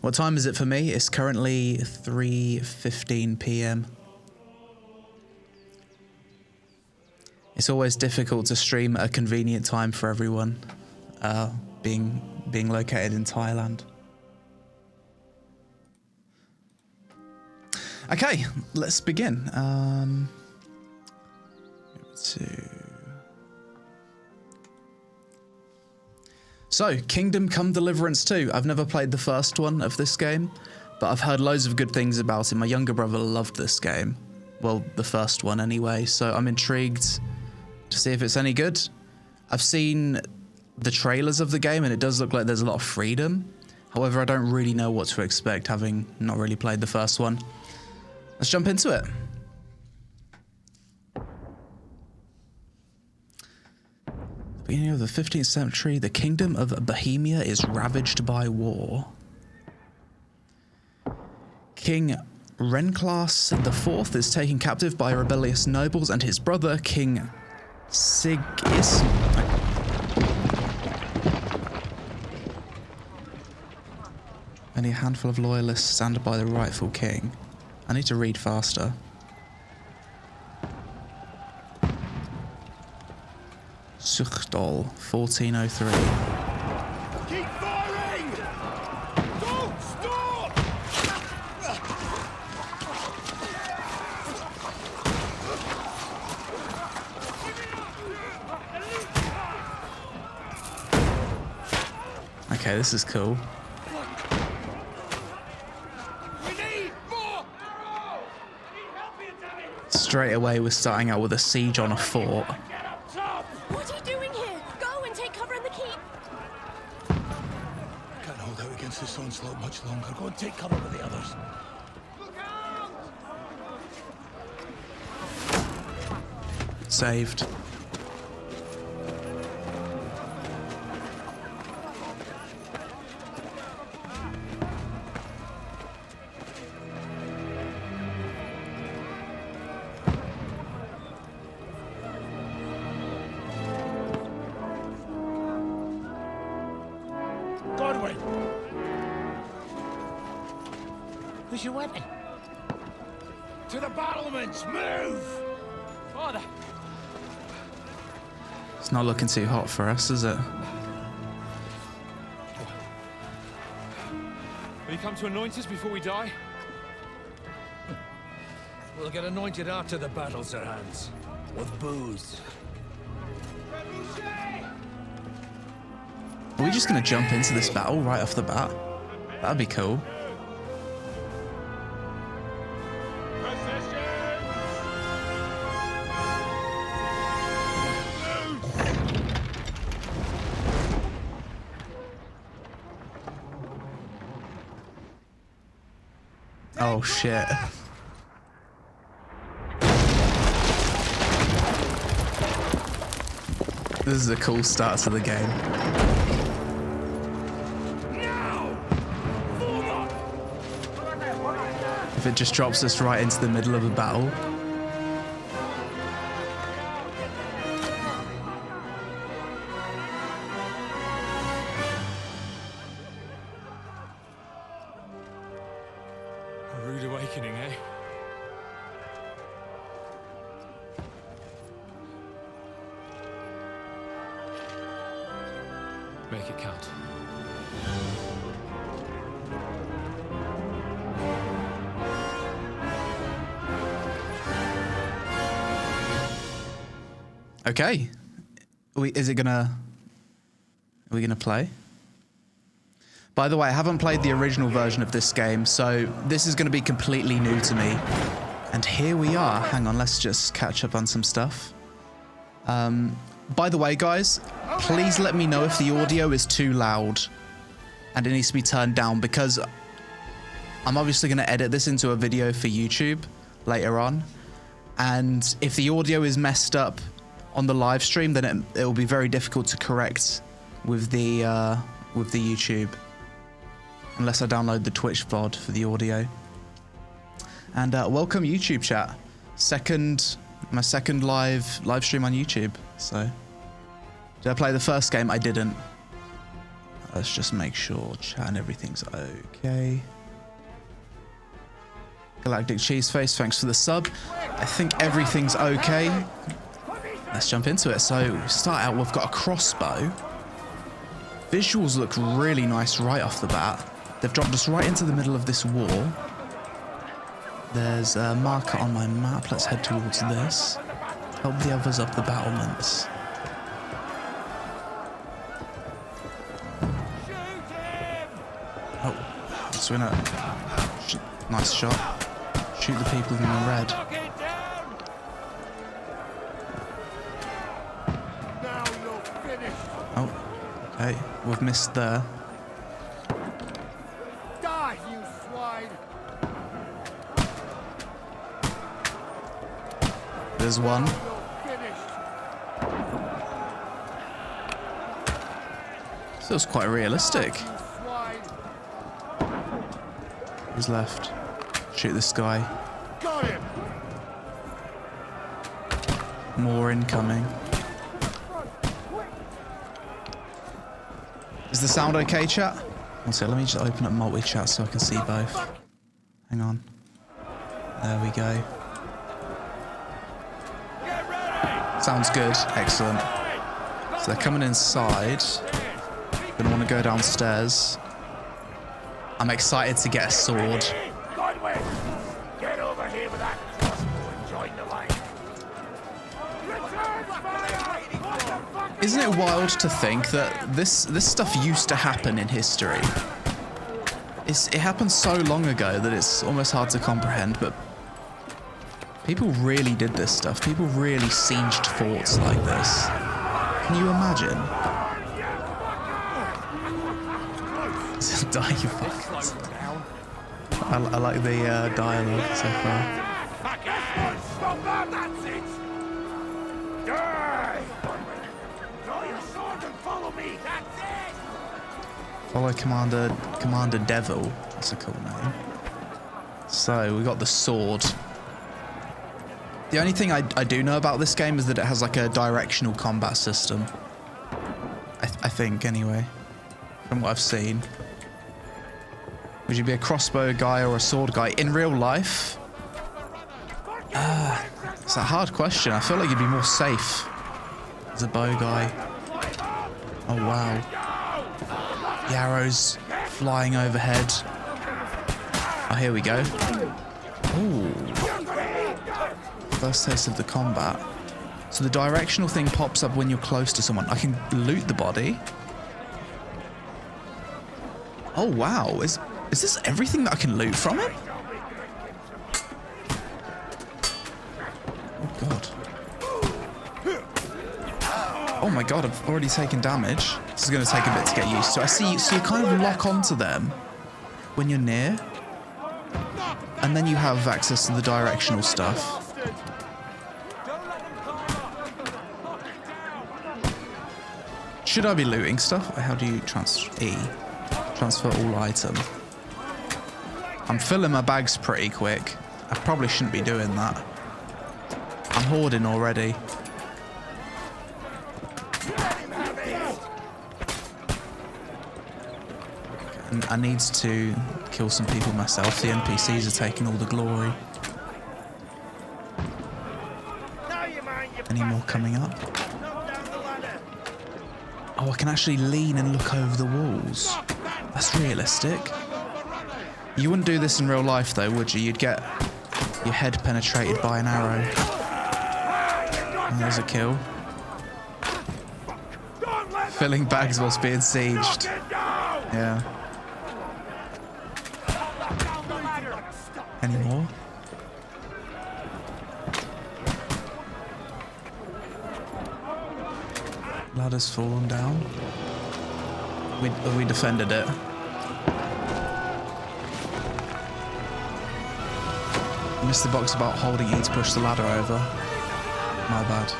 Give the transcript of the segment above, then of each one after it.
What time is it for me? It's currently 3:15 p.m. It's always difficult to stream at a convenient time for everyone, being located in Thailand. Okay, let's begin. So, Kingdom Come Deliverance 2. I've never played the first one of this game, but I've heard loads of good things about it. My younger brother loved this game. Well, the first one anyway, so I'm intrigued to see if it's any good. I've seen the trailers of the game and it does look like there's a lot of freedom. However, I don't really know what to expect, having not really played the first one. Let's jump into it. Beginning of the 15th century, the kingdom of Bohemia is ravaged by war. King Renclass IV is taken captive by rebellious nobles, and his brother, King Sigis. Only a handful of loyalists stand by the rightful king. I need to read faster. Suchdol, 1403. Keep firing! Don't stop! Okay, this is cool. Straight away, we're starting out with a siege on a fort. What are you doing here? Go and take cover in the keep. Can't hold out against this onslaught much longer. Go and take cover with the others. Look out! Saved. Where's your weapon? To the battlements! Move! Father! It's not looking too hot for us, is it? Will you come to anoint us before we die? We'll get anointed after the battle, Sir Hans. With booze. Are we just going to jump into this battle right off the bat? That'd be cool. Oh shit. This is a cool start to the game. If it just drops us right into the middle of a battle. A rude awakening, eh? Make it count. Okay. Are we gonna play? By the way, I haven't played the original version of this game, so this is gonna be completely new to me. And here we are. Hang on, let's just catch up on some stuff. By the way, guys, please let me know if the audio is too loud and it needs to be turned down, because I'm obviously gonna edit this into a video for YouTube later on. And if the audio is messed up on the live stream, then it will be very difficult to correct with the YouTube, unless I download the Twitch VOD for the audio. And welcome YouTube chat, my second live stream on YouTube. So did I play the first game? I didn't. Let's just make sure chat and everything's okay. Galactic Cheeseface, thanks for the sub. I think everything's okay. Let's jump into it. So start out, we've got a crossbow. Visuals look really nice right off the bat. They've dropped us right into the middle of this wall. There's a marker on my map. Let's head towards this. Help the others up the battlements. Oh, so we're not... Nice shot. Shoot the people in the red. Oh, okay. We've missed there. Die, you swine! There's one. Feels quite realistic. Who's left? Shoot this guy. Got him! More incoming. Is the sound okay, chat? One sec, let me just open up multi-chat so I can see both. Hang on. There we go. Sounds good. Excellent. So they're coming inside. Gonna want to go downstairs. I'm excited to get a sword. Get over here with that crossbow and join the line. Isn't it wild to think that this stuff used to happen in history? It happened so long ago that it's almost hard to comprehend, but people really did this stuff. People really sieged forts like this. Can you imagine? Die, you fuckers. I like the dialogue so far. Stop that, that's it! Die! Draw your sword and follow me, that's it! Follow Commander Devil. That's a cool name. So we got the sword. The only thing I do know about this game is that it has like a directional combat system. I think anyway, from what I've seen. Would you be a crossbow guy or a sword guy in real life? It's a hard question. I feel like you'd be more safe as a bow guy. Oh wow. The arrows flying overhead. Oh, here we go. Ooh. First taste of the combat. So the directional thing pops up when you're close to someone. I can loot the body. Oh wow. Is this everything that I can loot from it? Oh god. Oh my god, I've already taken damage. This is going to take a bit to get used to. I see, so you kind of lock onto them when you're near. And then you have access to the directional stuff. Should I be looting stuff? How do you transfer all item? I'm filling my bags pretty quick. I probably shouldn't be doing that. I'm hoarding already. And I need to kill some people myself. The NPCs are taking all the glory. Any more coming up? Oh, I can actually lean and look over the walls. That's realistic. You wouldn't do this in real life though, would you? You'd get your head penetrated by an arrow. And there's a kill. Filling bags whilst being sieged. Yeah. Any more? Ladder's fallen down. We defended it. Missed the box about holding E to push the ladder over. My bad.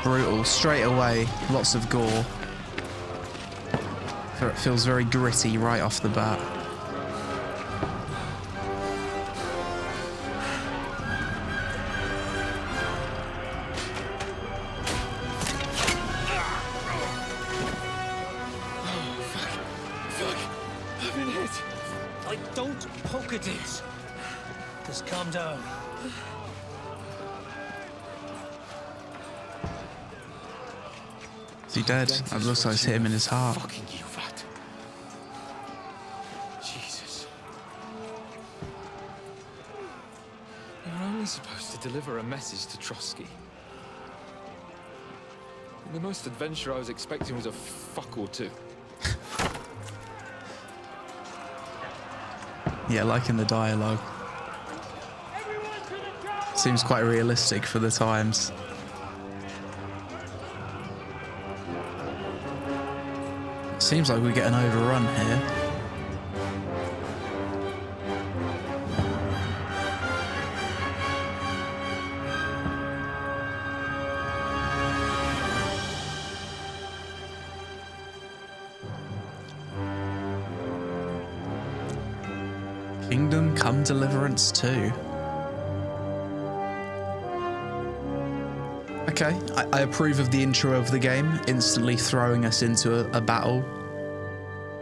Brutal, straight away, lots of gore. It feels very gritty right off the bat. down. Is he dead? It looks like it's hit him in his heart. Fucking you, fat. Jesus. You're only supposed to deliver a message to Trotsky. And the most adventure I was expecting was a fuck or two. Yeah, liking the dialogue. Seems quite realistic for the times. Seems like we get an overrun here. Kingdom Come Deliverance 2. Okay, I approve of the intro of the game, instantly throwing us into a battle.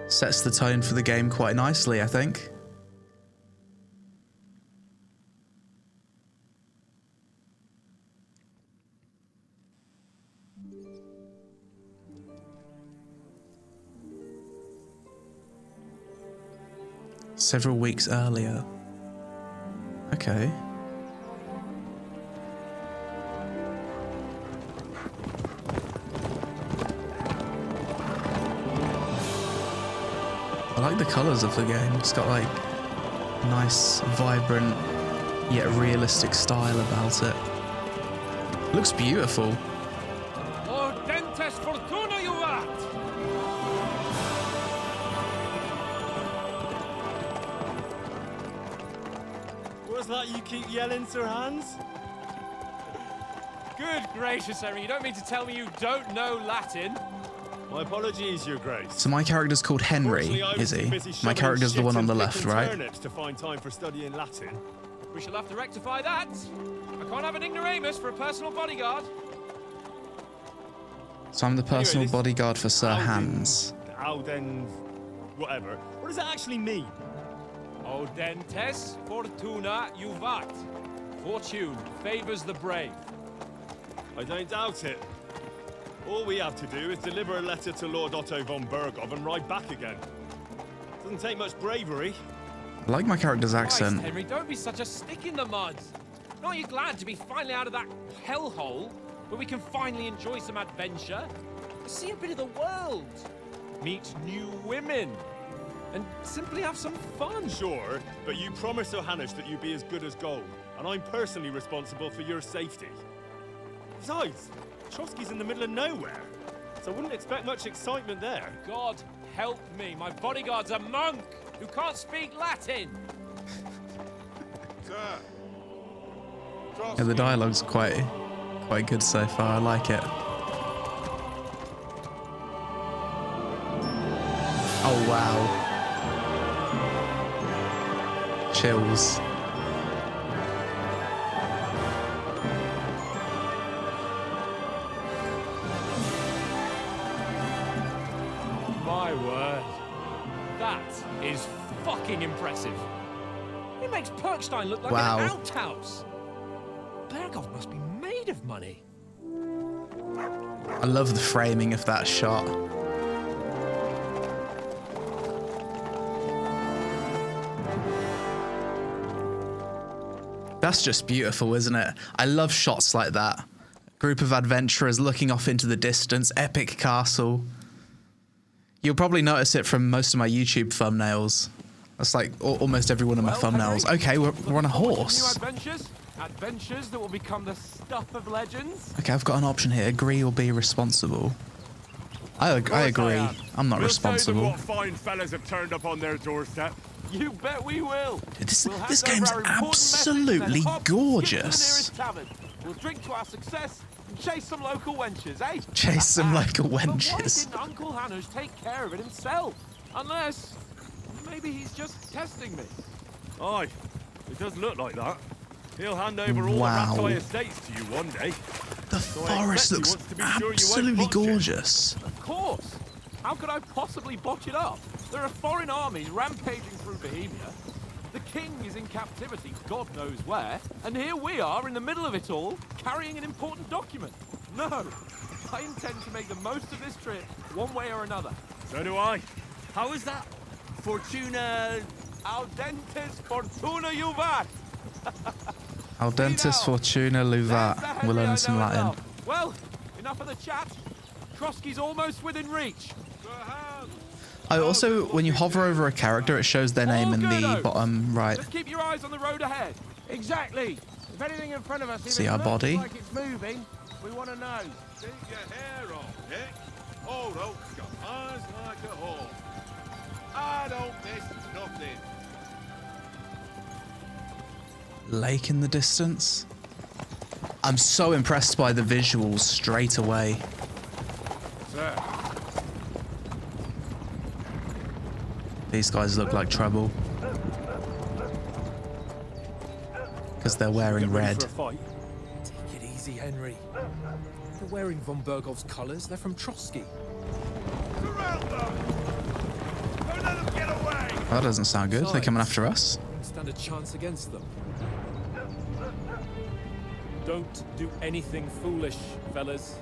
Sets the tone for the game quite nicely, I think. Several weeks earlier. Okay. I like the colours of the game. It's got like nice, vibrant, yet realistic style about it. Looks beautiful. What's that you keep yelling, Sir Hans? Good gracious, Henry, you don't mean to tell me you don't know Latin? My apologies, Your Grace. So my character's called Henry, is he? My character's the one on the left, right? To find time for studying Latin. We shall have to rectify that. I can't have an ignoramus for a personal bodyguard. So I'm the personal Anyway, bodyguard for Sir Hans. Auden, whatever. What does that actually mean? Audentes fortuna juvat. Fortune favors the brave. I don't doubt it. All we have to do is deliver a letter to Lord Otto von Bergov and ride back again. Doesn't take much bravery. I like my character's accent. Christ, Henry, don't be such a stick in the mud. Aren't you glad to be finally out of that hellhole where we can finally enjoy some adventure? See a bit of the world. Meet new women. And simply have some fun. Sure, but you promised Johannes that you'd be as good as gold, and I'm personally responsible for your safety. Besides, Trotsky's in the middle of nowhere, so I wouldn't expect much excitement there. God help me, my bodyguard's a monk who can't speak Latin. Sir. Yeah, the dialogue's quite good so far. I like it. Oh wow. Chills. My word. That is fucking impressive. It makes Perkstein look like Wow. an outhouse. Bergov must be made of money. I love the framing of that shot. That's just beautiful, isn't it? I love shots like that. Group of adventurers looking off into the distance, epic castle. You'll probably notice it from most of my YouTube thumbnails. That's like almost every one of my thumbnails. Okay, we're on a horse. New adventures? Adventures that will become the stuff of legends? Okay, I've got an option here. Agree or be responsible. I agree. I'm not responsible. What fine fellas have turned up on their doorstep. You bet we will. This We'll hand game's over our important absolutely message, then hop, skip to the gorgeous. nearest tavern. We'll drink to our success and chase some local wenches, eh? Chase some local But why wenches. didn't Uncle Hanners take care of it himself? Unless maybe he's just testing me. Aye, it does look like that. He'll hand over all Wow. the Rattay estates to you one day. The I forest expect he looks wants to be sure you won't absolutely botch it. gorgeous. Of course. How could I possibly botch it up? There are foreign armies rampaging through Bohemia. The king is in captivity, God knows where, and here we are in the middle of it all, carrying an important document. No, I intend to make the most of this trip, one way or another. So do I. How is that? Fortuna... Audentes fortuna juvat! Aldentis fortuna There's the luvat. Henry We're I learning some know and Latin. love. Well, enough of the chat. Trotsky's almost within reach. Oh, also, when you hover over a character, it shows their name in the All bottom right. Just keep your eyes on the road ahead. Exactly. If anything in front of us See even our looks body? like it's moving, we want to know. Take your hair off, Nick. Old Oak's got eyes like a hawk. I don't miss nothing. Lake in the distance. I'm so impressed by the visuals straight away. Sir. These guys look like trouble. Because they're wearing Get ready red. for a fight. Take it easy, Henry. They're wearing von Bergov's colours. They're from Trotsky. Surround them! Don't let them get away! That doesn't sound good. They're coming after us. Don't stand a chance against them. Don't do anything foolish, fellas.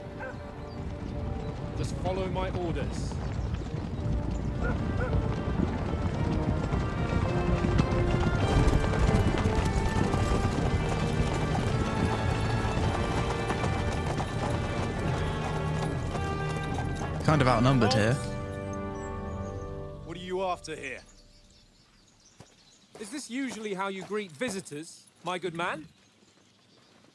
Just follow my orders. Kind of outnumbered here. What are you after here? Is this usually how you greet visitors, my good man?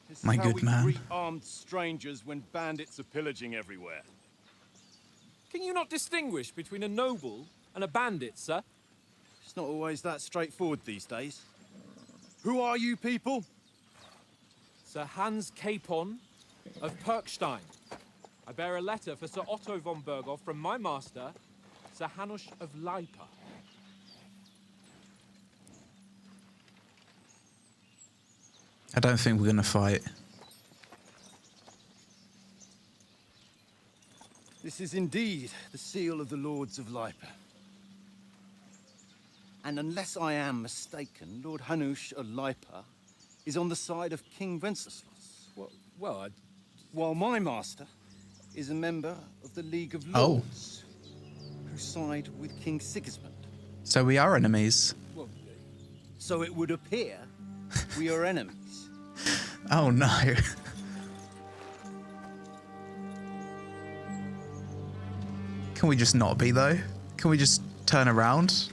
This is My how good we man. greet armed strangers when bandits are pillaging everywhere. Can you not distinguish between a noble and a bandit, sir? It's not always that straightforward these days. Who are you people? Sir Hans Capon of Perkstein. I bear a letter for Sir Otto von Berghoff from my master, Sir Hanush of Leipa. I don't think we're going to fight. This is indeed the seal of the Lords of Leipa. And unless I am mistaken, Lord Hanush of Leipa is on the side of King Wenceslas, Well, while my master is a member of the League of Oh. Lords, who side with King Sigismund. So we are enemies. So it would appear we are enemies. Oh no. Can we just not be though? Can we just turn around?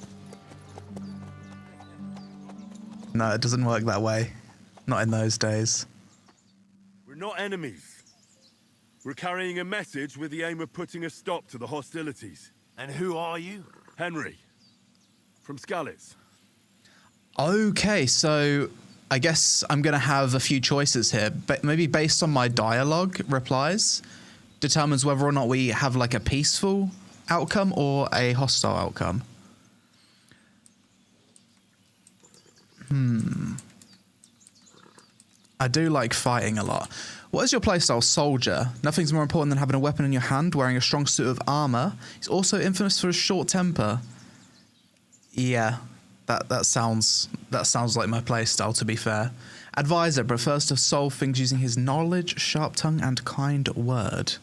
No, it doesn't work that way. Not in those days. We're not enemies. We're carrying a message with the aim of putting a stop to the hostilities. And who are you? Henry, from Skalitz. Okay, so I guess I'm going to have a few choices here, but maybe based on my dialogue replies determines whether or not we have like a peaceful outcome or a hostile outcome. I do like fighting a lot. What is your playstyle? Soldier. Nothing's more important than having a weapon in your hand, wearing a strong suit of armor. He's also infamous for his short temper. Yeah, that sounds like my playstyle, to be fair. Advisor prefers to solve things using his knowledge, sharp tongue, and kind word.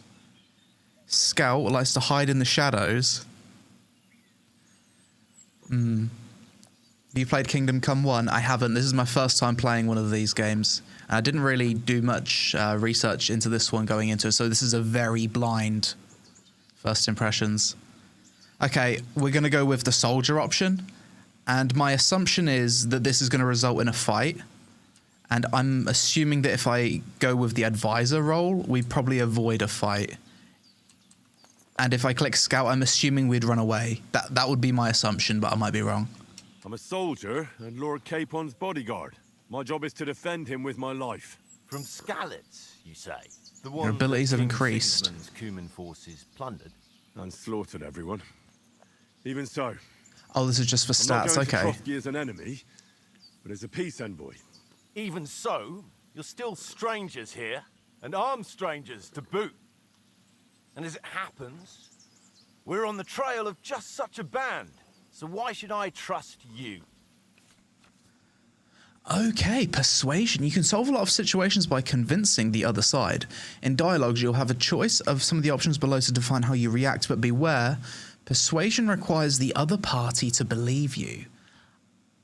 Scout likes to hide in the shadows. You played Kingdom Come 1? I haven't. This is my first time playing one of these games. I didn't really do much research into this one going into it, so this is a very blind first impressions. Okay, we're going to go with the soldier option, and my assumption is that this is going to result in a fight, and I'm assuming that if I go with the advisor role, we probably avoid a fight. And if I click scout, I'm assuming we'd run away. That would be my assumption, but I might be wrong. I'm a soldier and Lord Capon's bodyguard. My job is to defend him with my life. From Skalitz, you say? The Your abilities that have King increased. Sigismund's Cuman forces plundered? And slaughtered everyone. Even so, Oh, this is just for I'm not stats, going to okay. Trotsky as an enemy, but as a peace envoy. Even so, you're still strangers here, and armed strangers to boot. And as it happens, we're on the trail of just such a band, so why should I trust you? Okay, persuasion. You can solve a lot of situations by convincing the other side. In dialogues, you'll have a choice of some of the options below to define how you react, but beware, persuasion requires the other party to believe you.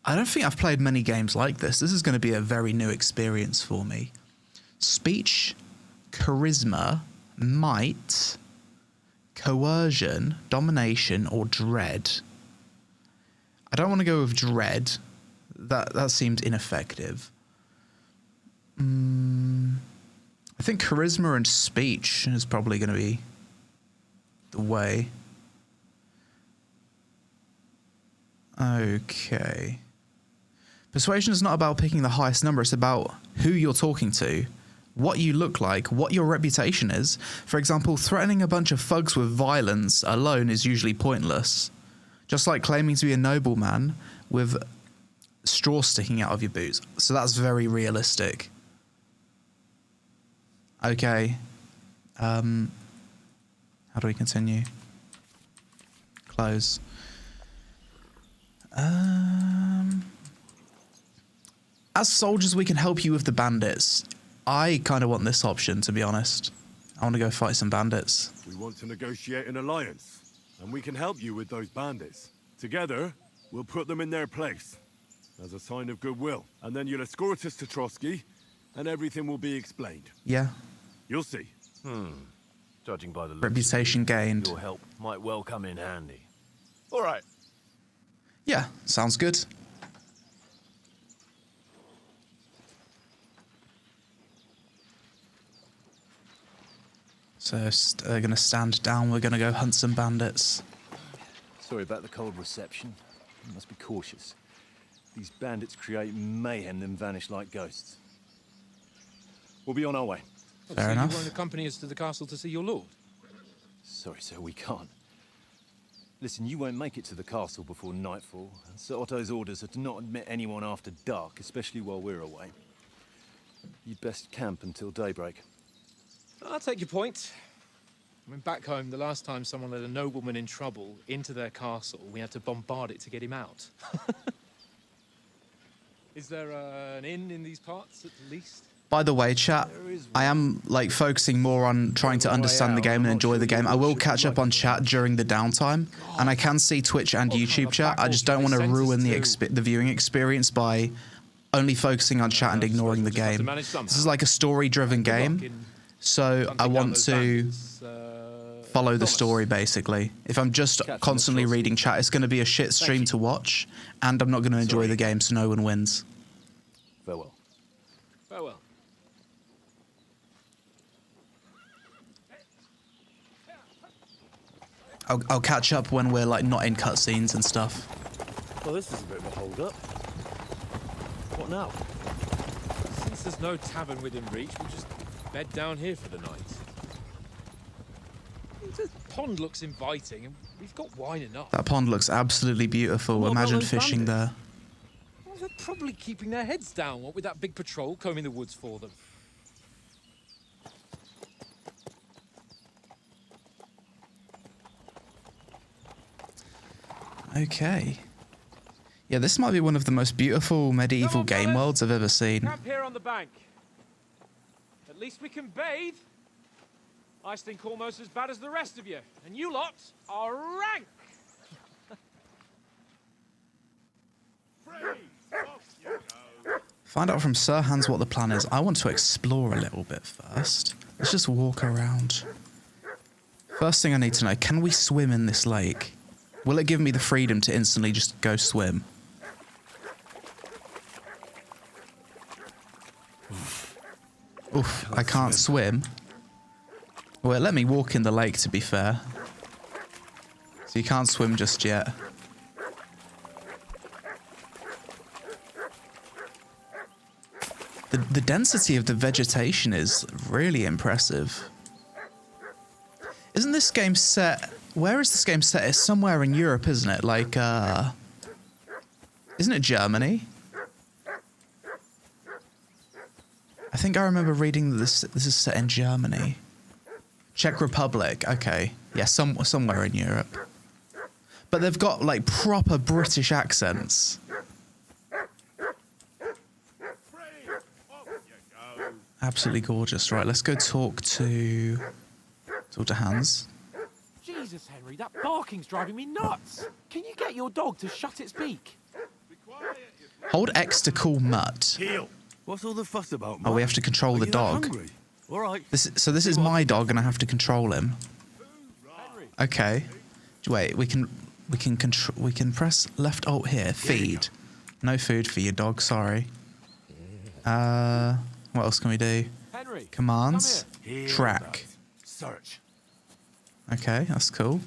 I don't think I've played many games like this. This is going to be a very new experience for me. Speech, charisma, might, coercion, domination, or dread. I don't want to go with dread. That seemed ineffective. I think charisma and speech is probably going to be the way. Okay. Persuasion is not about picking the highest number. It's about who you're talking to, what you look like, what your reputation is. For example, threatening a bunch of thugs with violence alone is usually pointless. Just like claiming to be a nobleman with straw sticking out of your boots. So that's very realistic. Okay. How do we continue? Close. As soldiers, we can help you with the bandits. I kind of want this option, to be honest. I want to go fight some bandits. We want to negotiate an alliance, and we can help you with those bandits. Together, we'll put them in their place as a sign of goodwill. And then you'll escort us to Trotsky, and everything will be explained. Yeah. You'll see. Judging by the looks Reputation of it, gained. your help might well come in handy. All right. Yeah, sounds good. So they're going to stand down. We're going to go hunt some bandits. Sorry about the cold reception. You must be cautious. These bandits create mayhem, then vanish like ghosts. We'll be on our way. Fair enough. You won't accompany us to the castle to see your lord? Sorry, sir, we can't. Listen, you won't make it to the castle before nightfall. And Sir Otto's orders are to not admit anyone after dark, especially while we're away. You'd best camp until daybreak. I'll take your point. I mean, back home, the last time someone let a nobleman in trouble into their castle, we had to bombard it to get him out. Is there an inn in these parts, at least? By the way, chat, I am like focusing more on trying to understand the game and enjoy the game. I will catch up on chat during the downtime, and I can see Twitch and YouTube chat. I just don't want to ruin the viewing experience by only focusing on chat and ignoring the game. This is like a story-driven game, so I want to follow the story, basically. If I'm just constantly reading chat, it's going to be a shit stream to watch, and I'm not going to enjoy the game, so no one wins. Farewell. Farewell. I'll catch up when we're like not in cutscenes and stuff. Well, this is a bit of a hold-up. What now? Since there's no tavern within reach, we'll just bed down here for the night. The pond looks inviting, and we've got wine enough. That pond looks absolutely beautiful. What about Imagine those fishing bandits? there. Well, they're probably keeping their heads down, what with that big patrol combing the woods for them. Okay. Yeah, this might be one of the most beautiful medieval game worlds I've ever seen. Camp here on the bank. At least we can bathe. I stink almost as bad as the rest of you, and you lot are rank. Find out from Sir Hans what the plan is. I want to explore a little bit first. Let's just walk around. First thing I need to know, can we swim in this lake? Will it give me the freedom to instantly just go swim? Oof, I can't swim. Well, let me walk in the lake, to be fair. So you can't swim just yet. The density of the vegetation is really impressive. Isn't this game set... Where is this game set? It's somewhere in Europe, isn't it? Like, isn't it Germany? I think I remember reading that this is set in Germany. Czech Republic, okay. Yeah, somewhere in Europe. But they've got, like, proper British accents. Absolutely gorgeous. Right, let's go talk to Hans. Jesus, Henry, that barking's driving me nuts. Can you get your dog to shut its beak? Hold X to call Mutt. Heel. What's all the fuss about, Oh, we have to control the dog. All right. So this is my dog, and I have to control him. Okay. Wait, we can press left alt here. Feed. No food for your dog. Sorry. What else can we do? Henry, Commands. Heel, Track. Search. Okay, that's cool.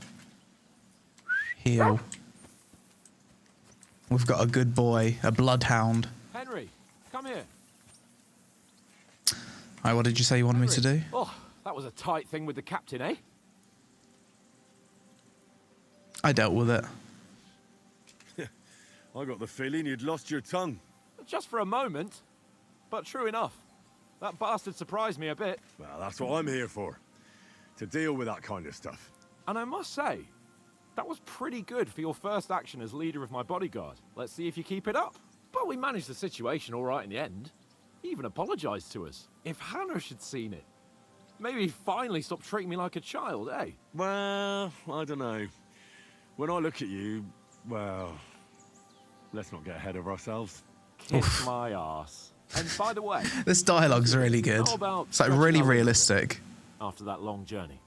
Heal. We've got a good boy, a bloodhound. Henry, come here. Alright, what did you say you wanted me to do? Oh, that was a tight thing with the captain, eh? I dealt with it. I got the feeling you'd lost your tongue. Just for a moment. But true enough. That bastard surprised me a bit. Well, that's what I'm here for. To deal with that kind of stuff. And I must say, that was pretty good for your first action as leader of my bodyguard. Let's see if you keep it up. But we managed the situation all right in the end. He even apologized to us. If Hannah had seen it. Maybe he finally stopped treating me like a child, eh? Well, I don't know. When I look at you, well, let's not get ahead of ourselves. Kiss my arse. And by the way, This dialogue's really good. how about It's like stretching really our legs realistic. after that long journey?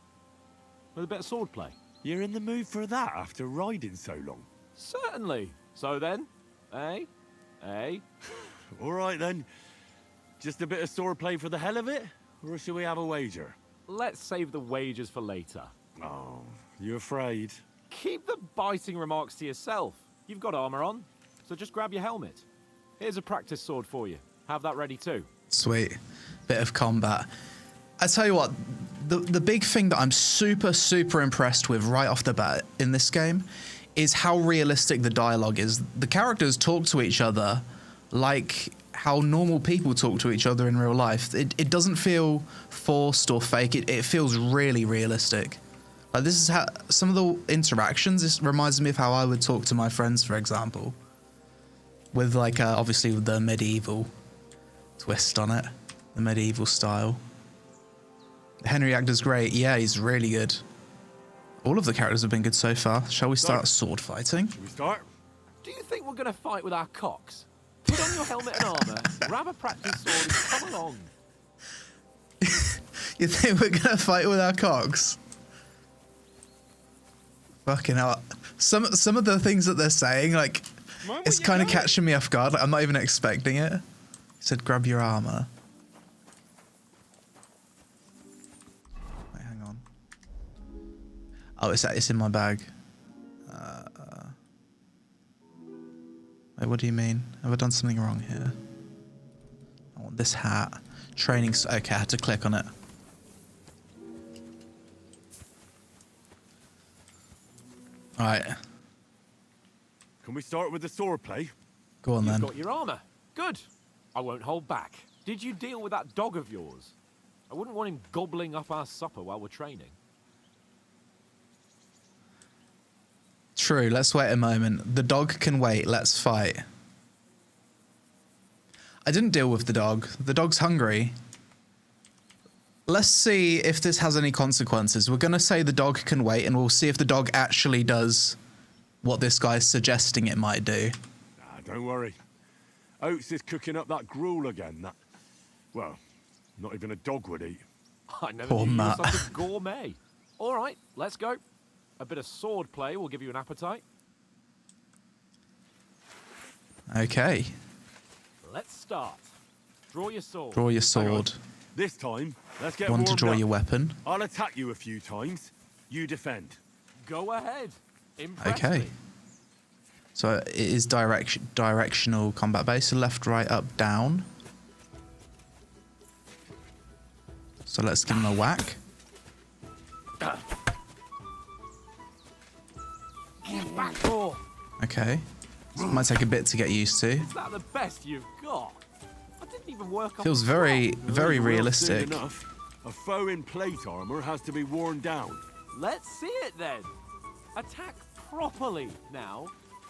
With a bit of swordplay? You're in the mood for that after riding so long. Certainly. So then, eh? Eh? All right then. Just a bit of swordplay for the hell of it? Or should we have a wager? Let's save the wagers for later. Oh, you afraid? Keep the biting remarks to yourself. You've got armor on, so just grab your helmet. Here's a practice sword for you. Have that ready too. Sweet. Bit of combat. I tell you what, the big thing that I'm super impressed with right off the bat in this game is how realistic the dialogue is. The characters talk to each other like how normal people talk to each other in real life. It doesn't feel forced or fake. It feels really realistic. Like this is how some of the interactions. This reminds me of how I would talk to my friends, for example, with like obviously with the medieval twist on it, the medieval style. Henry actor's great. Yeah, he's really good. All of the characters have been good so far. Shall we start sword fighting? Should we start? Do you think we're going to fight with our cocks? Put on your helmet and armor, grab a practice sword and come along. You think we're gonna fight with our cocks? Fucking hell. Some of the things that they're saying, like, it's kind of catching me off guard. Like, I'm not even expecting it. He said, grab your armor. Wait, hang on. Oh, it's in my bag. Wait, what do you mean? Have I done something wrong here? I want this hat. Training. Okay, I had to click on it. All right. Can we start with the swordplay? Go on You've then. got your armor. Good. I won't hold back. Did you deal with that dog of yours? I wouldn't want him gobbling up our supper while we're training. True, let's wait a moment. The dog can wait, let's fight. I didn't deal with the dog. The dog's hungry. Let's see if this has any consequences. We're going to say the dog can wait, and we'll see if the dog actually does what this guy's suggesting it might do. Don't worry. Oates is cooking up that gruel again. That, well, not even a dog would eat. I never Poor knew you were Matt. such a gourmet. All right, let's go. A bit of sword play will give you an appetite. Okay. Let's start. Draw your sword. Draw your sword. This time, let's get Want to warmed draw up. your weapon? I'll attack you a few times. You defend. Go ahead. Impress Okay. me. So it is directional combat base. So left, right, up, down. So let's give him a whack. Get back, oh. Okay. So it might take a bit to get used to. Is that the best you've got? I didn't even work on Feels the very, plot. very Well, soon realistic. enough. A foe in plate armor has to be worn down. Let's see it then. Attack properly now.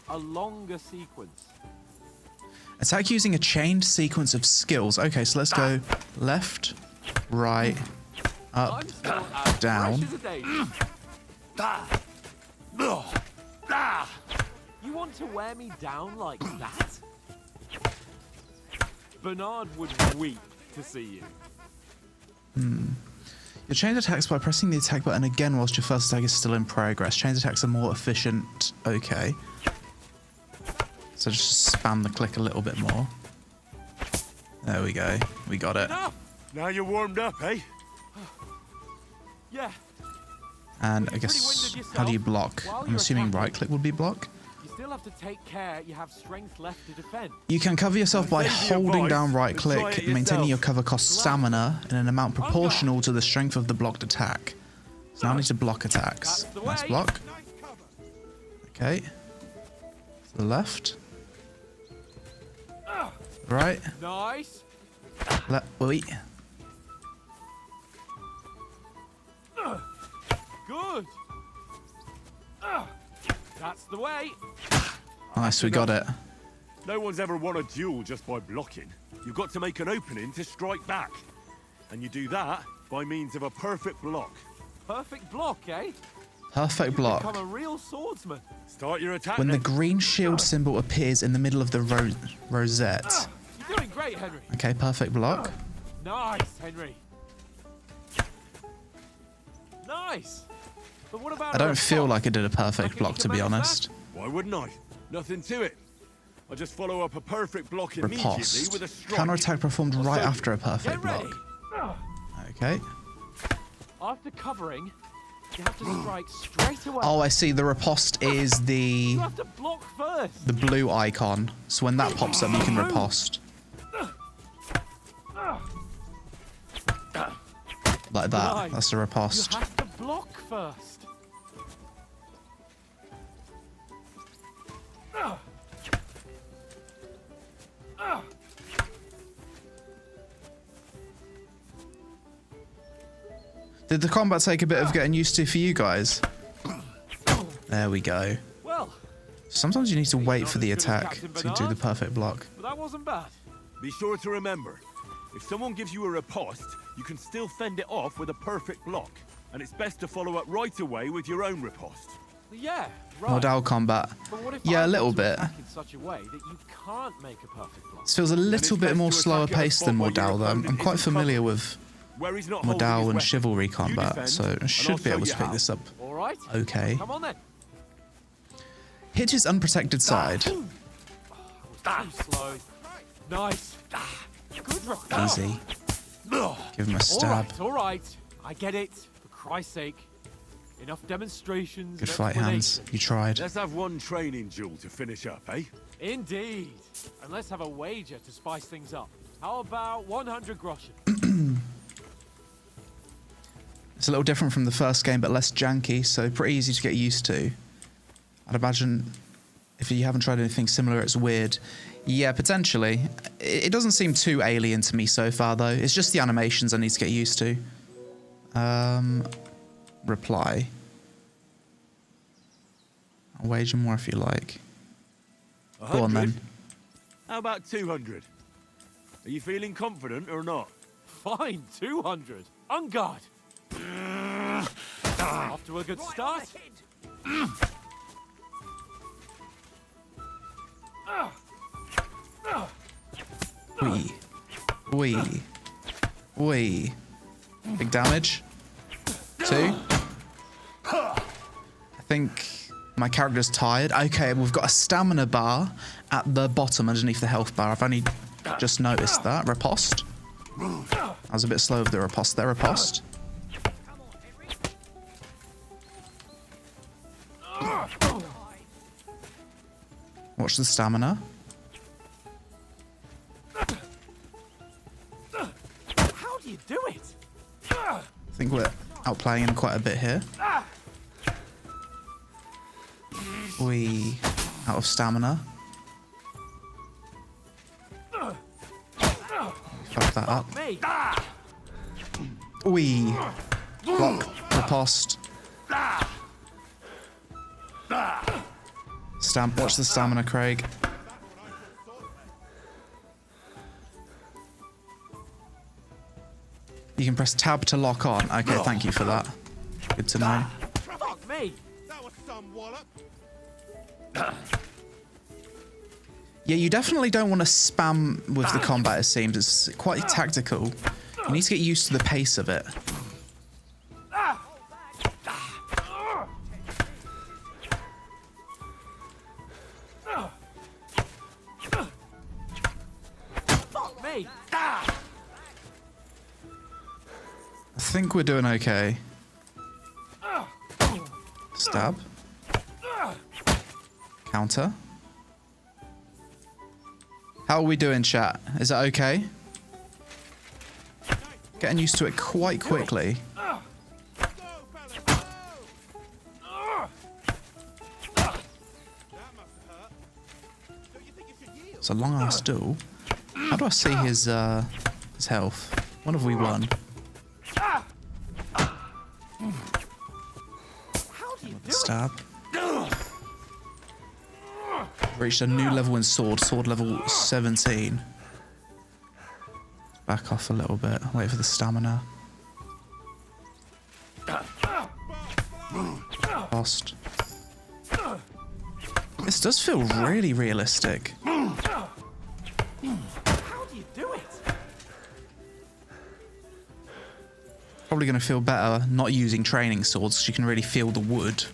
A longer sequence. Attack using a chained sequence of skills. Okay, so let's go left, right, up, down. You want to wear me down like that? Bernard would weep to see you. You change attacks by pressing the attack button again whilst your first attack is still in progress. Chain attacks are more efficient. Okay. So just spam the click a little bit more. There we go. We got it. Now you're warmed up, eh? Yeah. And I guess, how do you block? I'm assuming right click would be block. You still have to take care you have strength left to defend. You can cover yourself by holding down right click, maintaining your cover costs stamina in an amount proportional to the strength of the blocked attack. So now I need to block attacks. Nice block. Okay. To the left. Right. Nice. Wait. Good. That's the way. Nice, we got it. No one's ever won a duel just by blocking. You've got to make an opening to strike back. And you do that by means of a perfect block. Perfect block, eh? Perfect block. Become a real swordsman. Start your attack When the then. green shield symbol appears in the middle of the rosette. You're doing great, Henry. Okay, perfect block. Nice, Henry. Nice. But what about I don't feel like I did a perfect block, to be honest. Why wouldn't I? Nothing to it. I just follow up a perfect block immediately Riposte. with a strike. Counterattack performed right So, after a perfect Get ready. block. Okay. After covering, you have to strike straight away. Oh, I see. The riposte is You have to block first. the blue icon. So when that pops up, you can riposte. Like that. Right. That's the riposte. You have to block first. Did the combat take a bit of getting used to for you guys? There we go. Well, Sometimes you need to wait for the as good as attack Captain to do the Bernard. perfect block. but that wasn't bad. Be sure to remember, if someone gives you a riposte, you can still fend it off with a perfect block. And it's best to follow up right away with your own riposte. Yeah, right. Modal combat. But what if Yeah, I a little want to bit. attack in such a way that you can't make a perfect block? This feels a little bit best more to slower attack at a paced spot than where your Modal though. I'm opponent quite isn't familiar covered. with Where he's not holding Modal his and weapon. Chivalry You combat, defend, so I and should I'll be show able you to pick how. this up All right. okay. Come on then. Hit his unprotected side. Too slow. Nice. Good rep. Easy. Give him a stab. All right. I get it. For Christ's sake. Enough demonstrations. Good and fight, Hans. explanations. You tried. Let's have one training duel to finish up, eh? Indeed. And let's have a wager to spice things up. How about 100 groschen? It's a little different from the first game, but less janky, so pretty easy to get used to. I'd imagine if you haven't tried anything similar, it's weird. Yeah, potentially. It doesn't seem too alien to me so far, though. It's just the animations I need to get used to. Reply. I'll wager more if you like. Go on, 100? then. How about 200? Are you feeling confident or not? Fine, 200. On guard. Off to a good start. Wee. Wee. Wee. Big damage. 2. I think my character's tired. Okay, we've got a stamina bar at the bottom underneath the health bar. I've only just noticed that. Riposte. I was a bit slow with the riposte there. Riposte. Watch the stamina. How do you do it? I think we're outplaying him quite a bit here. We out of stamina. Fuck that up. Me. We block riposte. Watch the stamina, Craig. You can press tab to lock on. Okay, thank you for that. Good to know. Fuck me! That was some wallop. Yeah, you definitely don't want to spam with the combat, it seems. It's quite tactical. You need to get used to the pace of it. Fuck me! I think we're doing okay. Stab. Counter. How are we doing, chat? Is that okay? Getting used to it quite quickly. It's a long ass duel. How do I see his health? What have we won? Stab. Reached a new level in sword. Sword level 17. Back off a little bit. Wait for the stamina. Lost. This does feel really realistic. How do you do it? Probably going to feel better not using training swords because you can really feel the wood.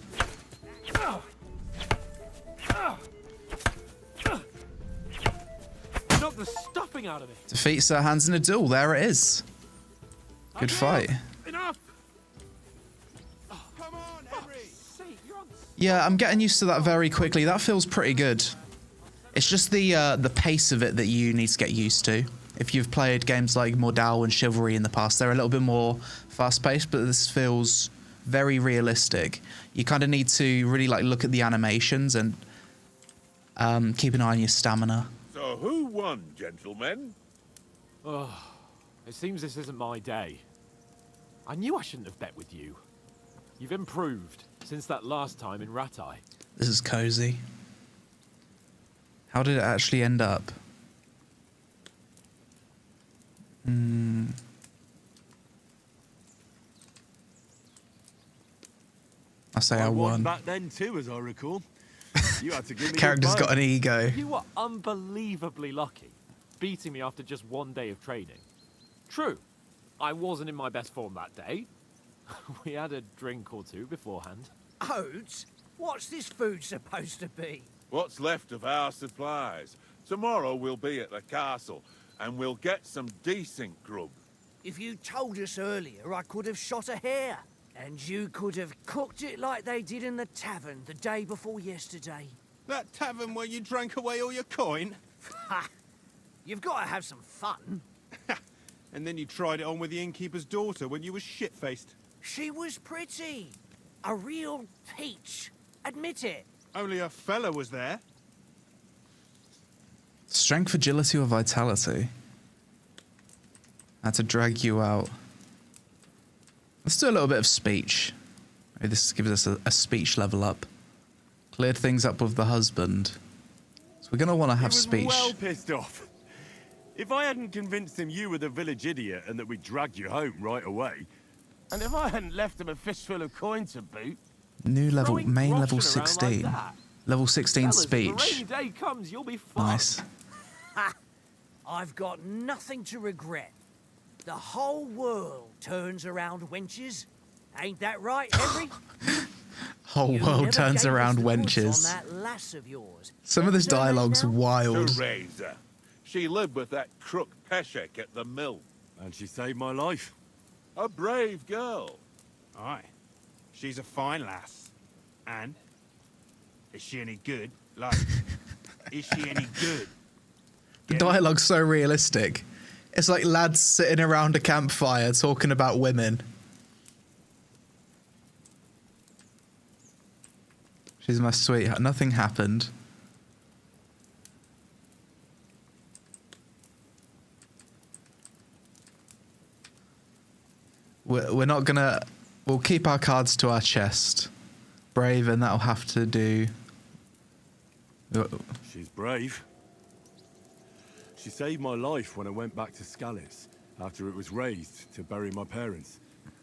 Knock the stuffing out of it. Defeat Sir Hans in a duel. There it is. Good fight. Enough! Come on, Henry! Yeah, I'm getting used to that very quickly. That feels pretty good. It's just the pace of it that you need to get used to. If you've played games like Mordau and Chivalry in the past, they're a little bit more fast-paced, but this feels very realistic. You kind of need to really like look at the animations and keep an eye on your stamina. So who won, gentlemen? Oh, it seems this isn't my day. I knew I shouldn't have bet with you. You've improved since that last time in Ratai. This is cozy. How did it actually end up? I say I won. back then too, as I recall. You had to give me Character's your got an ego. You were unbelievably lucky, beating me after just one day of training. True, I wasn't in my best form that day. We had a drink or two beforehand. Oats? What's this food supposed to be? What's left of our supplies? Tomorrow we'll be at the castle, and we'll get some decent grub. If you told us earlier, I could have shot a hare. And you could have cooked it like they did in the tavern the day before yesterday. That tavern where you drank away all your coin? Ha! You've got to have some fun. And then you tried it on with the innkeeper's daughter when you were shit-faced. She was pretty. A real peach. Admit it. Only a fella was there. Strength, agility, or vitality? I had to drag you out. Let's do a little bit of speech. Maybe this gives us a speech level up. Cleared things up with the husband. So we're going to want to have He was speech. well pissed off. If I hadn't convinced him you were the village idiot and that we'd dragged you home right away. And if I hadn't left him a fistful of coin to boot, New level, throwing main groschen level around 16. like that. Level 16 fellas, speech. If the rainy day comes, you'll be fucked. Nice. Ha! I've got nothing to regret. The whole world turns around wenches. Ain't that right, Henry? Whole You world never turns gave us around the goods wenches. On that lass of yours. Some of this Remember her name dialogue's now? wild. Teresa. She lived with that crook Peshek at the mill. And she saved my life. A brave girl. Aye. She's a fine lass. And? Is she any good? Like, is she any good? The dialogue's so realistic. It's like lads sitting around a campfire talking about women. She's my sweetheart. Nothing happened. We're not gonna... We'll keep our cards to our chest. Brave, and that'll have to do... She's brave. She saved my life when I went back to Scallis. after it was razed to bury my parents,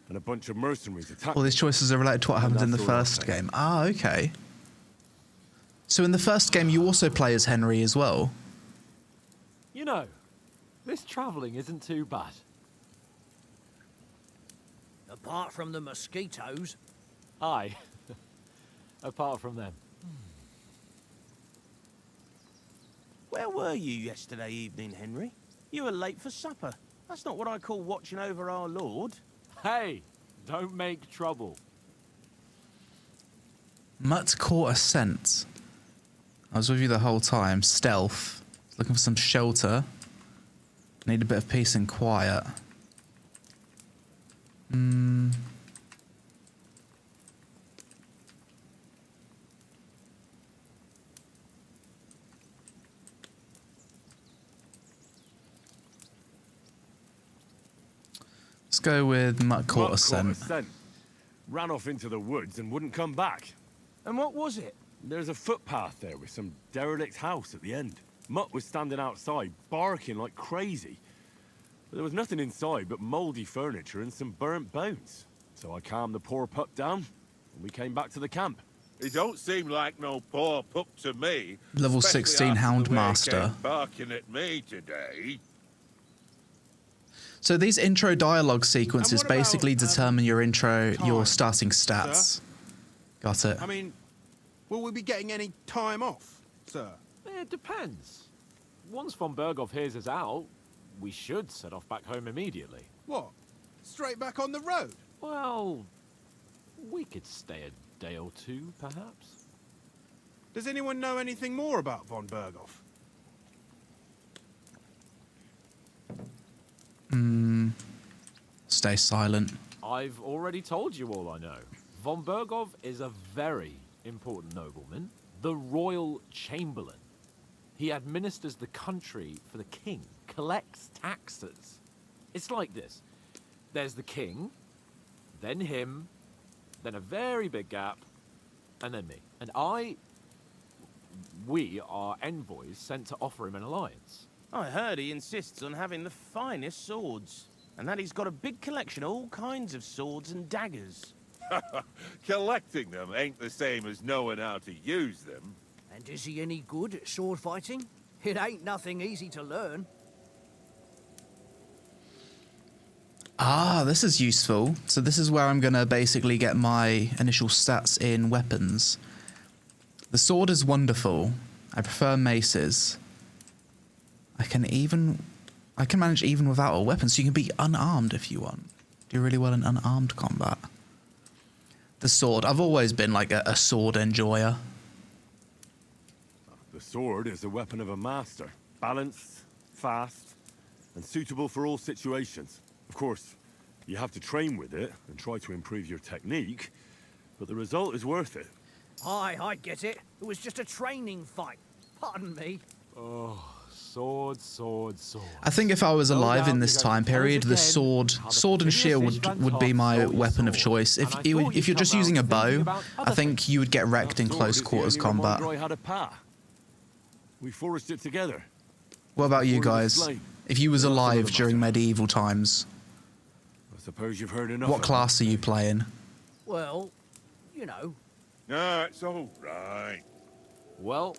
and a bunch of mercenaries attacked All me. these choices are related to what happened in the that's all I'll first say. game. Ah, okay. So in the first game, you also play as Henry as well. You know, this travelling isn't too bad. Apart from the mosquitoes. Aye. Apart from them. Where were you yesterday evening, Henry? You were late for supper. That's not what I call watching over our Lord. Hey, don't make trouble. Mutt caught a scent. I was with you the whole time. Stealth. Looking for some shelter. Need a bit of peace and quiet. Let's go with Mutt caught a scent. Ran off into the woods and wouldn't come back. And what was it? There's a footpath there with some derelict house at the end. Mutt was standing outside, barking like crazy. But there was nothing inside but mouldy furniture and some burnt bones. So I calmed the poor pup down, and we came back to the camp. He don't seem like no poor pup to me. Level especially 16 after Hound the way he Master. came barking at me today. So these intro dialogue sequences And what about, basically determine your time, starting stats. sir? Got it. I mean, will we be getting any time off, sir? It depends. Once von Berghoff hears us out, we should set off back home immediately. What? Straight back on the road? Well, we could stay a day or two, perhaps. Does anyone know anything more about von Berghoff? Stay silent. I've already told you all I know. Von Berghoff is a very important nobleman, the royal chamberlain. He administers the country for the king, collects taxes. It's like this. There's the king, then him, then a very big gap, and then me. And we are envoys sent to offer him an alliance. I heard he insists on having the finest swords. And that he's got a big collection of all kinds of swords and daggers. Collecting them ain't the same as knowing how to use them. And is he any good at sword fighting? It ain't nothing easy to learn. Ah, this is useful. So this is where I'm going to basically get my initial stats in weapons. The sword is wonderful. I prefer maces. I can manage even without a weapon, so you can be unarmed if you want. Do really well in unarmed combat. The sword. I've always been like a sword enjoyer. The sword is the weapon of a master. Balanced, fast, and suitable for all situations. Of course, you have to train with it and try to improve your technique, but the result is worth it. Aye, I get it. It was just a training fight. Pardon me. Oh, sword, sword, sword. I think if I was alive in this time period, the sword and shield would be my weapon of choice. If you're just using a bow, I think you would get wrecked in close quarters combat. Had a pa. We forged it together. What about you guys? If you was alive during medieval times, I suppose you've heard enough. what class are you playing? Well, you know. No, it's all right. Well,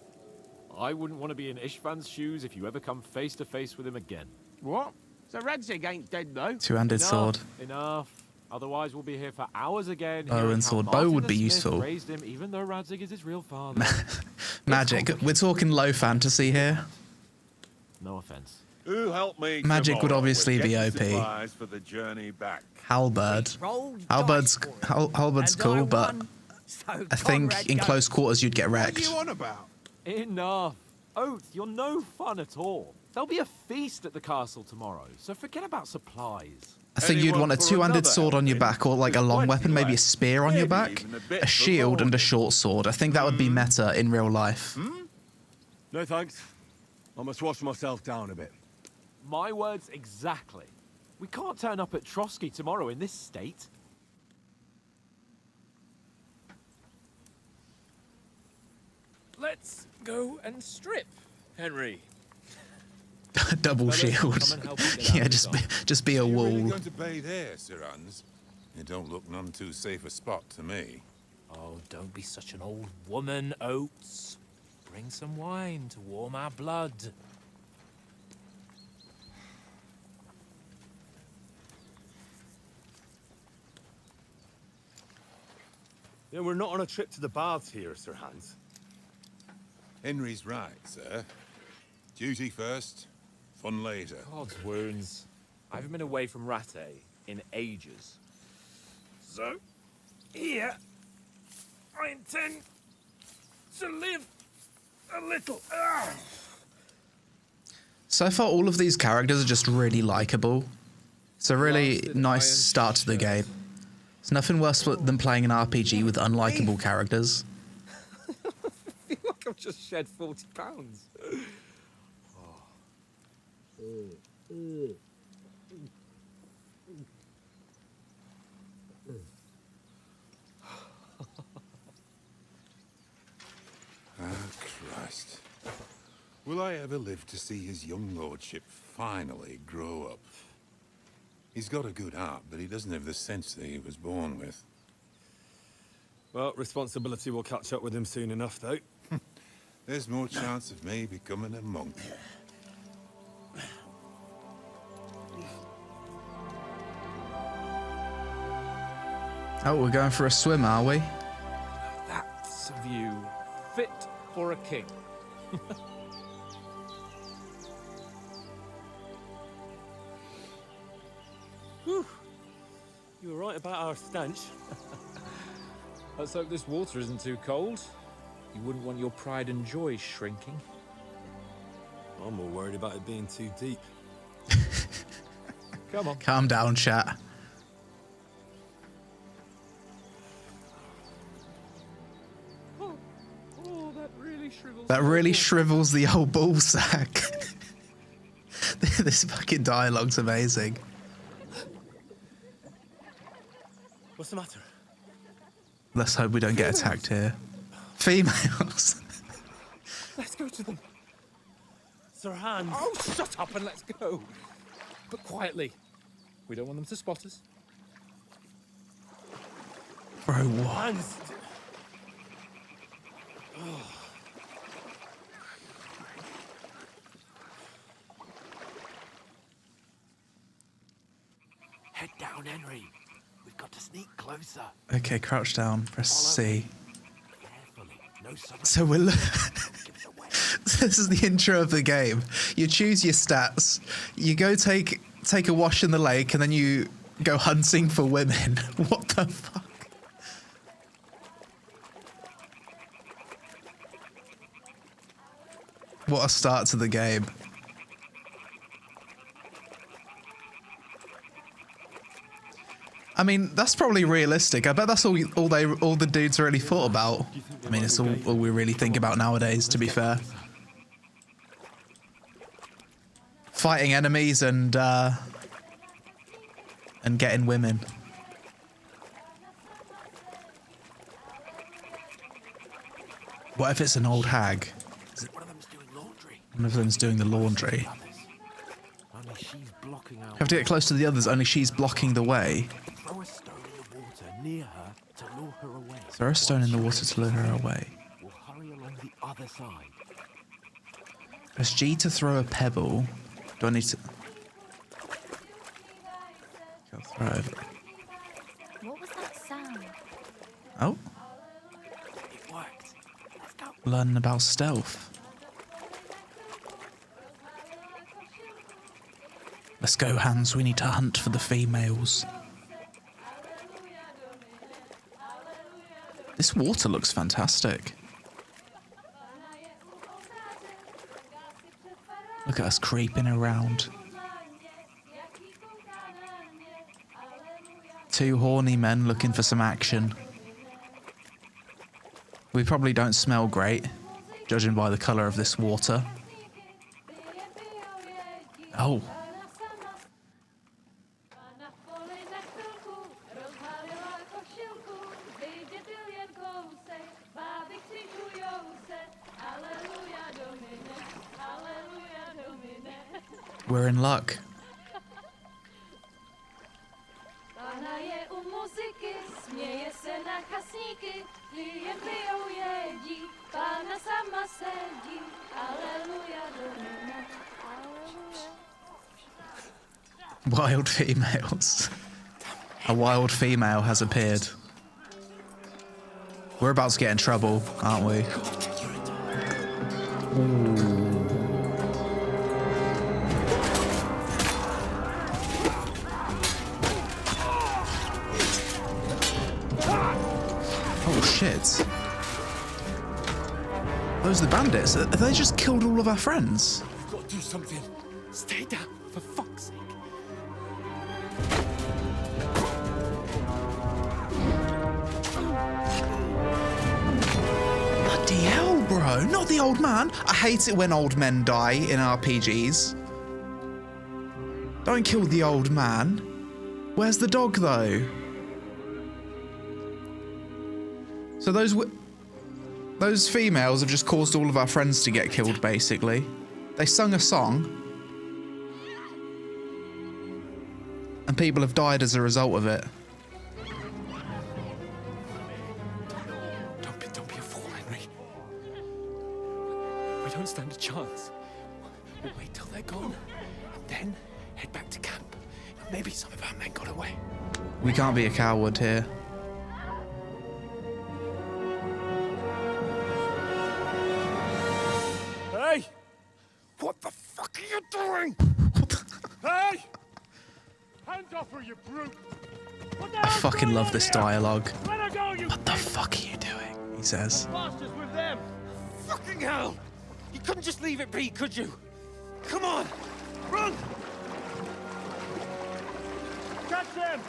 I wouldn't want to be in Ishvan's shoes if you ever come face to face with him again. What? So Radzig ain't dead, though? Two-handed sword. Enough. Otherwise, we'll be here for hours again. Bow hearing and how sword. Martin Bow would the be Smith useful. Raised him, even though Radzig is his real father. Magic. We're talking low fantasy here. No offense. Who helped me Magic would tomorrow obviously with be getting OP. supplies for the journey back? Halberd. Rolled Halberd's dice for it. Halberd's And cool, I but won. So I think Conrad in goes. close quarters you'd get What are wrecked. you on about? Enough. Oath, you're no fun at all. There'll be a feast at the castle tomorrow, so forget about supplies. I think you'd Anyone want a for two-handed another sword on your helping? back, or like a There's long plenty weapon, maybe a left. spear on your Maybe back, even a bit a for shield and a loading. short sword. I think that would be meta in real life. No thanks. I must wash myself down a bit. My words exactly. We can't turn up at Trotsky tomorrow in this state. Let's go and strip, Henry. Double Fellas, shield. come and help us get out Yeah, of just this just be a You're really wall. going to bathe here, Sir Hans? It don't look none too safe a spot to me. Oh, don't be such an old woman, Oates. Bring some wine to warm our blood. Yeah, we're not on a trip to the baths here, Sir Hans. Henry's right, sir. Duty first, fun later. God's wounds. I haven't been away from Rattay in ages. So, here, I intend to live a little. So far, all of these characters are just really likable. It's a really nice start to the game. It's nothing worse than playing an RPG with unlikable characters. I feel like I've just shed 40 pounds. Christ. Will I ever live to see his young lordship finally grow up? He's got a good heart, but he doesn't have the sense that he was born with. Well, responsibility will catch up with him soon enough, though. There's more chance of me becoming a monk. Oh, we're going for a swim, are we? That's a view fit for a king. Whew. You were right about our stench. Let's hope this water isn't too cold. You wouldn't want your pride and joy shrinking. I'm more worried about it being too deep. Come on. Calm down, chat. Oh, that really shrivels. That really shrivels the old ball sack. This fucking dialogue's amazing. What's the matter? Let's hope we don't get attacked here. Females. Let's go to them. Sir Hans. Oh, shut up and let's go. But quietly. We don't want them to spot us. Bro, what? Hans. Head down, Henry. We've got to sneak closer. Okay, crouch down, press C. Carefully. No sudden. So we're... This is the intro of the game. You choose your stats. You go take a wash in the lake, and then you go hunting for women. What the fuck? What a start to the game. I mean, that's probably realistic. I bet that's all the dudes really thought about. I mean, it's all we really think about nowadays, to be fair. Fighting enemies and getting women. What if it's an old hag? One of them's doing laundry. One of them's doing the laundry. Only she's blocking out. Have to get close to the others, only she's blocking the way. Throw a stone in the water near her to lure her away. Throw a stone in the water to lure her away. We'll hurry along the other side. Press G to throw a pebble. Do I need to... Go throw it. What was that sound? Oh, It worked. Let's go. learning about stealth. Let's go, Hans. We need to hunt for the females. This water looks fantastic. Look at us creeping around. Two horny men looking for some action. We probably don't smell great, judging by the colour of this water. Oh. We're in luck. Wild females. A wild female has appeared. We're about to get in trouble, aren't we? Ooh. Oh shit. Those are the bandits. Have they just killed all of our friends? We've got to do something. Stay down, for fuck's sake. Bloody hell, bro. Not the old man. I hate it when old men die in RPGs. Don't kill the old man. Where's the dog, though? So those females have just caused all of our friends to get killed, basically. They sung a song. And people have died as a result of it. Don't be a fool, Henry. We don't stand a chance. We'll wait till they're gone, and then head back to camp. Maybe some of our men got away. We can't be a coward here. Hey! What the fuck are you doing? Hey! Hands off her, you brute! I fucking love this dialogue. Let her go, you What the fuck are you doing? He says. bastards with them! Fucking hell! You couldn't just leave it be, could you? Come on! Run! Catch them!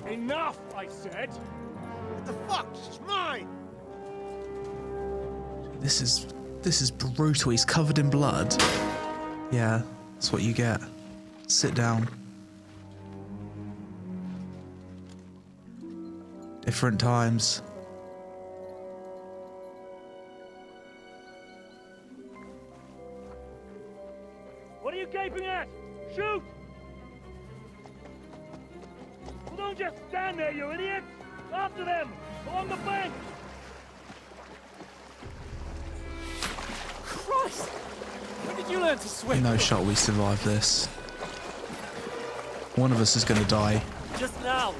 Enough, I said! What the fuck? She's mine! This is brutal. He's covered in blood. Yeah, that's what you get. Sit down. Different times. What are you gaping at? Shoot! Well, don't just stand there, you idiot! After them! Along the bank! Christ! When did you learn to swim? No shot we survive this. One of us is gonna die. Just now!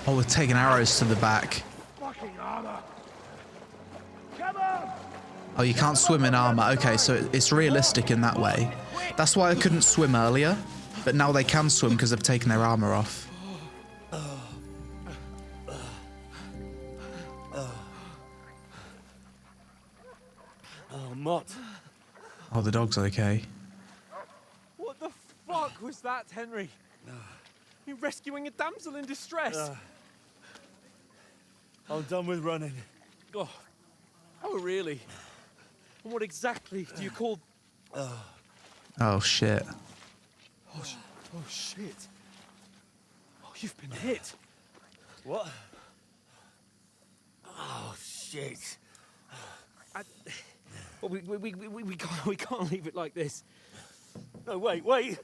Oh, we're taking arrows to the back. Fucking armor! Come on! Oh, you can't swim in armor. Okay, so it's realistic in that way. That's why I couldn't swim earlier, but now they can swim because they've taken their armor off. Oh, Mott. Oh, the dog's okay. What the fuck was that, Henry? You rescuing a damsel in distress? I'm done with running. Oh, really? And what exactly do you call... Oh, shit. Oh, shit. Oh, you've been hit. What? Oh, shit. Well, we can't leave it like this. No, wait!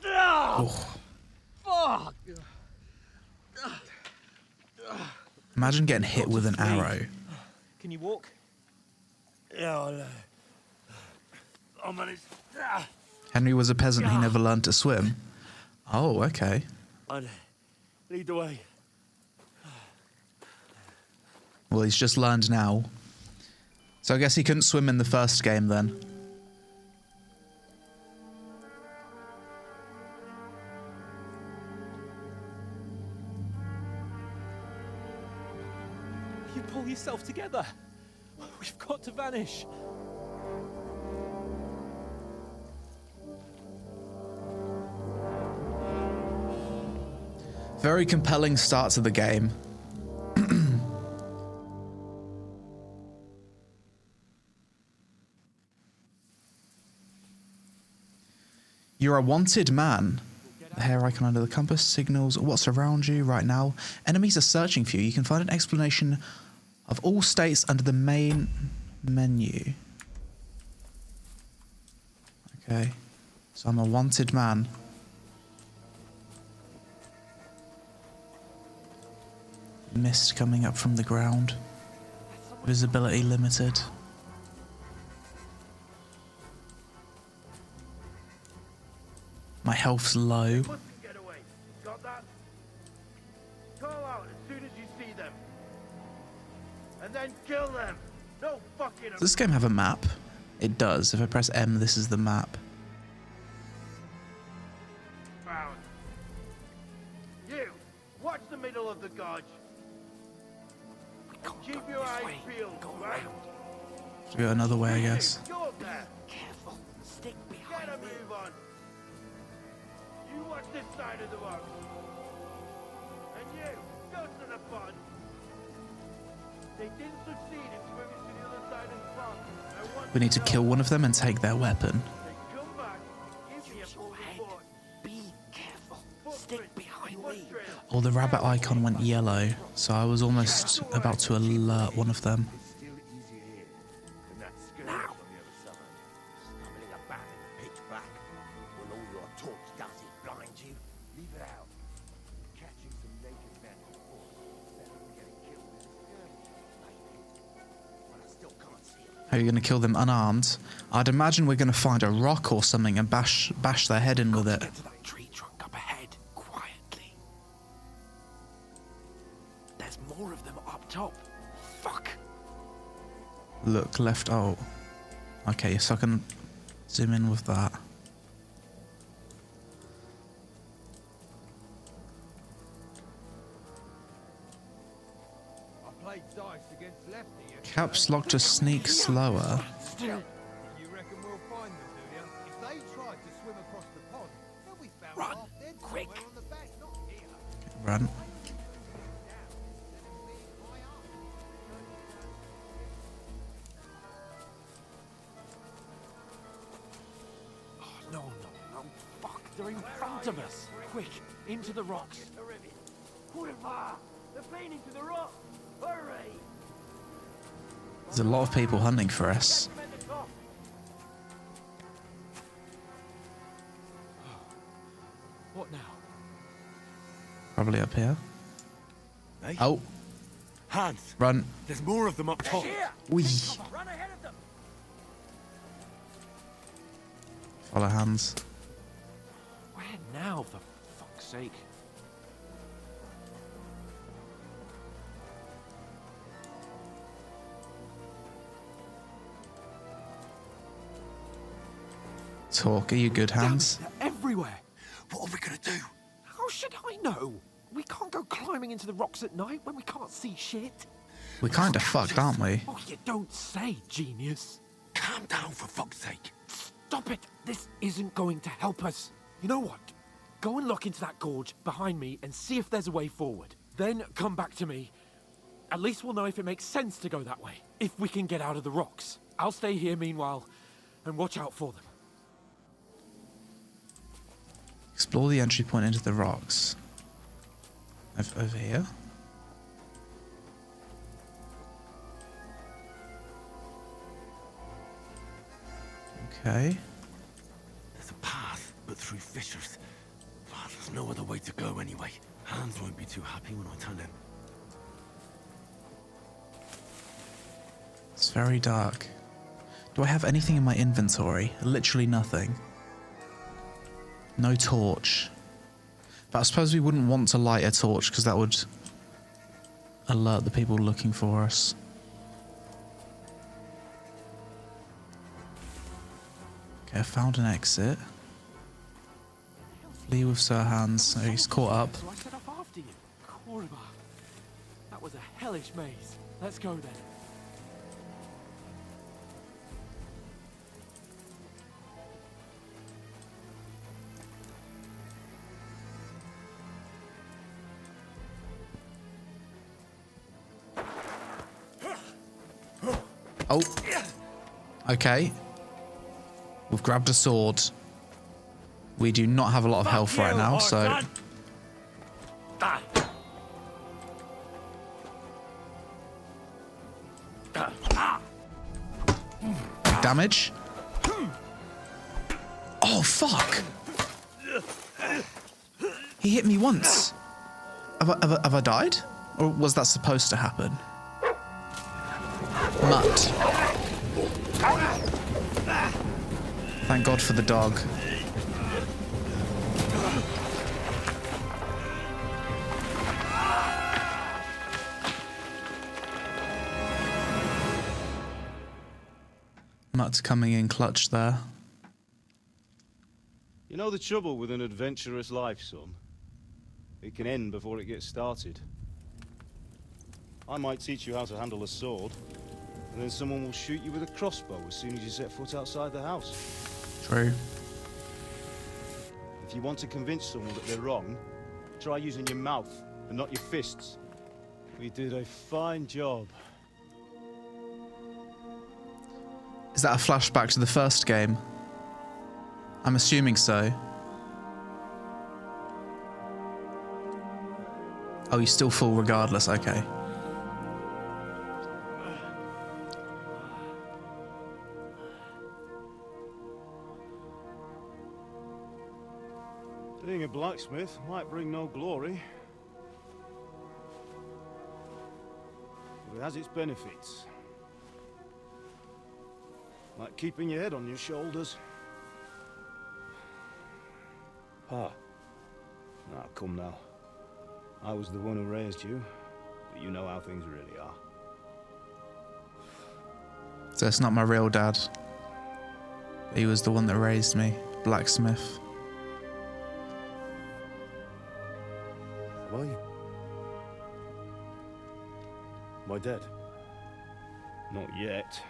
Oh. Fuck! Imagine getting hit with an arrow. Can you walk? Yeah, I know. I'll manage. Henry was a peasant. He never learned to swim. Oh, okay. I'd lead the way. Well, he's just learned now. So I guess he couldn't swim in the first game then. You pull yourself together. We've got to vanish. Very compelling start to the game. You're a wanted man. The hair icon under the compass signals what's around you right now. Enemies are searching for you. You can find an explanation of all states under the main menu. Okay. So I'm a wanted man. Mist coming up from the ground. Visibility limited. My health's low. Get away. Got that? Call out as soon as you see them. And then kill them. No fucking. Does this game have a map? It does. If I press M, this is the map. Found. You, watch the middle of the gorge. Keep your eyes peeled, right? Should go another way, I guess. Go up there. Careful. Stick behind. Get a move on. You watch this side of the rock. And you, go to the pond. They didn't succeed in swimming to the other side of the pond. We need to kill one of them and take their weapon. Come back. Give me a full report. Be careful. Stick behind me. Oh, the rabbit icon went yellow, so I was almost about to alert one of them. Now. Stumbling about in the pitch black. When all your torch does is blind you, leave it out. Catching some naked men on foot. Better than getting killed in a skirmish. But I still can't see it. How are you going to kill them unarmed? I'd imagine we're going to find a rock or something and bash their head in with it. Get to that tree trunk up ahead, quietly. There's more of them up top. Fuck. Look, left. Oh. Okay, so I can zoom in with that. I played dice against Lefty. Caps lock to sneak slower. You reckon we'll find them, do you? If they tried to swim across the pond, they'll be found Run, half dead quick. somewhere on the bank, not here. Run. No, fuck, they're in front of us. Quick, into the rocks. They're playing into the rock. Hurry! There's a lot of people hunting for us. What now? Probably up here. Hey? Oh, Hans, run. there's more of them up top. Wee. Run ahead of them. Follow hands. Where now, for fuck's sake? Talk. Are you good, Hans? They're everywhere. What are we gonna do? How should I know? We can't go climbing into the rocks at night when we can't see shit. We're kind of fucked, aren't we? Oh, you don't say, genius. Calm down, for fuck's sake. Stop it. This isn't going to help us. You know what? Go and look into that gorge behind me and see if there's a way forward. Then come back to me. At least we'll know if it makes sense to go that way. If we can get out of the rocks. I'll stay here meanwhile and watch out for them. Explore the entry point into the rocks. Over here. Okay. There's a path, but through fissures. Ah, there's no other way to go anyway. Hans won't be too happy when I tell him. It's very dark. Do I have anything in my inventory? Literally nothing. No torch. But I suppose we wouldn't want to light a torch because that would alert the people looking for us. Okay, I found an exit. Flee with Sir Hans. Oh, he's caught up. So I set off after you. Korriba. That was a hellish maze. Let's go then. Oh. Okay. We've grabbed a sword. We do not have a lot of health right now, so... Damage. Oh, fuck. He hit me once. Have I died? Or was that supposed to happen? Mutt. Thank God for the dog. Mutt's coming in clutch there. You know the trouble with an adventurous life, son? It can end before it gets started. I might teach you how to handle a sword, and then someone will shoot you with a crossbow as soon as you set foot outside the house. True. If you want to convince someone that they're wrong, try using your mouth and not your fists. We did a fine job. Is that a flashback to the first game? I'm assuming so. Oh, he's still full regardless, okay. Being a blacksmith might bring no glory, but it has its benefits. Like keeping your head on your shoulders. Pa. Ah, come now. I was the one who raised you, but you know how things really are. So it's not my real dad. He was the one that raised me. Blacksmith. Am I? Am I dead? Not yet.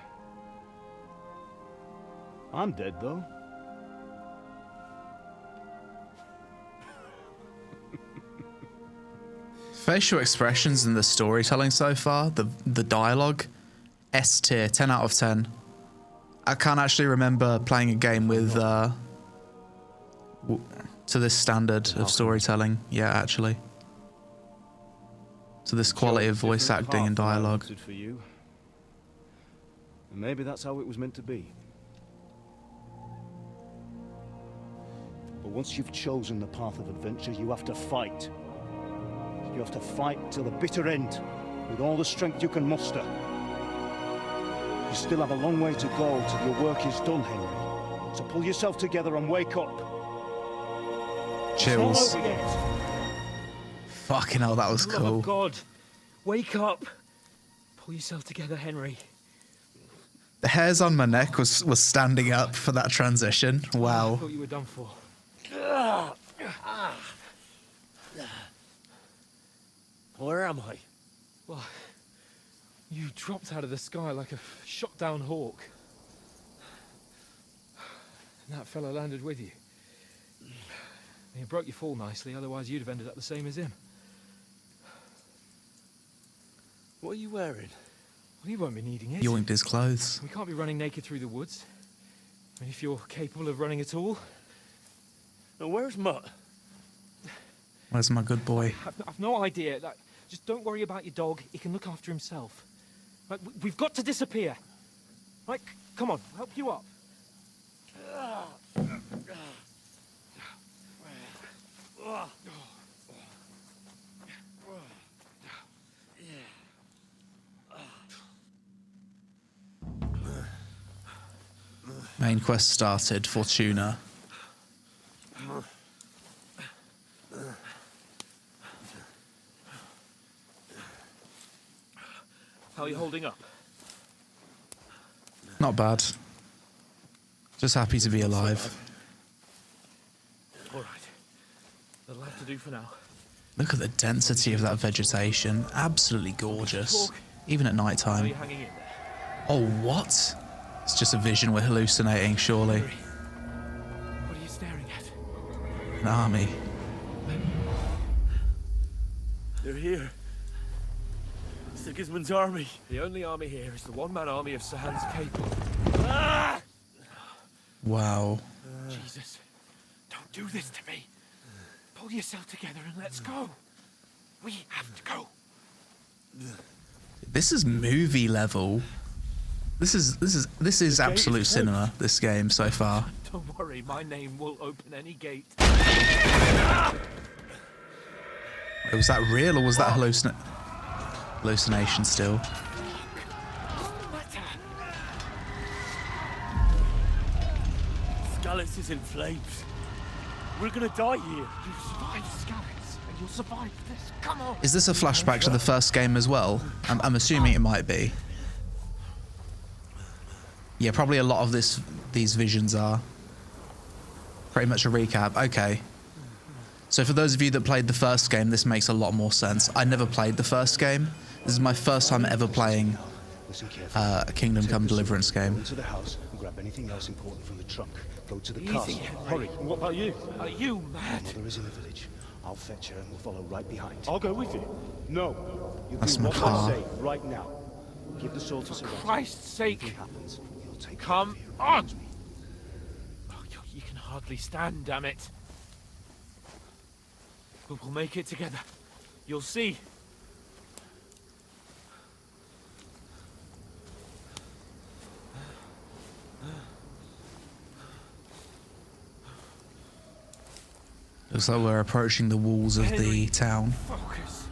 I'm dead, though. Facial expressions and the storytelling so far, the dialogue, S tier, 10 out of 10. I can't actually remember playing a game with to this standard of storytelling. Yeah, actually. To this quality of voice acting and dialogue. For you. And maybe that's how it was meant to be. But once you've chosen the path of adventure, you have to fight. You have to fight till the bitter end, with all the strength you can muster. You still have a long way to go till your work is done, Henry. So pull yourself together and wake up. Chills. Fucking hell, that was For the love cool. of God, wake up. Pull yourself together, Henry. The hairs on my neck was standing up for that transition. I Wow. thought you were done for. Where am I? Well, you dropped out of the sky like a shot-down hawk. And that fella landed with you. He broke your fall nicely, otherwise you'd have ended up the same as him. What are you wearing? Well, you won't be needing it. Yoinked his clothes. We can't be running naked through the woods. I mean, if you're capable of running at all. Now, where's Mutt? Where's my good boy? I've no idea. Like, just don't worry about your dog. He can look after himself. Like, we've got to disappear. Like, come on, I'll help you up. Main quest started. Fortuna. How are you holding up? Not bad. Just happy to be alive. All right. That'll have to do for now. Look at the density of that vegetation. Absolutely gorgeous. Even at night How are you time. hanging in there? Oh, what? It's just a vision we're hallucinating, surely. What are you staring at? An army. They're here. Sigismund's army. The only army here is the one-man army of Sahan's Cape. Ah! Wow. Jesus. Don't do this to me. Pull yourself together and let's go. We have to go. This is movie level. This is absolute cinema, this game so far. Don't worry, my name will open any gate. Was that real or was that hallucination still? Skalitz is in flames. We're gonna die here. You survived Skalitz, and you'll survive this. Come on. Is this a flashback to the first game as well? I'm assuming it might be. Yeah, probably a lot of these visions are pretty much a recap. Okay. So for those of you that played the first game, this makes a lot more sense. I never played the first game. This is my first time ever playing a Kingdom Come Deliverance game. Go into the house and grab anything else important from the trunk. Go to the Easy, castle. Henry. Hurry. And what about you? Are you mad? Mother is in the village. I'll fetch her and we'll follow right behind. I'll go with you. No. You That's do my what car. I say right now. Give the sword to For Sarah. Christ's sake. Anything happens, you'll take Come care of you. on. Oh, you can hardly stand, damn it. But we'll make it together. You'll see. Looks like we're approaching the walls of the town. Focus.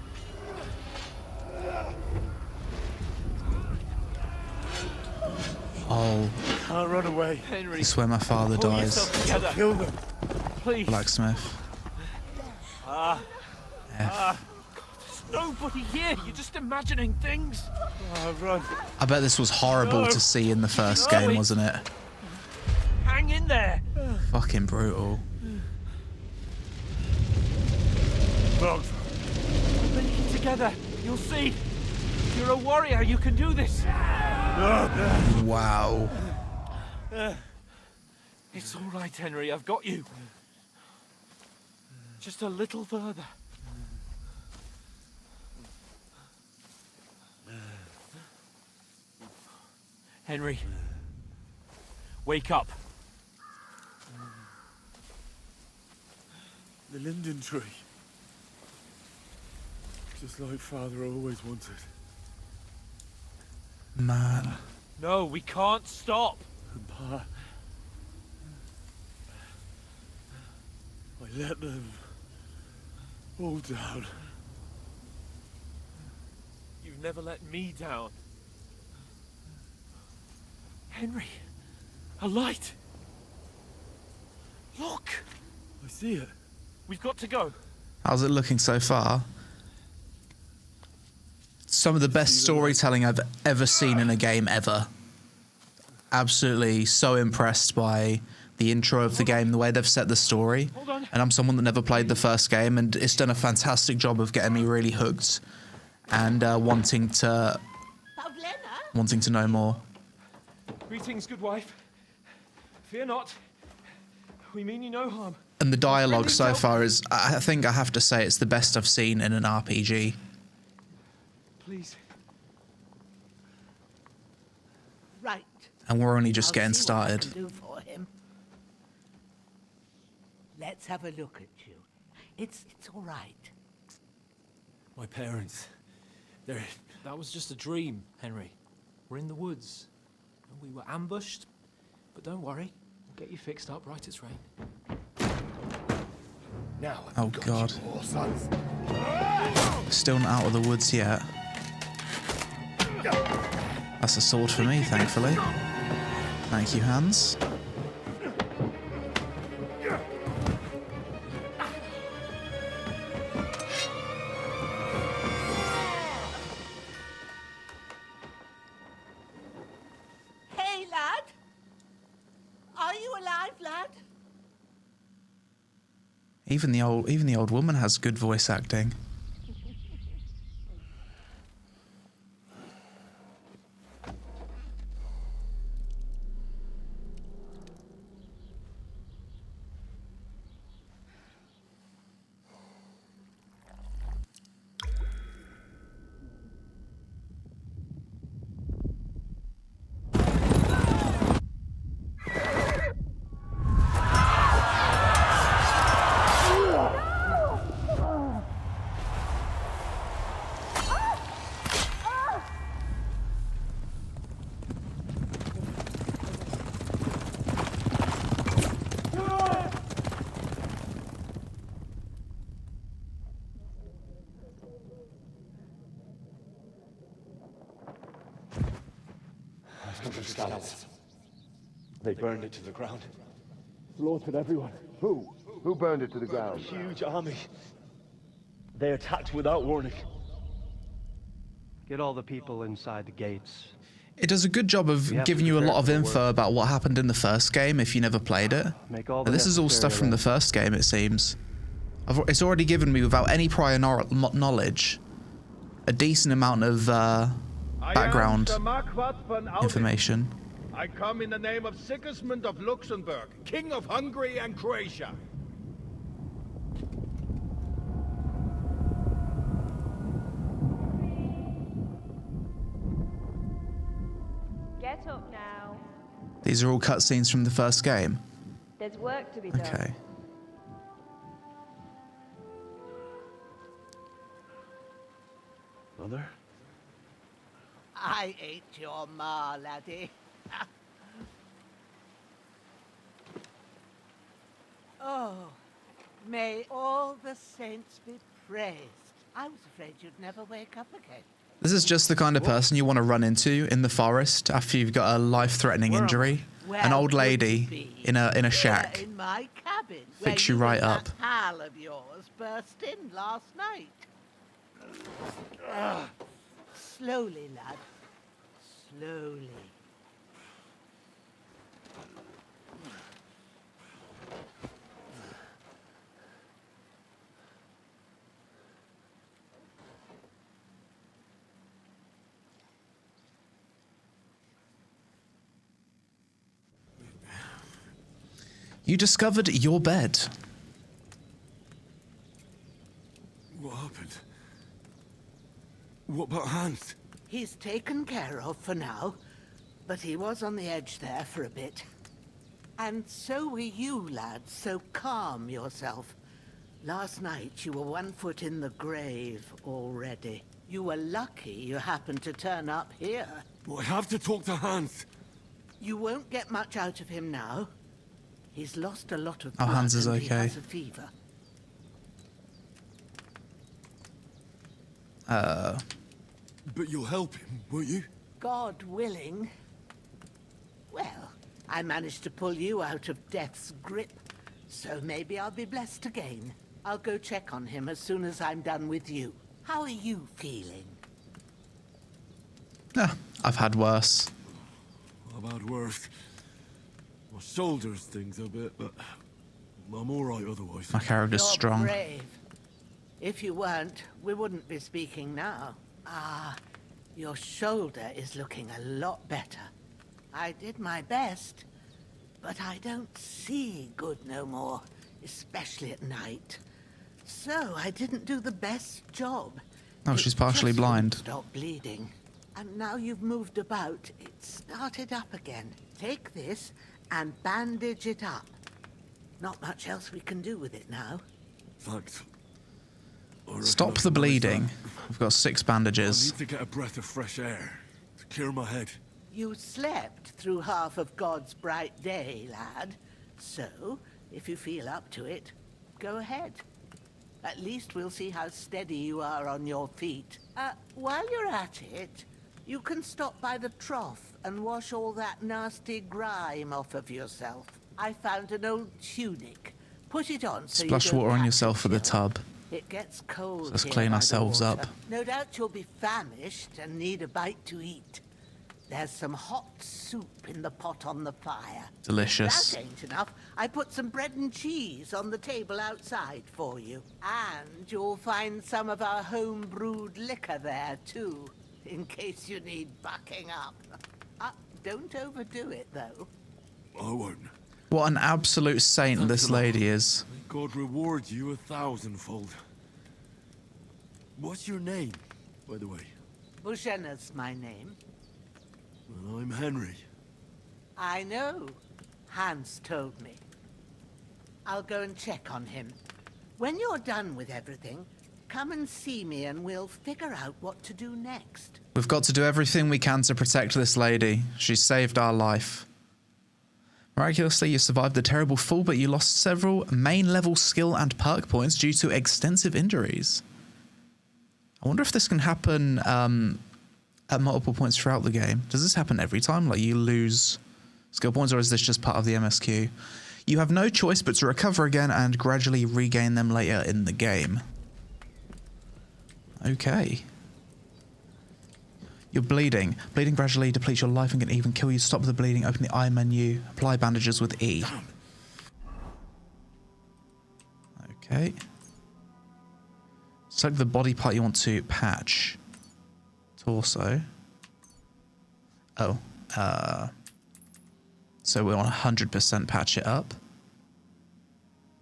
Oh, Can't run away. Henry, this is where my father pull dies. yourself together. Kill them. Please. Blacksmith. F. There's nobody here. You're just imagining things. Run. I bet this was horrible to see in the first game, wasn't it? Hang in there. Fucking brutal. Run. Make it together. You'll see. You're a warrior. You can do this. Wow. It's all right, Henry. I've got you. Just a little further. Henry, wake up. The linden tree. Just like Father always wanted. Man. No, we can't stop. And Pa... I let them... all down. You've never let me down. Henry, a light. Look. I see it. We've got to go. How's it looking so far? Some of the best storytelling I've ever seen in a game ever. Absolutely so impressed by the intro of the game, the way they've set the story. And I'm someone that never played the first game, and it's done a fantastic job of getting me really hooked and wanting to know more. Greetings, good wife. Fear not. We mean you no harm. And the dialogue so far is, I think I have to say, it's the best I've seen in an RPG. Please. Right. And we're only just I'll getting see what I started. can do for him. Let's have a look at you. It's all right. My parents, that was just a dream, Henry. We're in the woods. We were ambushed, but don't worry. We'll get you fixed up right as rain. Now Oh God. more sons. Still not out of the woods yet. That's a sword for me, thankfully. Thank you, Hans. Hey, lad. Are you alive, lad? Even the old woman has good voice acting. scholars. They burned it to the ground. Slaughtered everyone. Who? Who burned it to the A ground? huge army. They attacked without warning. Get all the people inside the gates. It does a good job of giving you a lot of info about what happened in the first game if you never played it. And this is all stuff from the first game, it seems. It's already given me, without any prior knowledge, a decent amount of background information. I come in the name of Sigismund of Luxembourg, King of Hungary and Croatia. Get up now. These are all cutscenes from the first game. There's work to be done. Okay. Mother? I ain't your ma, laddie. Oh, may all the saints be praised. I was afraid you'd never wake up again. This is just the kind of person you want to run into in the forest after you've got a life-threatening injury. An old lady in a shack. In my cabin. Fix you right up. That pal of yours burst in last night. Slowly, lad. Slowly. You discovered your bed. What happened? What about Hans? He's taken care of for now, but he was on the edge there for a bit. And so were you, lad, so calm yourself. Last night you were 1 foot in the grave already. You were lucky you happened to turn up here. Well, I have to talk to Hans. You won't get much out of him now. He's lost a lot of Oh, blood Hans is and he okay. has a fever. But you'll help him, won't you? God willing. Well, I managed to pull you out of death's grip, so maybe I'll be blessed again. I'll go check on him as soon as I'm done with you. How are you feeling? I've had worse. I've had worse. My shoulders stings a bit, but I'm all right otherwise. My character's You're strong. brave. If you weren't, we wouldn't be speaking now. Ah, your shoulder is looking a lot better. I did my best, but I don't see good no more, especially at night. So I didn't do the best job. Oh, she's partially Just blind. Stop bleeding. And now you've moved about, it started up again. Take this and bandage it up. Not much else we can do with it now. Thanks. Stop the bleeding. We've got 6 I bandages. need to get a breath of fresh air to clear my head. You slept through half of God's bright day, lad. So, if you feel up to it, go ahead. At least we'll see how steady you are on your feet. While you're at it, you can stop by the trough and wash all that nasty grime off of yourself. I found an old tunic. Put it on so Splash you don't water on catch yourself a at the chill. tub. It gets cold. Let's here clean by the ourselves water. up. No doubt you'll be famished and need a bite to eat. There's some hot soup in the pot on the fire. Delicious. If that ain't enough, I put some bread and cheese on the table outside for you. And you'll find some of our home-brewed liquor there, too, in case you need bucking up. Don't overdo it, though. I won't. What an absolute saint this lady is. God reward you 1,000-fold. What's your name, by the way? Bushena's my name. Well, I'm Henry. I know. Hans told me. I'll go and check on him. When you're done with everything, come and see me and we'll figure out what to do next. We've got to do everything we can to protect this lady. She saved our life. Miraculously, you survived the terrible fall, but you lost several main-level skill and perk points due to extensive injuries. I wonder if this can happen at multiple points throughout the game. Does this happen every time? Like you lose skill points, or is this just part of the MSQ? You have no choice but to recover again and gradually regain them later in the game. Okay. You're bleeding. Bleeding gradually depletes your life and can even kill you. Stop the bleeding. Open the eye menu. Apply bandages with E. Okay. Select the body part you want to patch. Torso. Oh. So we want 100% patch it up.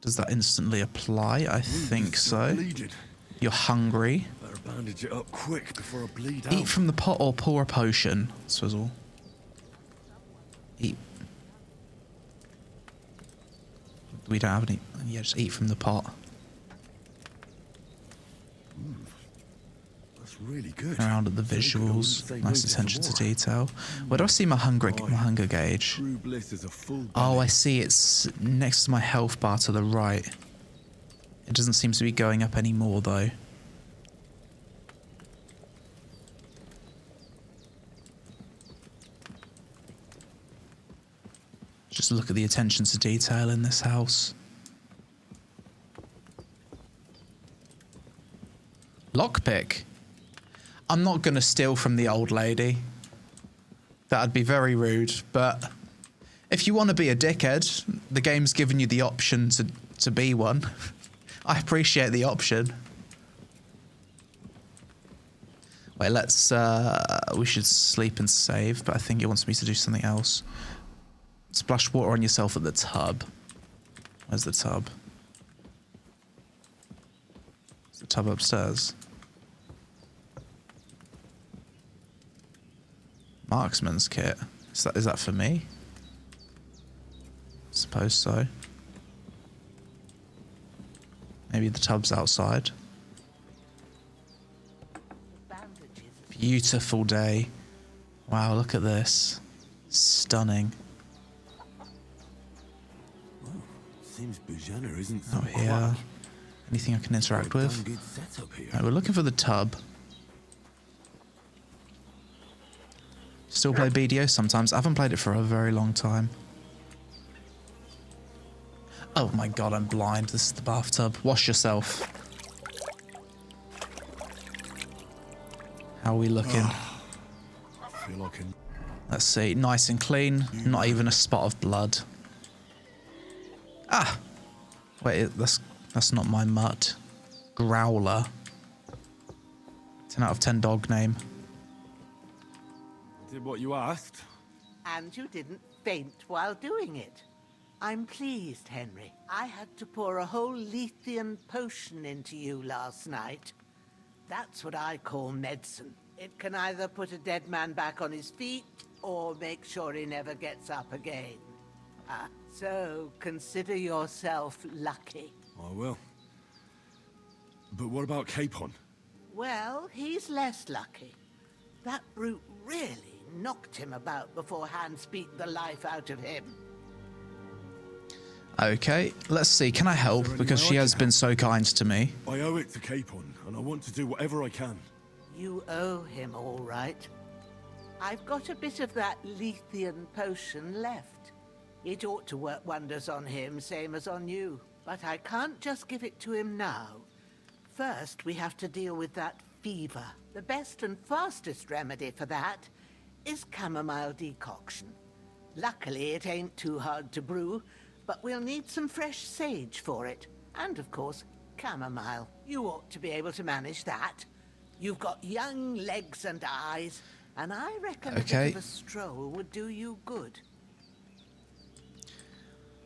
Does that instantly apply? I think so. You're hungry. Better bandage it up quick before I bleed out. Eat from the pot or pour a potion. Swizzle. Eat. We don't have any. Yeah, just eat from the pot. That's really good. Around at the visuals. Nice attention to detail. Where do I see my hunger gauge? True bliss is a full Oh, I see. It's next to my health bar to the right. It doesn't seem to be going up anymore, though. Just look at the attention to detail in this house. Lockpick. I'm not going to steal from the old lady. That'd be very rude, but if you want to be a dickhead, the game's given you the option to be one. I appreciate the option. Wait, let's... we should sleep and save, but I think it wants me to do something else. Splash water on yourself at the tub. Where's the tub? Is the tub upstairs? Marksman's kit. Is that for me? Suppose so. Maybe the tub's outside. Beautiful day. Wow, look at this. Stunning. Seems Bujana isn't Oh, here. Anything I can interact with? Right, we're looking for the tub. Still play BDO sometimes. I haven't played it for a very long time. Oh my god, I'm blind. This is the bathtub. Wash yourself. How are we looking? I feel like Let's see. Nice and clean. Not even a spot of blood. Ah! Wait, that's not my mutt. Growler. 10 out of 10 dog name. Did what you asked. And you didn't faint while doing it. I'm pleased, Henry. I had to pour a whole Lethean potion into you last night. That's what I call medicine. It can either put a dead man back on his feet, or make sure he never gets up again. So consider yourself lucky. I will. But what about Capon? Well, he's less lucky. That brute really knocked him about before Hans beat the life out of him. Okay, let's see. Can I help? Because she has been so kind to me. I owe it to Capon, and I want to do whatever I can. You owe him, all right. I've got a bit of that Lethean potion left. It ought to work wonders on him, same as on you. But I can't just give it to him now. First, we have to deal with that fever. The best and fastest remedy for that is chamomile decoction. Luckily, it ain't too hard to brew, but we'll need some fresh sage for it. And, of course, chamomile. You ought to be able to manage that. You've got young legs and eyes, and I reckon a bit of a stroll would do you good.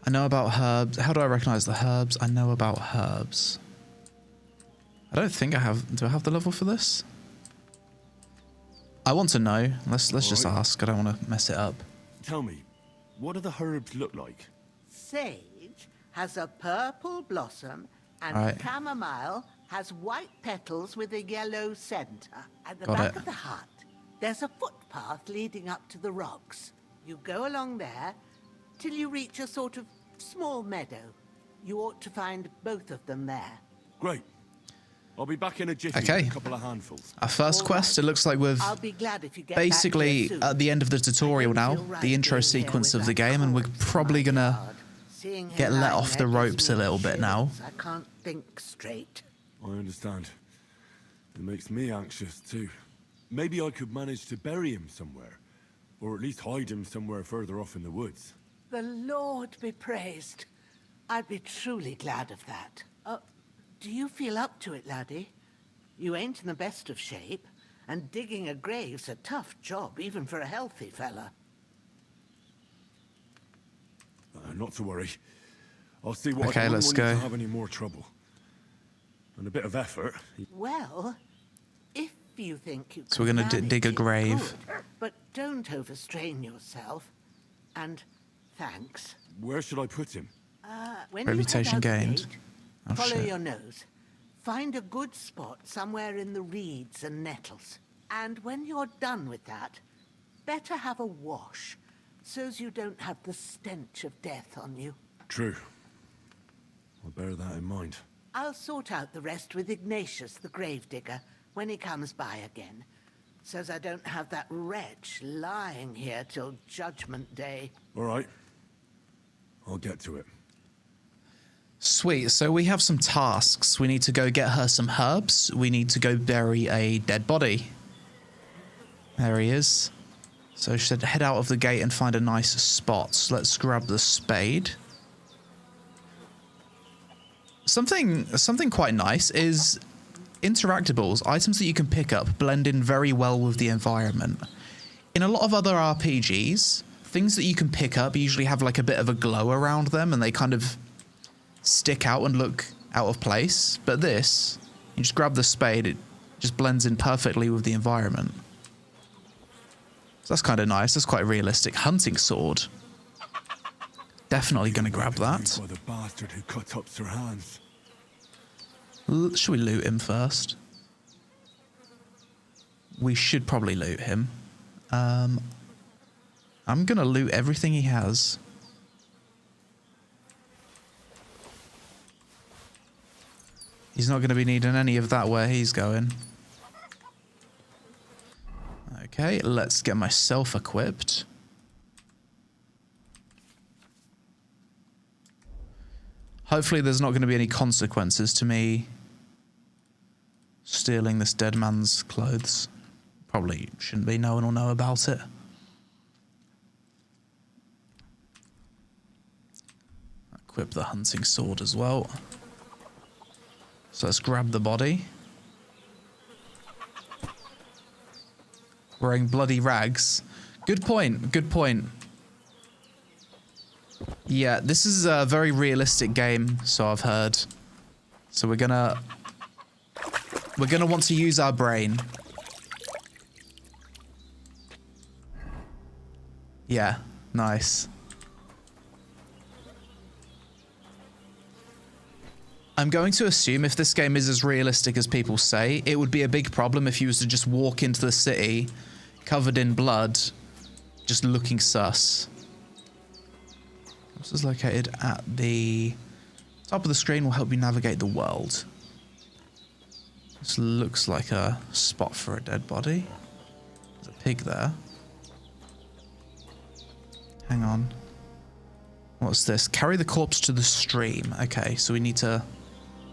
I know about herbs. How do I recognize the herbs? I know about herbs. I don't think I have... Do I have the level for this? I want to know. Let's just ask. I don't want to mess it up. Tell me, what do the herbs look like? Sage has a purple blossom, and chamomile has white petals with a yellow center. At the back of the hut, there's a footpath leading up to the rocks. You go along there till you reach a sort of small meadow. You ought to find both of them there. Great. I'll be back in a jiffy Okay. with a couple of handfuls. Our first quest, it looks like we've I'll be glad if you get basically back here soon. at the end of the tutorial now, the intro sequence of the game, and we're probably gonna Seeing him get let lying off there the gives ropes me a little bit now. shivers. I can't think straight. I understand. It makes me anxious too. Maybe I could manage to bury him somewhere. Or at least hide him somewhere further off in the woods. The Lord be praised. I'd be truly glad of that. Do you feel up to it, laddie? You ain't in the best of shape, and digging a grave's a tough job, even for a healthy fella. Not to worry. I'll see what Okay, I can let's do. go. To have any more trouble. And a bit of effort. Well, if you think you So we're gonna can dig a manage it, grave. good, but don't overstrain yourself. And thanks. Where should I put him? When Reputation you head out the gained. gate, Oh, follow shit. your nose. Find a good spot somewhere in the reeds and nettles. And when you're done with that, better have a wash, so's you don't have the stench of death on you. True. I'll bear that in mind. I'll sort out the rest with Ignatius, the gravedigger, when he comes by again, so's I don't have that wretch lying here till Judgment Day. All right. I'll get to it. Sweet, so we have some tasks. We need to go get her some herbs. We need to go bury a dead body. There he is. So she said head out of the gate and find a nice spot. Let's grab the spade. Something quite nice is interactables, items that you can pick up, blend in very well with the environment. In a lot of other RPGs, things that you can pick up usually have like a bit of a glow around them and they kind of stick out and look out of place. But this, you just grab the spade, it just blends in perfectly with the environment. So that's kind of nice. That's quite realistic. Hunting sword. Definitely going to grab that. By the bastard who cut up Sir Hans. Should we loot him first? We should probably loot him. I'm going to loot everything he has. He's not going to be needing any of that where he's going. Okay, let's get myself equipped. Hopefully there's not going to be any consequences to me stealing this dead man's clothes. Probably shouldn't be. No one will know about it. Equip the hunting sword as well. So let's grab the body. Wearing bloody rags. Good point, good point. Yeah, this is a very realistic game, so I've heard. So we're gonna want to use our brain. Yeah, nice. I'm going to assume if this game is as realistic as people say, it would be a big problem if you was to just walk into the city covered in blood, just looking sus. This is located at the top of the screen, will help you navigate the world. This looks like a spot for a dead body. There's a pig there. Hang on. What's this? Carry the corpse to the stream. Okay, so we need to...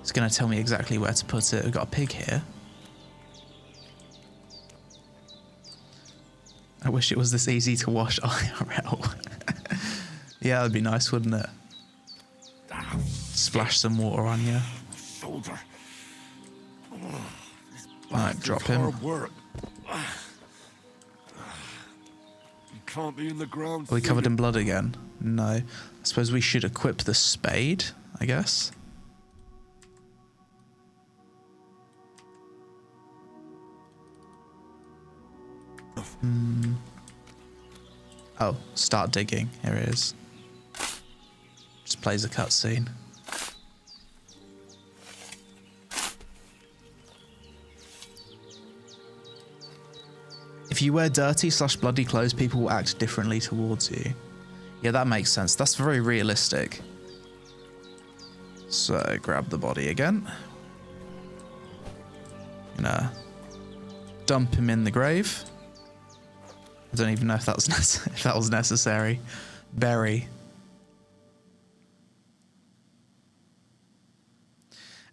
It's going to tell me exactly where to put it. We've got a pig here. I wish it was this easy to wash IRL. Yeah, that'd be nice, wouldn't it? Splash some water on you. Shoulder. Alright, drop him. Hard work. You can't be in the ground. Are we covered in blood again? No. I suppose we should equip the spade, I guess. Oh, start digging. Here it is. Just plays a cutscene. If you wear dirty/bloody clothes, people will act differently towards you. Yeah, that makes sense. That's very realistic. So, grab the body again. Gonna dump him in the grave. I don't even know if that was if that was necessary. Bury.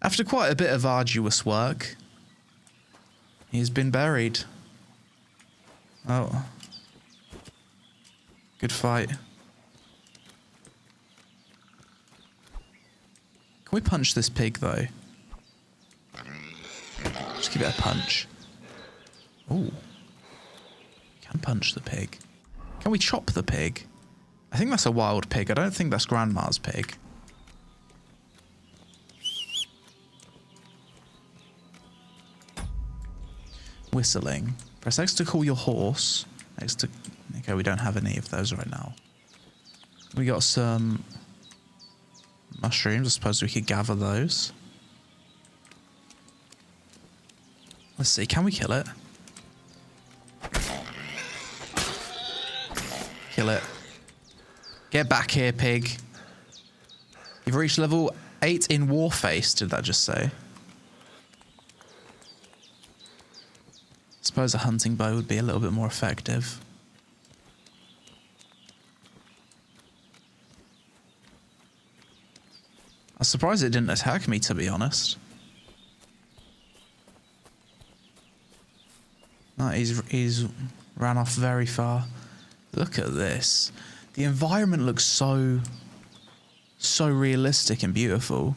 After quite a bit of arduous work, he's been buried. Oh. Good fight. Can we punch this pig, though? Just give it a punch. Ooh. Can punch the pig. Can we chop the pig? I think that's a wild pig. I don't think that's Grandma's pig. Whistling. Press X to call your horse. X to... Okay, we don't have any of those right now. We got some mushrooms. I suppose we could gather those. Let's see. Can we kill it? Kill it. Get back here, pig. You've reached level 8 in Warface, did that just say? Suppose a hunting bow would be a little bit more effective. I'm surprised it didn't attack me, to be honest. No, he's ran off very far. Look at this. The environment looks so realistic and beautiful.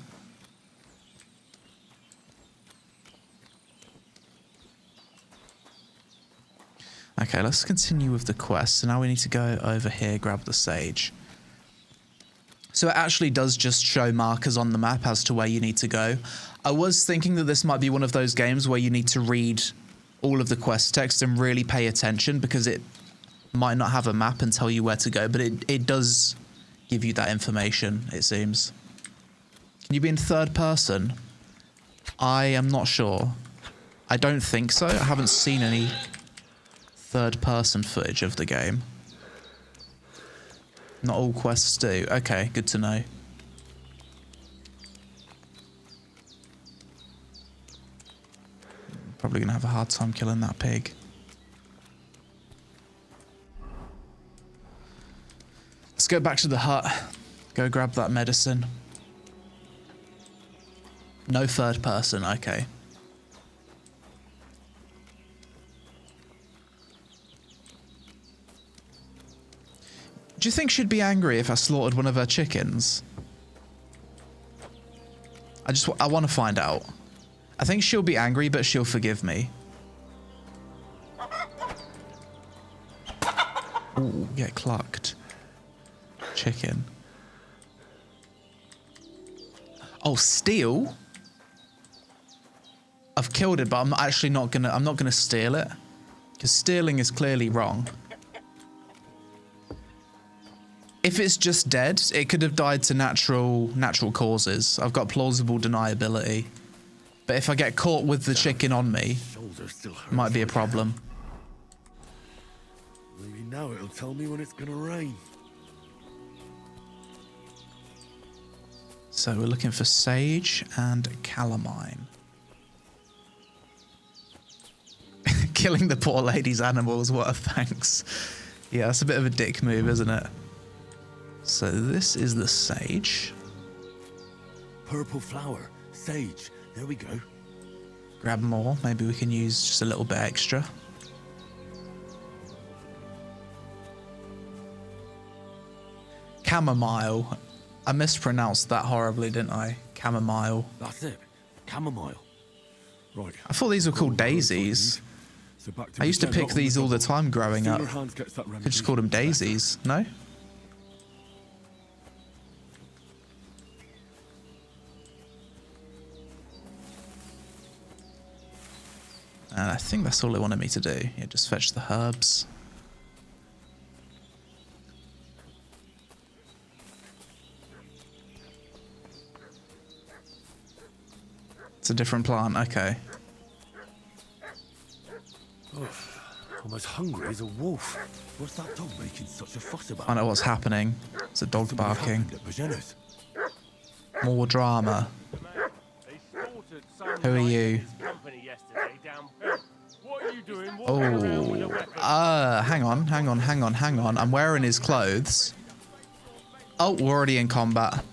Okay, let's continue with the quest. So now we need to go over here, grab the sage. So it actually does just show markers on the map as to where you need to go. I was thinking that this might be one of those games where you need to read all of the quest text and really pay attention, because it might not have a map and tell you where to go, but it does give you that information, it seems. Can you be in third person? I am not sure. I don't think so. I haven't seen any third person footage of the game. Not all quests do. Okay, good to know. Probably gonna have a hard time killing that pig. Let's go back to the hut. Go grab that medicine. No third person, okay. Do you think she'd be angry if I slaughtered one of her chickens? I want to find out. I think she'll be angry, but she'll forgive me. Ooh, get clucked. Chicken. Oh, steal? I've killed it, but I'm actually not gonna steal it, because stealing is clearly wrong. If it's just dead, it could have died to natural causes. I've got plausible deniability. But if I get caught with the chicken on me, it might be a problem. Maybe now it'll tell me when it's gonna rain. So we're looking for sage and calamine. Killing the poor lady's animals, what a thanks. Yeah, that's a bit of a dick move, isn't it? So this is the sage. Purple flower, sage. There we go. Grab more. Maybe we can use just a little bit extra. Chamomile. I mispronounced that horribly, didn't I? Chamomile. That's it. Chamomile. Right. I thought these were called daisies. So back to I used to pick these all the time growing up. I could just call them daisies, no? And I think that's all it wanted me to do. Yeah, just fetch the herbs. It's a different plant, okay. Oh, I'm as hungry as a wolf. What's that dog making such a fuss about? I know what's happening. It's a dog barking. More drama. Who are you? Oh, hang on. I'm wearing his clothes. Oh, we're already in combat.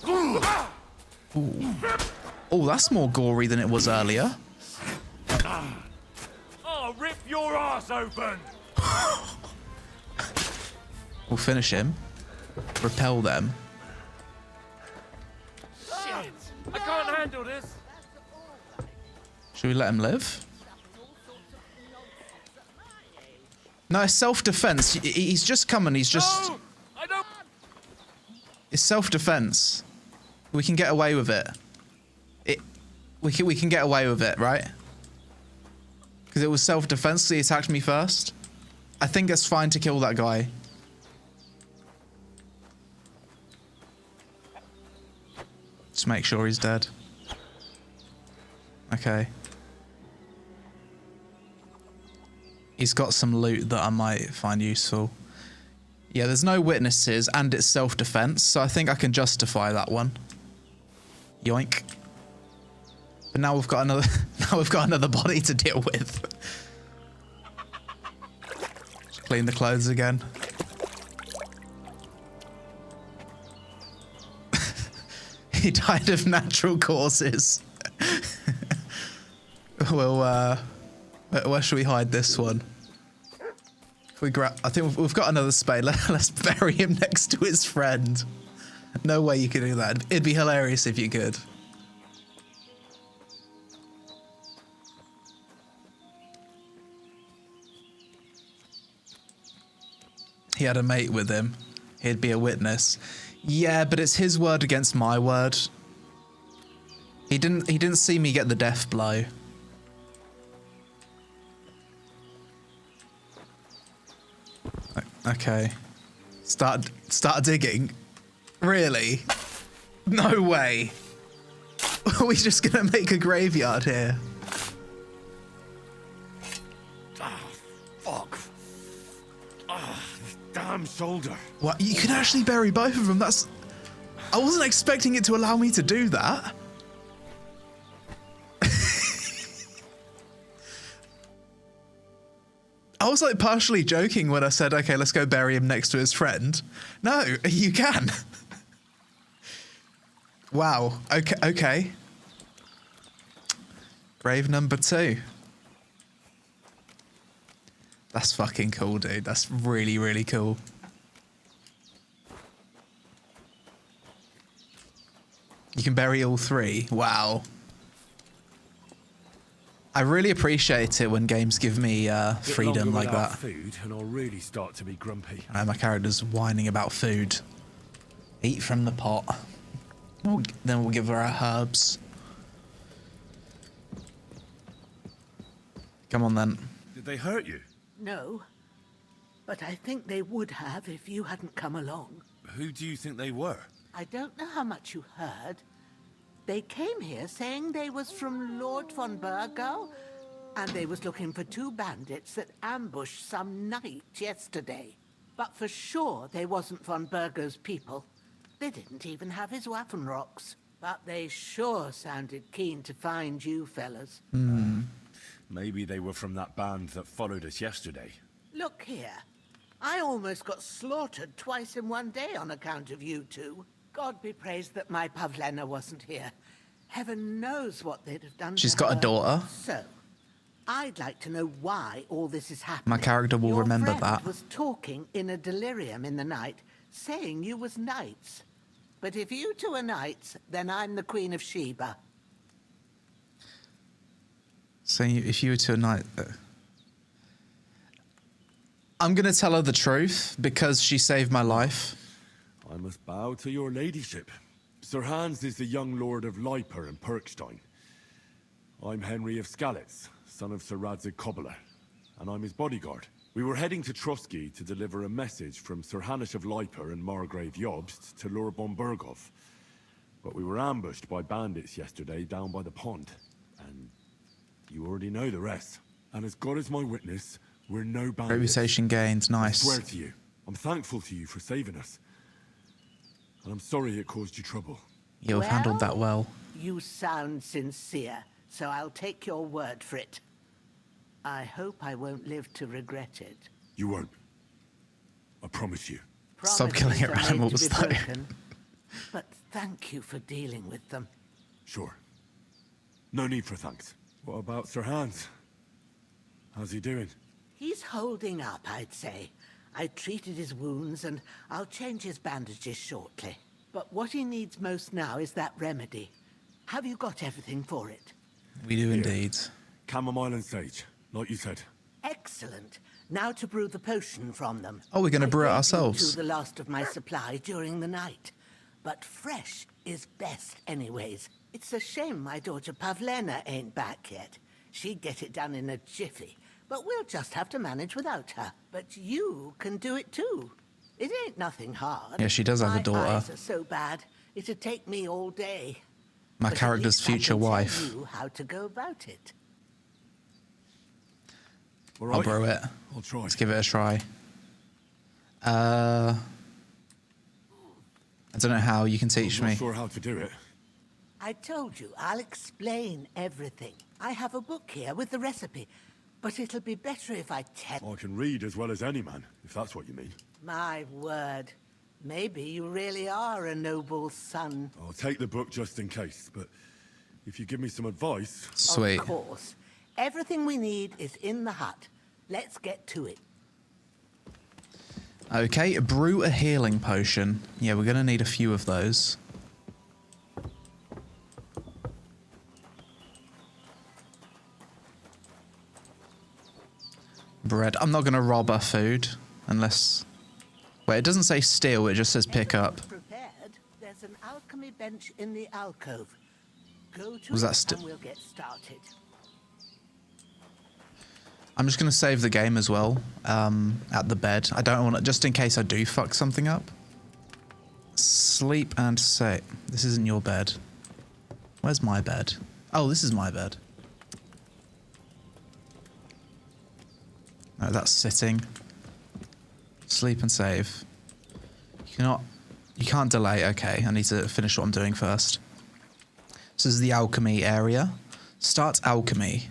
Ooh. Oh, that's more gory than it was earlier. I'll rip your ass open! We'll finish him. Repel them. Shit! I can't handle this! Should we let him live? No, it's self-defense. He's just coming. He's just... No! I don't... It's self-defense. We can get away with it. We can get away with it, right? Because it was self-defense, so he attacked me first. I think it's fine to kill that guy. Just make sure he's dead. Okay. He's got some loot that I might find useful. Yeah, there's no witnesses and it's self-defense, so I think I can justify that one. Yoink. But now we've got another body to deal with. Just clean the clothes again. He died of natural causes. Well, where should we hide this one? I think we've got another spade. Let's bury him next to his friend. No way you could do that. It'd be hilarious if you could. He had a mate with him. He'd be a witness. Yeah, but it's his word against my word. He didn't see me get the death blow. Okay. Start digging. Really? No way. Are we just gonna make a graveyard here? Fuck. Damn shoulder. What? You can actually bury both of them? That's... I wasn't expecting it to allow me to do that. I was like partially joking when I said, okay, let's go bury him next to his friend. No, you can. Wow. Okay. Grave number 2. That's fucking cool, dude. That's really, really cool. You can bury all 3. Wow. I really appreciate it when games give me freedom like that. Food and I'll really start to be grumpy. My character's whining about food. Eat from the pot. Then we'll give her our herbs. Come on then. Did they hurt you? No, but I think they would have if you hadn't come along. Who do you think they were? I don't know how much you heard. They came here saying they was from Lord von Burgo, and they was looking for 2 bandits that ambushed some knight yesterday. But for sure they wasn't von Burgo's people. They didn't even have his Waffenrocks. But they sure sounded keen to find you fellas. Maybe they were from that band that followed us yesterday. Look here. I almost got slaughtered twice in one day on account of you 2. God be praised that my Pavlena wasn't here. Heaven knows what they'd have done. She's to got a her. daughter. So, I'd like to know why all this is happening. My character will Your remember friend that. was talking in a delirium in the night, saying you was knights. But if you 2 are knights, then I'm the Queen of Sheba. So if you were to a knight... I'm going to tell her the truth because she saved my life. I must bow to your ladyship. Sir Hans is the young lord of Leiper and Perkstein. I'm Henry of Skalitz, son of Sir Radzig Kobyla, and I'm his bodyguard. We were heading to Trotsky to deliver a message from Sir Hanush of Leiper and Margrave Jobst to Lord Bombergov. But we were ambushed by bandits yesterday down by the pond. And you already know the rest. And as God is my witness, we're no bandits. Reputation gains, nice. I swear to you, I'm thankful to you for saving us. And I'm sorry it caused you trouble. You've handled that well. You sound sincere. so I'll take your word for it. I hope I won't live to regret it. You won't. I promise you. Stop killing your Promises are made to animals, be though. broken, but thank you for dealing with them. Sure. No need for thanks. What about Sir Hans? How's he doing? He's holding up, I'd say. I treated his wounds, and I'll change his bandages shortly. But what he needs most now is that remedy. Have you got everything for it? We do indeed. Chamomile and sage, like you said. Excellent. Now to brew the potion from them. Oh, we're going to brew it I gave ourselves. you the last of my supply during the night. But fresh is best anyways. It's a shame my daughter Pavlena ain't back yet. She'd get it done in a jiffy. But we'll just have to manage without her. But you can do it too. It ain't nothing hard. Yeah, she does have a daughter. My eyes are so bad, it'd take me all day. My But at character's least I future can tell wife. you how to go about it. All I'll right. brew it. I'll try. Let's give it a try. I don't know how. You can teach I'm me. not sure how to do it. I told you, I'll explain everything. I have a book here with the recipe, but it'll be better if I tell. I can read as well as any man, if that's what you mean. My word. Maybe you really are a noble son. I'll take the book just in case, but if you give me some advice... Sweet. Of course. Everything we need is in the hut. Let's get to it. Okay, brew a healing potion. Yeah, we're going to need a few of those. Bread. I'm not going to rob our food unless... Wait, it doesn't say steal, it just says pick up. Prepared. There's an alchemy bench in the alcove. Go to Was that it and we'll get started. I'm just going to save the game as well at the bed. I don't want to, just in case I do fuck something up. Sleep and say. This isn't your bed. Where's my bed? Oh, this is my bed. No, that's sitting. Sleep and save. You can't delay. Okay, I need to finish what I'm doing first. This is the alchemy area. Start alchemy.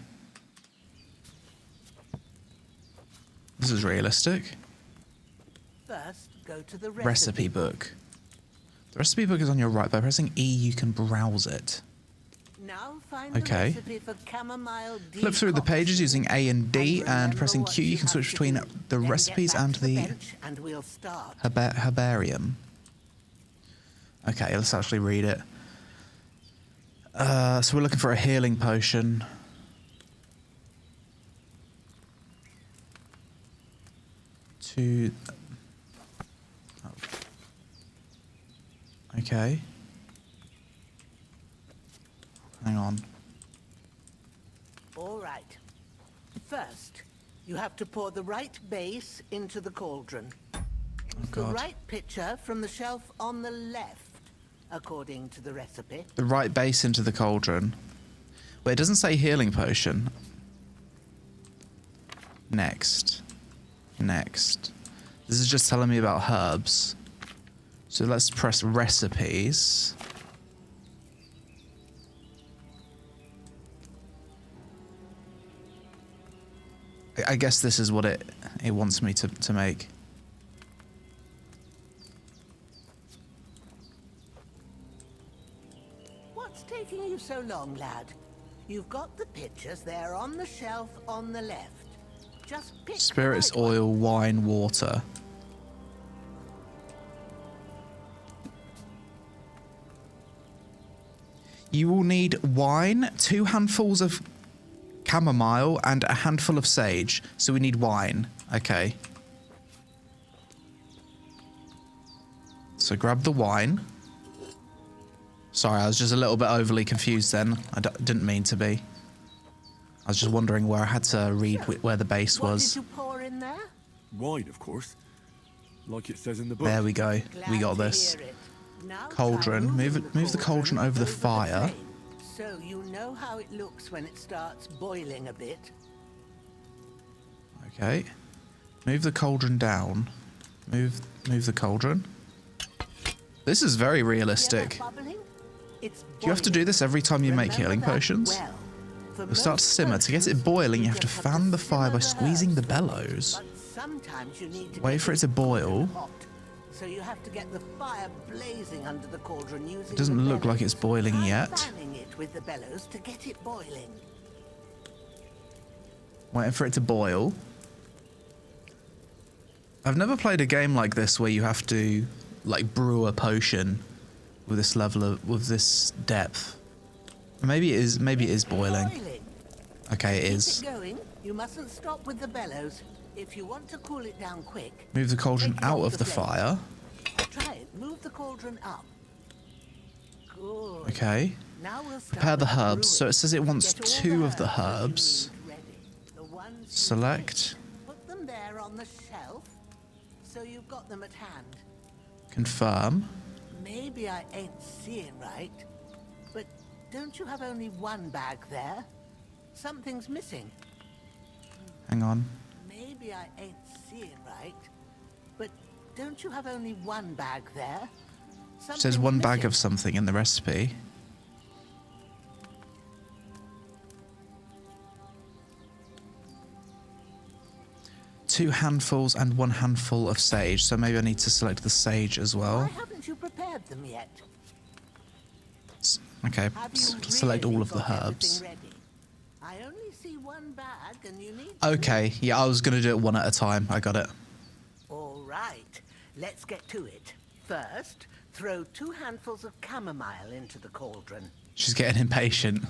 This is realistic. First, go to the Recipe book. The recipe book is on your right. By pressing E, you can browse it. Now find Okay. the recipe for chamomile Flip through the pages using A and D, and pressing Q, you can switch between the recipes and the bench and we'll start. herbarium. Okay, let's actually read it. So we're looking for a healing potion. Okay. Hang on. All right. First, you have to pour the right base into the cauldron. The God. right pitcher from the shelf on the left, according to the recipe. The right base into the cauldron. Wait, it doesn't say healing potion. Next. Next. This is just telling me about herbs. So let's press recipes. I guess this is what it wants me to make. What's taking you so long, lad? You've got the pitchers there on the shelf on the left. Just pick the Spirits, right one. oil, wine, water. You will need wine, 2 handfuls of chamomile, and a handful of sage. So we need wine. Okay. So grab the wine. Sorry, I was just a little bit overly confused then. I didn't mean to be. I was just wondering where I had to read where the base What was. did you pour in there? Wine, of course. Like it says in the book. There we go. We Glad got to this. hear it. Now Cauldron. try Move the cauldron over the fire. flame, so you know how it looks when it starts boiling a bit. Okay. Move the cauldron down. Move the cauldron. This is very Hear that realistic. bubbling? It's Do you have to do this every time you make healing Remember that potions? well. It'll start to simmer. To get it boiling, you have to fan the fire by squeezing the bellows. Sometimes you need to Wait for it to boil. hot, so you have to get the fire blazing under the cauldron using It doesn't the look like bellows. it's boiling Try yet. fanning it with the bellows to get it boiling. Waiting for it to boil. I've never played a game like this where you have to like brew a potion with this level of this depth. Maybe it is boiling. Okay, it is. Keep it going. You mustn't stop with the bellows. If you want to cool it down quick, Move the cauldron take it out off of the flame. fire. Try it. Move the cauldron up. Good. Okay. Now we'll start Prepare the with herbs. So it says it wants Get all 2 of the that you herbs. need ready. The ones you Select. put them there on the shelf, so you've got them at hand. Confirm. Maybe I ain't seeing right, but don't you have only one bag there? Something's missing. Hang on. Maybe I ain't seeing right, but don't you have only one bag there? It says 1 bag of something in the recipe. Two handfuls and 1 handful of sage. So maybe I need to select the sage as well. Why haven't you prepared them yet? Okay, Have you select all of the got herbs. everything ready? I only see one bag and you need Okay, yeah, I was going to do it one at a time. I got it. All right, let's get to it. First, throw 2 handfuls of chamomile into the cauldron. She's getting impatient.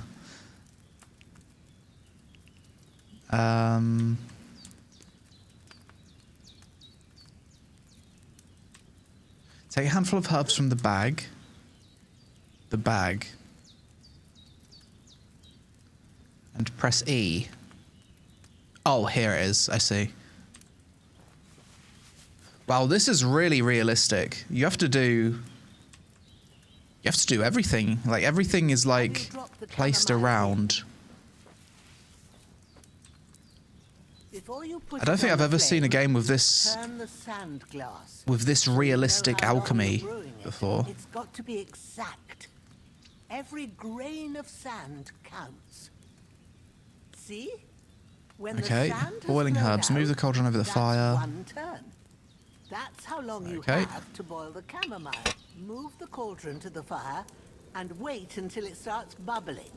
Take a handful of herbs from the bag. And press E. Oh, here it is. I see. Wow, this is really realistic. You have to do everything. Like everything is like placed around. Before you put I don't it think on I've the ever seen a flame, game with this turn the sand glass. realistic how long alchemy you're brewing it. before. It's got to be exact. Every grain of sand counts. See? When the Okay, sand has boiling flowed herbs. Move the out, cauldron over the that's fire. 1 turn. That's how long you Okay. have to boil the chamomile. Move the cauldron to the fire and wait until it starts bubbling.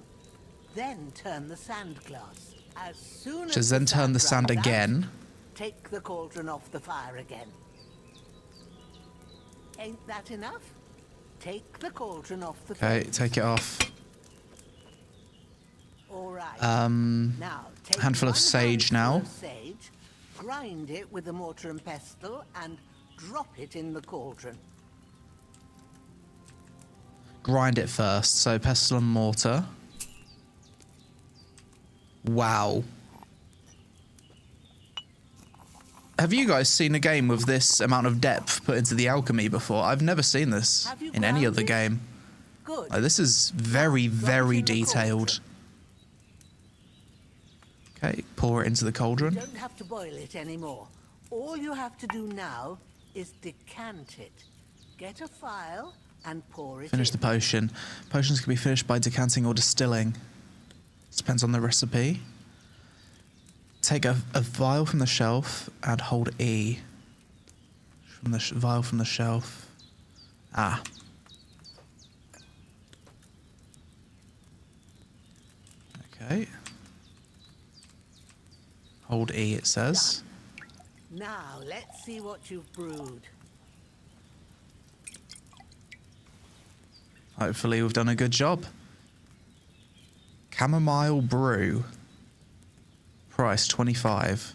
Then turn the sand glass. As soon as Just then turn the sand runs out, again. take the cauldron off the fire again. Ain't that enough? Take the cauldron off the Okay, flame. take it off. All right. Now, take handful of 1 sage handful now. of sage, grind it with a mortar and pestle, and drop it in the cauldron. Grind it first. So pestle and mortar. Wow. Have you guys seen a game with this amount of depth put into the alchemy before? I've never seen this in any other game. Good. Like, this is very, very detailed. Okay, pour it into the cauldron. You don't have to boil it anymore. All you have to do now is decant it. Get a phial and pour it Finish in. the potion. Potions can be finished by decanting or distilling. Depends on the recipe. Take a vial from the shelf and hold E. From the vial from the shelf. Ah. Okay. Hold E, it says. Now, let's see what you've brewed. Hopefully we've done a good job. Chamomile brew. Price 25.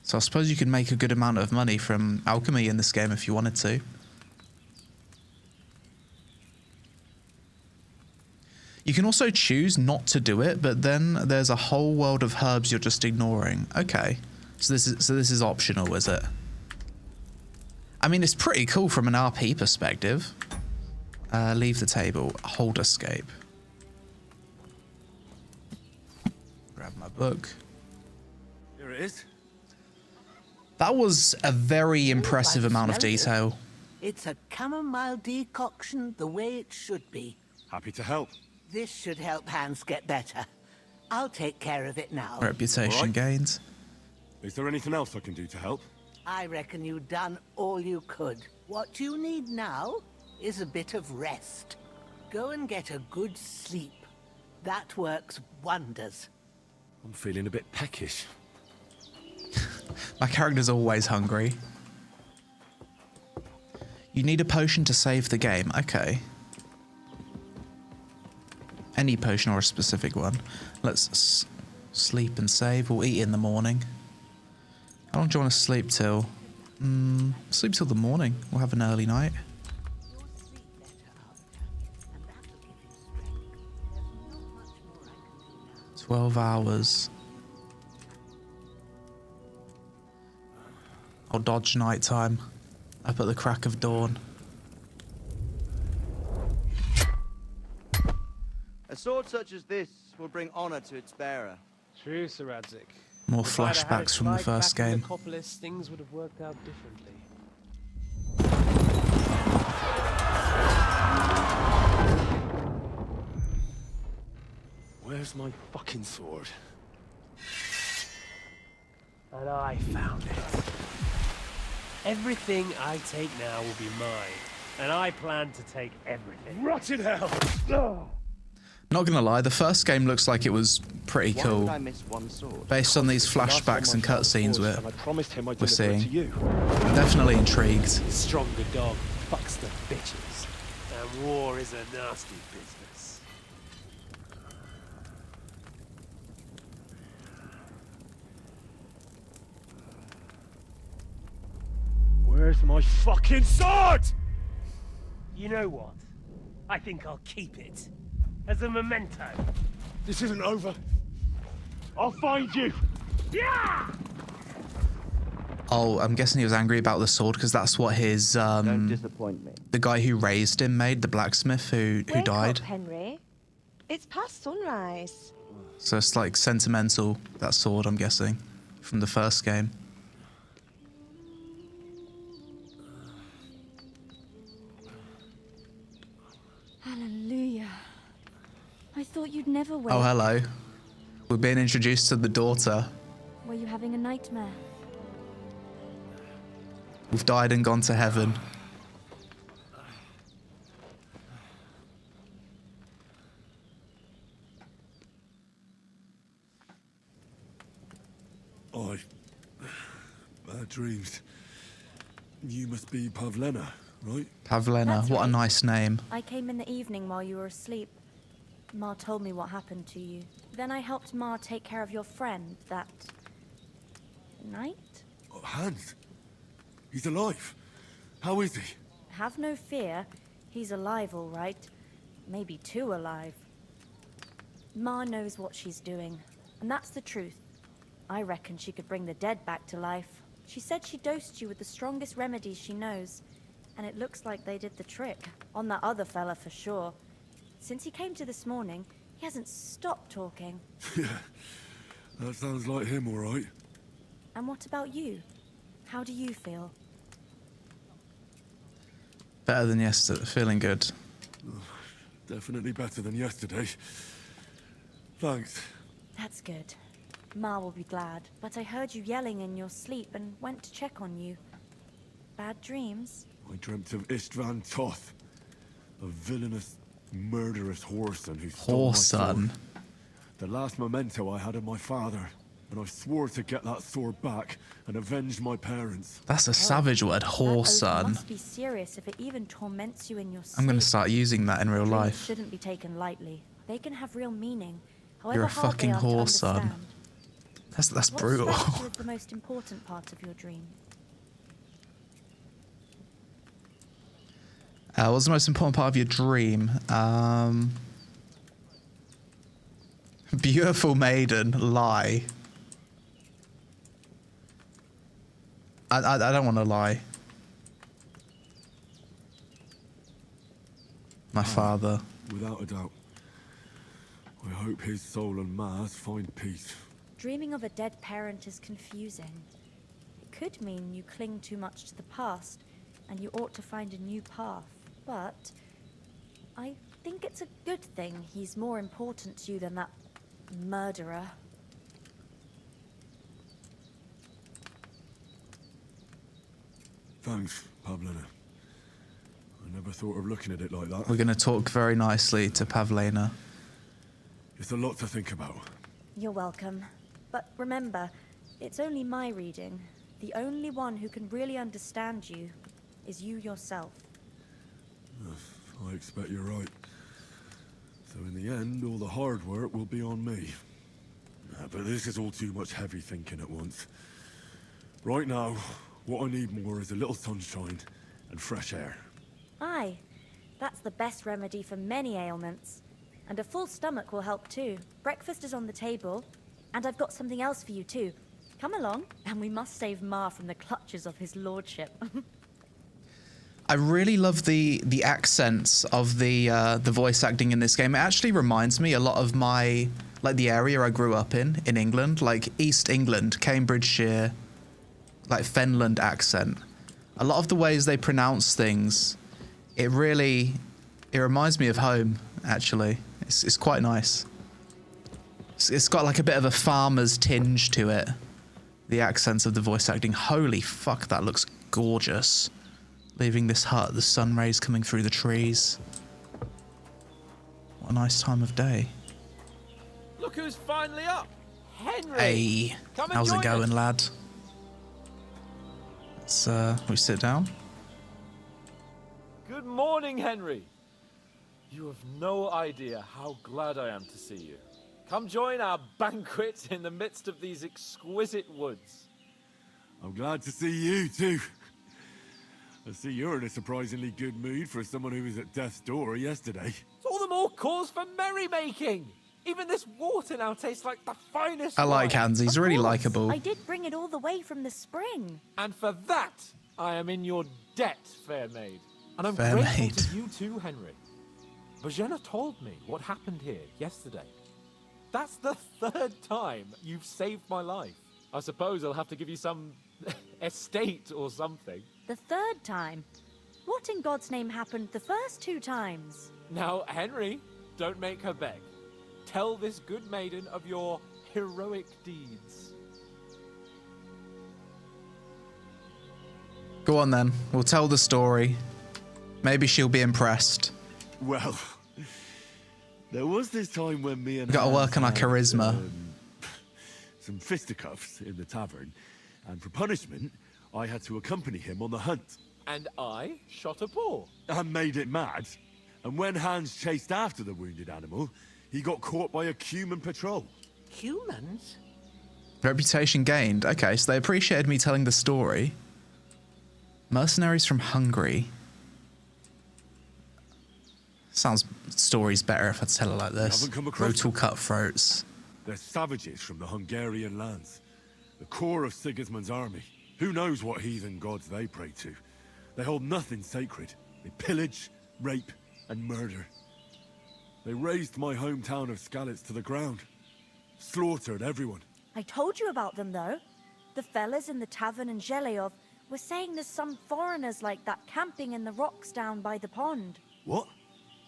So I suppose you could make a good amount of money from alchemy in this game if you wanted to. You can also choose not to do it, but then there's a whole world of herbs you're just ignoring. Okay. So this is optional, is it? I mean, it's pretty cool from an RP perspective. Leave the table. Hold escape. Grab my book. Here it is. That was a very impressive amount of detail. It's a chamomile decoction the way it should be. Happy to help. This should help Hans get better. I'll take care of it now. Reputation Alright. gained. Is there anything else I can do to help? I reckon you've done all you could. What you need now is a bit of rest. Go and get a good sleep. That works wonders. I'm feeling a bit peckish. My character's always hungry. You need a potion to save the game. Okay. Any potion or a specific one. Let's sleep and save. We'll eat in the morning. How long do you want to sleep till? Sleep till the morning. We'll have an early night. 12 hours. I'll dodge nighttime. Up at the crack of dawn. A sword such as this will bring honor to its bearer. True, Sir Radzik. More If I'd have had flashbacks a from the fight first back in game. Necropolis, things would have worked out differently. Where's my fucking sword? And I found it. Everything I take now will be mine, and I plan to take everything. Rotted hell! Not gonna lie, the first game looks like it was pretty Why cool. would I miss one sword? Based on these flashbacks and cutscenes And I promised him I'd we're deliver it seeing. to you. Definitely intrigued. Stronger dog fucks the bitches, and war is a nasty business. Where's my fucking sword? You know what? I think I'll keep it as a memento. This isn't over. I'll find you. Yeah! Oh, I'm guessing he was angry about the sword because that's what his Don't disappoint me. the guy who raised him made, the blacksmith who Wake died. up, Henry. It's past sunrise. So it's like sentimental, that sword, I'm guessing, from the first game. Hallelujah. I thought you'd never wake. Oh, hello. We're being introduced to the daughter. Were you having a nightmare? We've died and gone to heaven. Bad dreams. You must be Pavlena, right? Pavlena, That's what a right. nice name. I came in the evening while you were asleep. Ma told me what happened to you. Then I helped Ma take care of your friend that night. Oh, Hans. He's alive. How is he? Have no fear. He's alive, all right. Maybe too alive. Ma knows what she's doing, and that's the truth. I reckon she could bring the dead back to life. She said she dosed you with the strongest remedies she knows, and it looks like they did the trick. On that other fella for sure. Since he came to this morning, he hasn't stopped talking. Yeah, that sounds like him, all right. And what about you? How do you feel? Better than yesterday. Feeling good. Definitely better than yesterday. Thanks. That's good. Ma will be glad, but I heard you yelling in your sleep and went to check on you. Bad dreams? I dreamt of Istvan Toth, a villainous, murderous whoreson who stole my sword. Whoreson? The last memento I had of my father, and I swore to get that sword back and avenge my parents. That's a savage word, That oath whoreson. must be serious if it even torments you in your sleep. I'm going to start using that in real Dreams life. shouldn't be taken lightly. They can have real meaning, You're however a hard fucking they are to whoreson. understand. That's What brutal. strikes you as the most important part of your dream? What's the most important part of your dream? Beautiful maiden, lie. I don't want to lie. My father. Without a doubt. I hope his soul and Ma's find peace. Dreaming of a dead parent is confusing. It could mean you cling too much to the past, and you ought to find a new path. But I think it's a good thing he's more important to you than that murderer. Thanks, Pavlena. I never thought of looking at it like that. We're going to talk very nicely to Pavlena. It's a lot to think about. You're welcome. But remember, it's only my reading. The only one who can really understand you is you yourself. I expect you're right. So in the end, all the hard work will be on me. But this is all too much heavy thinking at once. Right now, what I need more is a little sunshine and fresh air. Aye, that's the best remedy for many ailments. And a full stomach will help too. Breakfast is on the table, and I've got something else for you too. Come along, and we must save Ma from the clutches of his lordship. I really love the accents of the voice acting in this game. It actually reminds me a lot of my, like, the area I grew up in England, like East England, Cambridgeshire, like Fenland accent. A lot of the ways they pronounce things, it reminds me of home, actually. It's quite nice. It's got like a bit of a farmer's tinge to it. The accents of the voice acting. Holy fuck, that looks gorgeous. Leaving this hut, the sun rays coming through the trees. What a nice time of day. Look who's finally up! Henry! Hey, Come and how's it join going, us. lad? Let's we sit down. Good morning, Henry. You have no idea how glad I am to see you. Come join our banquet in the midst of these exquisite woods. I'm glad to see you too. I see you're in a surprisingly good mood for someone who was at death's door yesterday. It's all the more cause for merrymaking. Even this water now tastes like the finest I like wine. Hans, he's really likable. I did bring it all the way from the spring. And for that, I am in your debt, fair maid. And I'm Fair grateful maid. to you too, Henry. Bojena told me what happened here yesterday. That's the third time you've saved my life. I suppose I'll have to give you some estate or something. The third time? What in God's name happened the first 2 times? Now, Henry, don't make her beg. Tell this good maiden of your heroic deeds. Go on then, we'll tell the story. Maybe she'll be impressed. Well, there was this time when me and Gotta Hans work on our had, charisma. Some fisticuffs in the tavern, and for punishment, I had to accompany him on the hunt. And I shot a boar. And made it mad. And when Hans chased after the wounded animal, he got caught by a human patrol. Humans? Reputation gained. Okay, so they appreciated me telling the story. Mercenaries from Hungary. Story's better if I tell it like this. haven't come across Brutal cutthroats. They're savages from the Hungarian lands. The core of Sigismund's army. Who knows what heathen gods they pray to? They hold nothing sacred. They pillage, rape, and murder. They razed my hometown of Skalitz to the ground. Slaughtered everyone. I told you about them, though. The fellas in the tavern in Zheleov were saying there's some foreigners like that camping in the rocks down by the pond. What?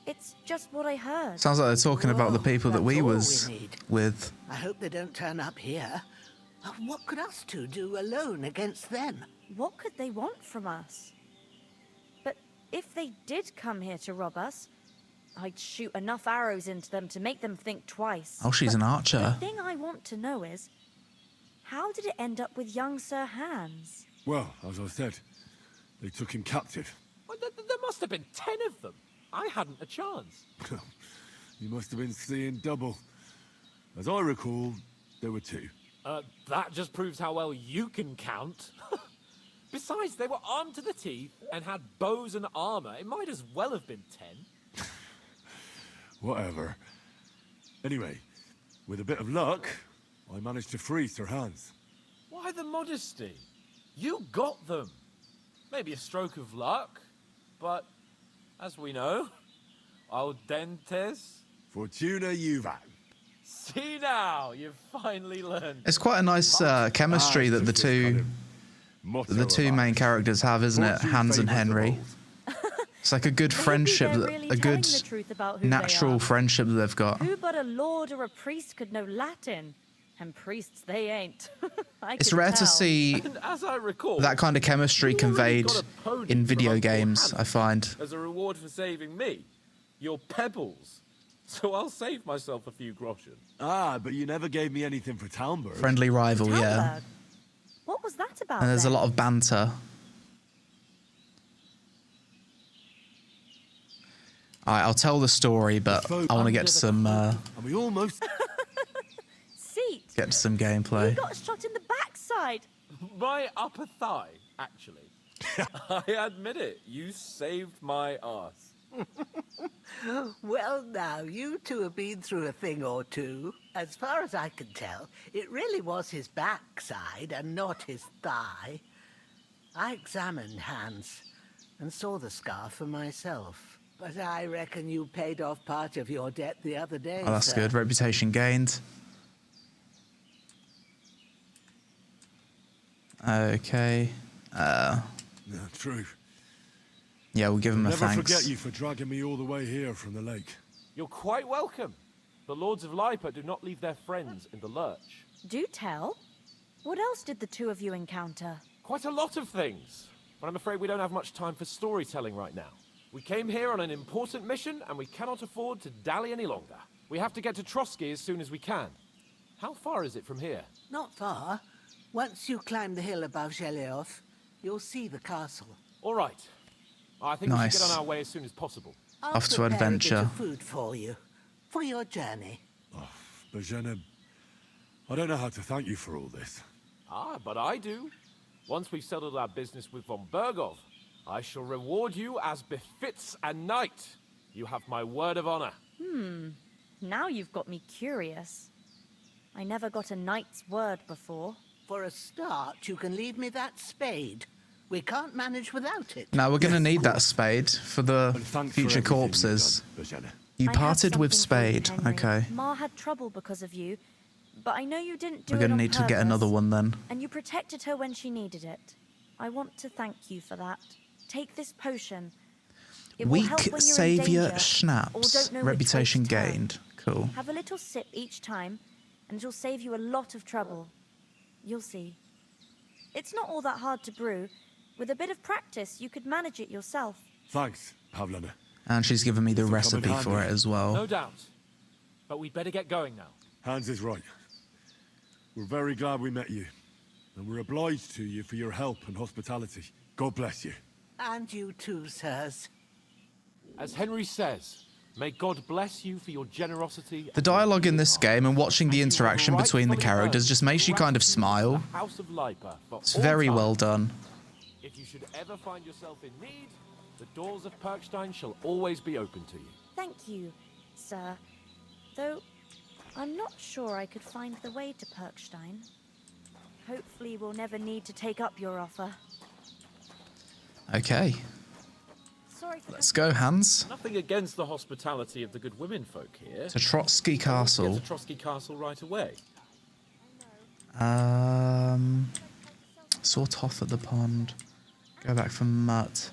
It's just what I heard. Sounds like they're talking about the people that that's we all was we need. with. I hope they don't turn up here. What could us two do alone against them? What could they want from us? But if they did come here to rob us, I'd shoot enough arrows into them to make them think twice. Oh, she's an The archer. thing I want to know is, how did it end up with young Sir Hans? Well, as I said, they took him captive. Well, there must have been 10 of them. I hadn't a chance. You must have been seeing double. As I recall, there were 2. That just proves how well you can count. Besides, they were armed to the teeth and had bows and armor. It might as well have been 10. Whatever. Anyway, with a bit of luck, I managed to free Sir Hans. Why the modesty? You got them. Maybe a stroke of luck, but as we know, audentes. Fortuna juvat. See now, you've finally learned. It's quite a nice chemistry that the two main characters have, isn't it? Hans and Henry. It's like a good friendship, they're really a good telling the truth about who they natural are. friendship that they've got. Who but a lord or a priest could know Latin? And priests, they ain't. It's rare to see And as I recall, that kind of chemistry you already conveyed got a pony in from video Uncle games, Hannah I find. as a reward for saving me, your pebbles. So I'll save myself a few groschen. Ah, but you never gave me anything for Townburg. Friendly rival, yeah. Talberg? What was that about? And there's a then? lot of banter. Alright, I'll tell the story, but I want to get some And we almost... Seat. get to some You gameplay. got shot in the backside. My upper thigh, actually. I admit it, you saved my arse. Well, now, you two have been through a thing or two. As far as I can tell, it really was his backside and not his thigh. I examined Hans and saw the scar for myself. But I reckon you paid off part of your debt the other day, Oh, that's sir. good. Reputation gained. Okay. Yeah, true. Yeah, we'll give him a Never thanks. forget you for dragging me all the way here from the lake. You're quite welcome. The Lords of Lipa do not leave their friends in the lurch. Do tell. What else did the two of you encounter? Quite a lot of things. But I'm afraid we don't have much time for storytelling right now. We came here on an important mission, and we cannot afford to dally any longer. We have to get to Trotsky as soon as we can. How far is it from here? Not far. Once you climb the hill above Zheleov, you'll see the castle. All right. I think we should Nice. get on our way as soon as possible. I'll Off to prepare adventure. A bit of food for you, for your journey. Bozhena, I don't know how to thank you for all this. Ah, but I do. Once we've settled our business with von Bergov, I shall reward you as befits a knight. You have my word of honor. Now you've got me curious. I never got a knight's word before. For a start, you can leave me that spade. We can't manage without it. Now we're going to need that spade for the future corpses. You I have parted with something for you, spade. Henry. Okay. Ma had trouble because of you, but I know you didn't do We're it going to on need to get purpose, another one then. And you protected her when she needed it. I want to thank you for that. Take this potion. It will help Weak when you're in saviour danger or schnapps. don't know which way Reputation to turn. gained. Cool. Have a little sip each time, and it'll save you a lot of trouble. You'll see. It's not all that hard to brew. With a bit of practice, you could manage it yourself. Thanks, Pavlana. And she's given me the This'll come in recipe for handy. it as well. No doubt. But we'd better get going now. Hans is right. We're very glad we met you. And we're obliged to you for your help and hospitality. God bless you. And you too, sirs. As Henry says, may God bless you for your generosity. The dialogue in this game and watching the interaction between the characters just makes you kind of smile. House of Lipa for It's all very time. well done. If you should ever find yourself in need, the doors of Perkstein shall always be open to you. Thank you, sir. Though, I'm not sure I could find the way to Perkstein. Hopefully we'll never need to take up your offer. Okay. Sorry for Let's go, Hans. Nothing against the hospitality of the good women folk here. To Trotsky Get Castle. to Trotsky Castle right away. Sort off at the pond. Go back for Mutt.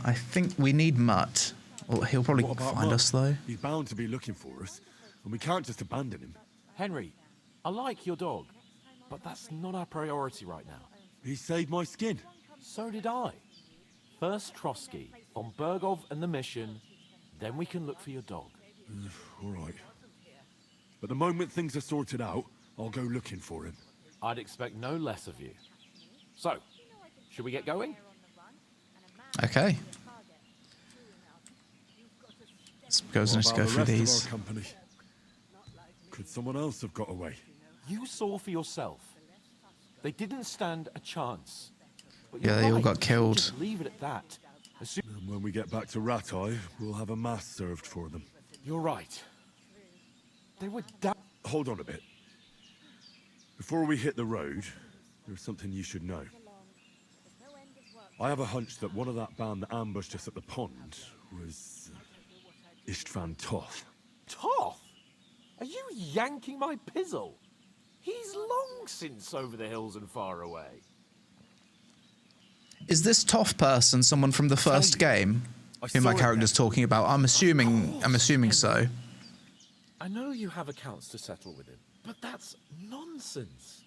I think we need Mutt. Well, he'll probably What about find Mutt? us though. He's bound to be looking for us, and we can't just abandon him. Henry, I like your dog, but that's not our priority right now. He saved my skin. So did I. First Trotsky, von Bergov and the mission, then we can look for your dog. All right. But the moment things are sorted out, I'll go looking for him. I'd expect no less of you. So, should we get going? Okay. Let's go, What let's about go the through rest of these. our company? Could someone else have got away? You saw for yourself. They didn't stand a chance. But Yeah, you're they all right, got we shouldn't killed. Just leave it at that. And when we get back to Ratai, we'll have a mass served for them. You're right. They were Hold on a bit. Before we hit the road, there's something you should know. I have a hunch that one of that band that ambushed us at the pond was Istvan Toth. Toth? Are you yanking my pizzle? He's long since over the hills and far away. Is this Toff person someone from the first game who my character's talking about? I'm assuming so. I know you have accounts to settle with him, but that's nonsense.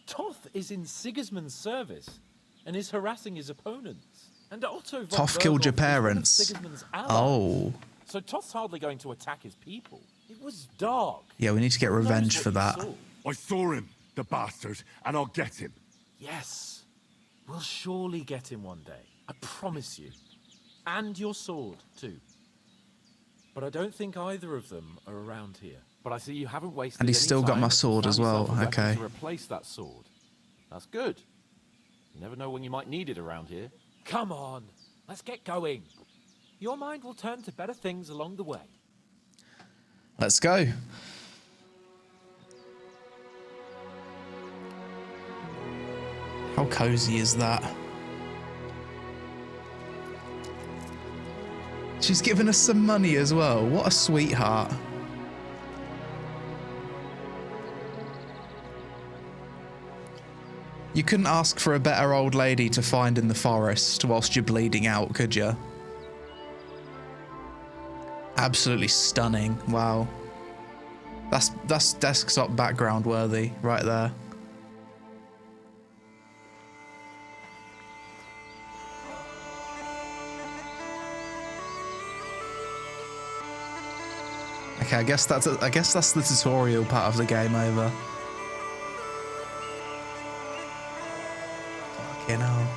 Toth is in Sigismund's service and is harassing his opponents. And Otto von Toff killed your Berghoff is one of parents. Sigismund's allies. Oh. So Toth's hardly going to attack his people. It was dark. Yeah, we need to get revenge for that. I saw him, the bastard, and I'll get him. Yes. We'll surely get him one day. I promise you. And your sword, too. But I don't think either of them are around here. But I see you haven't wasted And he's any still got time my and sword as found well. yourself a weapon Okay. To replace that sword. That's good. You never know when you might need it around here. Come on. Let's get going. Your mind will turn to better things along the way. Let's go. How cozy is that? She's given us some money as well. What a sweetheart. You couldn't ask for a better old lady to find in the forest whilst you're bleeding out, could you? Absolutely stunning. Wow. That's desktop background worthy right there. Okay, I guess that's the tutorial part of the game over. Fucking hell.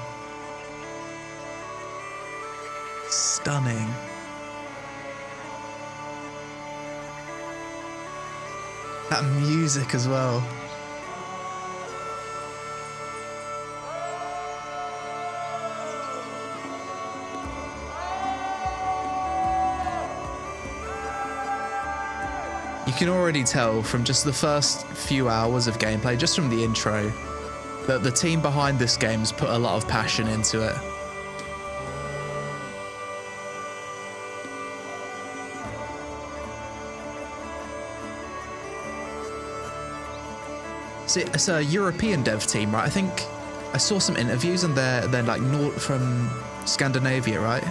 Stunning. That music as well. You can already tell from just the first few hours of gameplay, just from the intro, that the team behind this game's put a lot of passion into it. It's a European dev team, right? I think I saw some interviews and they're like from Scandinavia, right?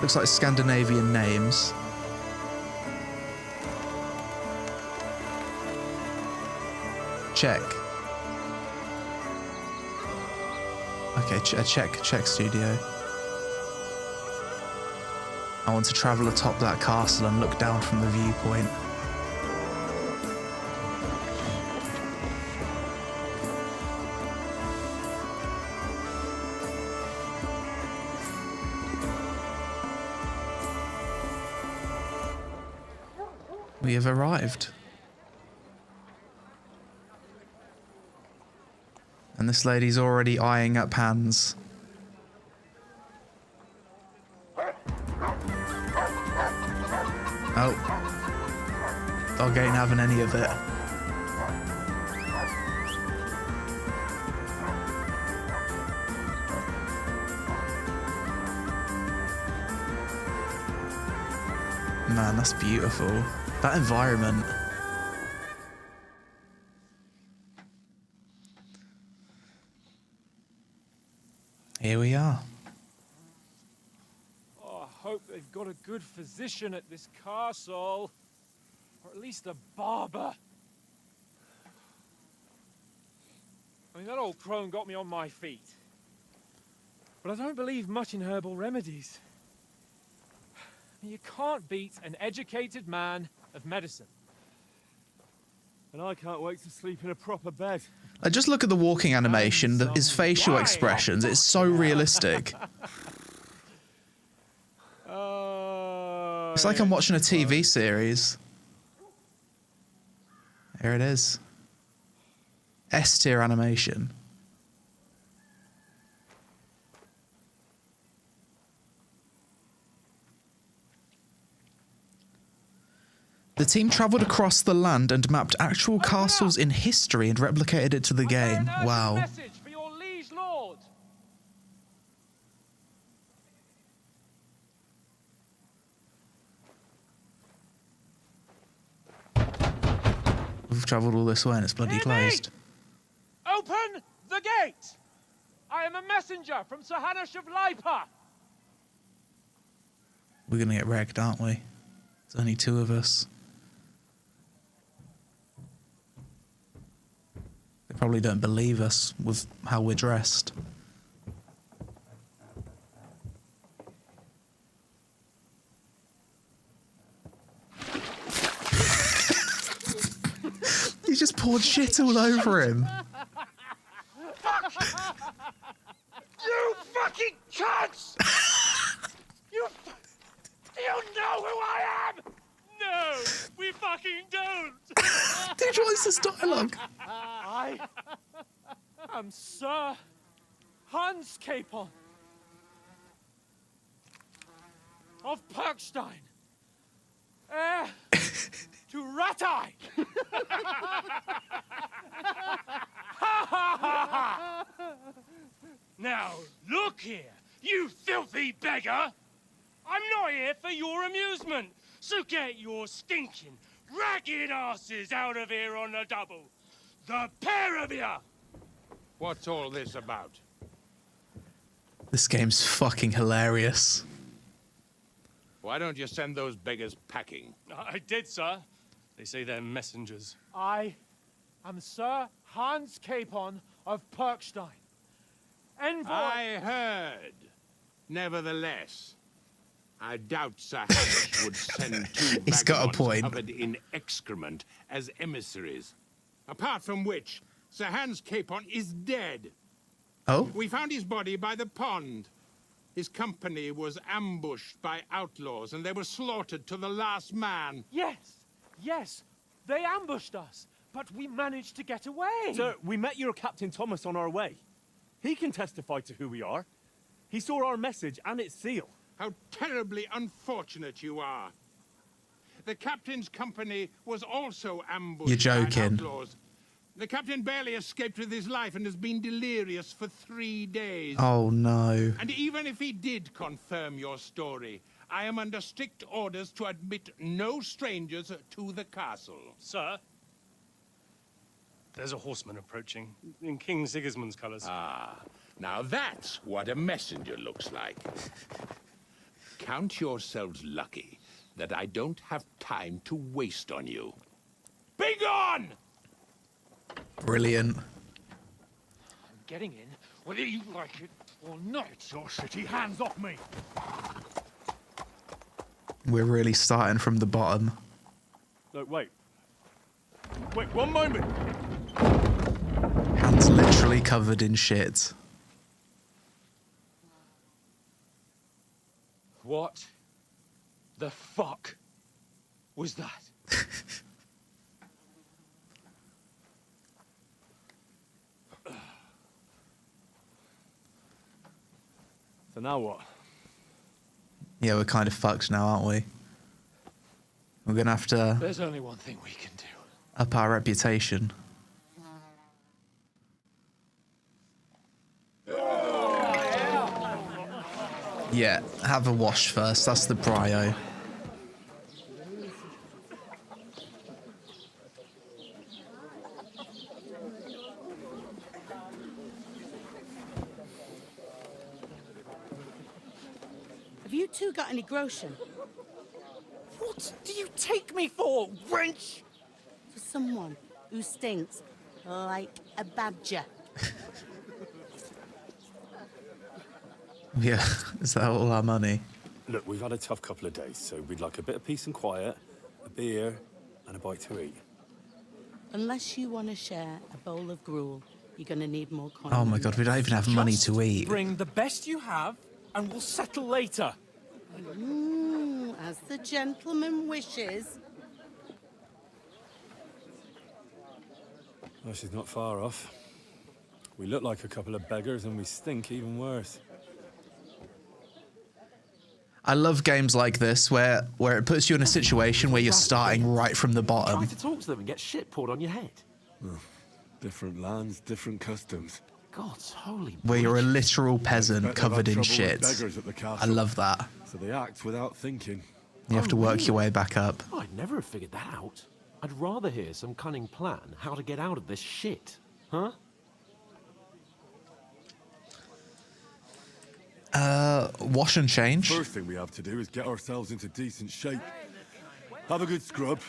Looks like Scandinavian names. Check. Okay, check studio. I want to travel atop that castle and look down from the viewpoint. We have arrived. And this lady's already eyeing up hands. Oh. Dog ain't having any of it. Man, that's beautiful. That environment. Here we are. Oh, I hope they've got a good physician at this castle. Or at least a barber. I mean, that old crone got me on my feet. But I don't believe much in herbal remedies. I mean, you can't beat an educated man of medicine. And I can't wait to sleep in a proper bed. Just look at the walking animation, his facial expressions. It's so realistic. It's like I'm watching a TV series. There it is. S-tier animation. The team travelled across the land and mapped actual castles in history and replicated it to the game. Wow. Message for your liege lord. We've travelled all this way and it's bloody closed. Open the I am a messenger from Sir Hanush of Lipa. We're gonna get wrecked, aren't we? There's only two of us. They probably don't believe us with how we're dressed. He just poured shit all over him. You fucking cunts! You know who I am? No, we fucking don't. Dude, what is this dialogue? I am Sir Hans Capon of Perkstein, heir to Ratai. Now, look here, you filthy beggar! I'm not here for your amusement, so get your stinking, ragged asses out of here on the double. The pair of you! What's all this about? This game's fucking hilarious. Why don't you send those beggars packing? I did, sir. They say they're messengers. I am Sir Hans Capon of Perkstein. Envoy... I heard. Nevertheless, I doubt Sir Hanush would send two He's got a vagabonds point. covered in excrement as emissaries. Apart from which, Sir Hans Capon is dead. Oh? We found his body by the pond. His company was ambushed by outlaws, and they were slaughtered to the last man. Yes, they ambushed us, but we managed to get away. Sir, we met your Captain Thomas on our way. He can testify to who we are. He saw our message and its seal. How terribly unfortunate you are. The captain's company was also ambushed You're by joking. outlaws. The captain barely escaped with his life and has been delirious for 3 days. Oh no. And even if he did confirm your story, I am under strict orders to admit no strangers to the castle. Sir, there's a horseman approaching in King Sigismund's colours. Ah, now that's what a messenger looks like. Count yourselves lucky that I don't have time to waste on you. Be gone! Brilliant. I'm getting in, whether you like it or not. Your shitty hands off me! We're really starting from the bottom. No, wait. Wait, one moment! Hands literally covered in shit. What the fuck was that? So now what? Yeah, we're kind of fucked now, aren't we? We're gonna have to There's only one thing we can do. up our reputation. Yeah, have a wash first. That's the prio. Have you two got any groschen? What do you take me for, wench? For someone who stinks like a badger. Yeah, is that all our money? Look, we've had a tough couple of days, so we'd like a bit of peace and quiet, a beer, and a bite to eat. Unless you want to share a bowl of gruel, you're going to need more coin. Oh my god, we don't even have money to eat. Bring the best you have, and we'll settle later. As the gentleman wishes. Well, she's not far off. We look like a couple of beggars, and we stink even worse. I love games like this where it puts you in a situation where you're starting right from the bottom. Try to talk to them and get shit poured on your head. Different lands, different customs. God's holy. Where you're a literal peasant Bet they've had covered in trouble with shit. beggars at the I castle. love that. So they act without thinking. You have to work your way back up. Oh, I'd never have figured that out. I'd rather hear some cunning plan how to get out of this shit. Huh? Wash and change. First thing we have to do is get ourselves into decent shape. Have a good scrub,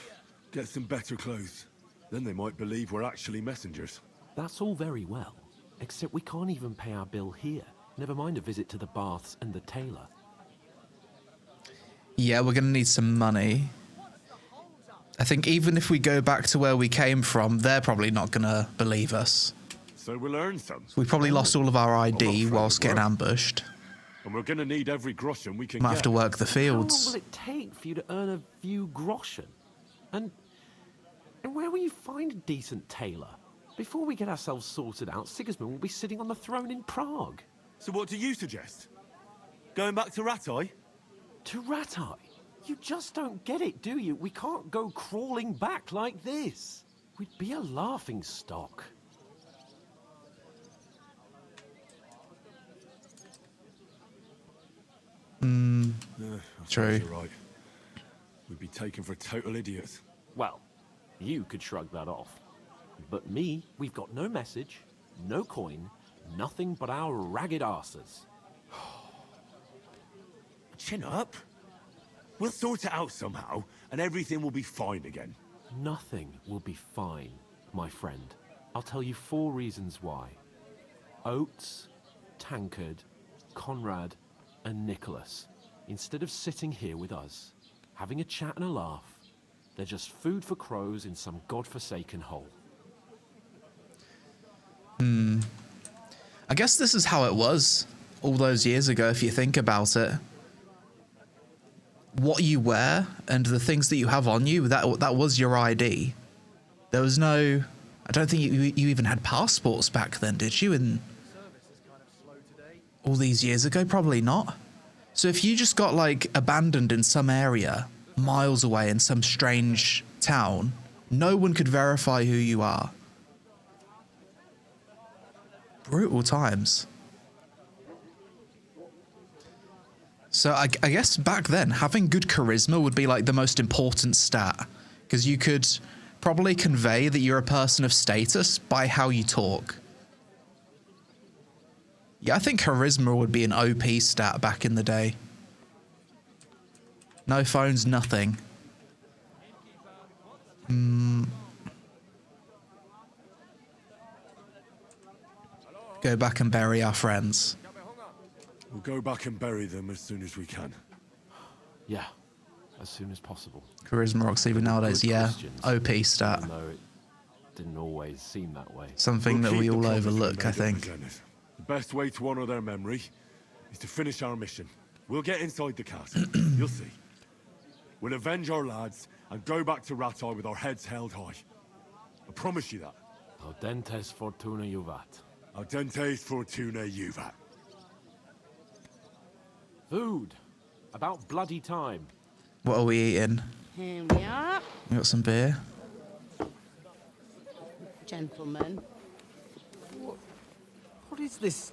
get some better clothes. Then they might believe we're actually messengers. That's all very well, except we can't even pay our bill here. Never mind a visit to the baths and the tailor. Yeah, we're going to need some money. I think even if we go back to where we came from, they're probably not going to believe us. So we'll earn some. We probably lost all of our ID whilst getting ambushed. And we're gonna need every groschen we can Might get. have to work the fields. How long will it take for you to earn a few groschen? And where will you find a decent tailor? Before we get ourselves sorted out, Sigismund will be sitting on the throne in Prague. So what do you suggest? Going back to Ratai? To Ratai? You just don't get it, do you? We can't go crawling back like this. We'd be a laughing stock. True. You're right. We'd be taken for total idiots. Well, you could shrug that off. But me, we've got no message, no coin, nothing but our ragged arses. Chin up. We'll sort it out somehow, and everything will be fine again. Nothing will be fine, my friend. I'll tell you 4 reasons why. Oates, Tankard, Conrad, and Nicholas, instead of sitting here with us, having a chat and a laugh, they're just food for crows in some godforsaken hole. I guess this is how it was all those years ago, if you think about it. What you wear and the things that you have on you, that was your ID. There was no... I don't think you even had passports back then, did you? And all these years ago, probably not. So if you just got, like, abandoned in some area, miles away in some strange town, no one could verify who you are. Brutal times. So I guess back then, having good charisma would be, like, the most important stat. Because you could probably convey that you're a person of status by how you talk. Yeah, I think charisma would be an OP stat back in the day. No phones, nothing. Go back and bury our friends. We'll go back and bury them as soon as we can. Yeah, as soon as possible. Charisma rocks even nowadays, yeah. OP stat. Even though it didn't always seem that way. Something that we all overlook, I think. The best way to honor their memory is to finish our mission. We'll get inside the castle. You'll see. We'll avenge our lads and go back to Ratai with our heads held high. I promise you that. Audentes fortuna juvat. Audentes fortuna juvat. Food. About bloody time. What are we eating? Here we are, We got some beer. gentlemen. What is this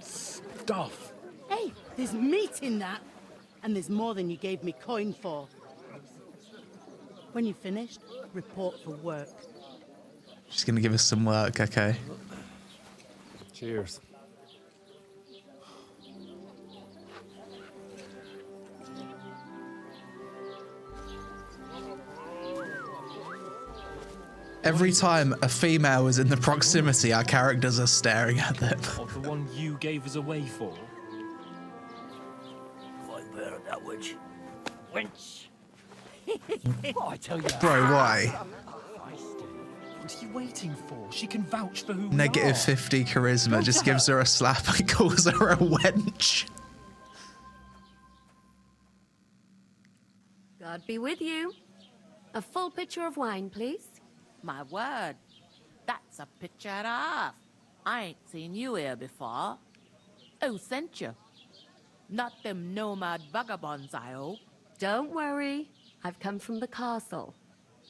stuff? Hey, there's meat in that. And there's more than you gave me coin for. When you're finished, report for work. She's going to give us some work, okay. Cheers. Every time a female is in the proximity, our characters are staring at them. Or the one you gave us away for. That witch. Wench. What I tell you. Bro, why? What are you waiting for? She can vouch for who we Negative are. 50 charisma just gives her a slap and calls her a wench. God be with you. A full pitcher of wine, please. My word, that's a picture and a half. I ain't seen you here before. Who sent you? Not them nomad vagabonds, I hope. Don't worry. I've come from the castle.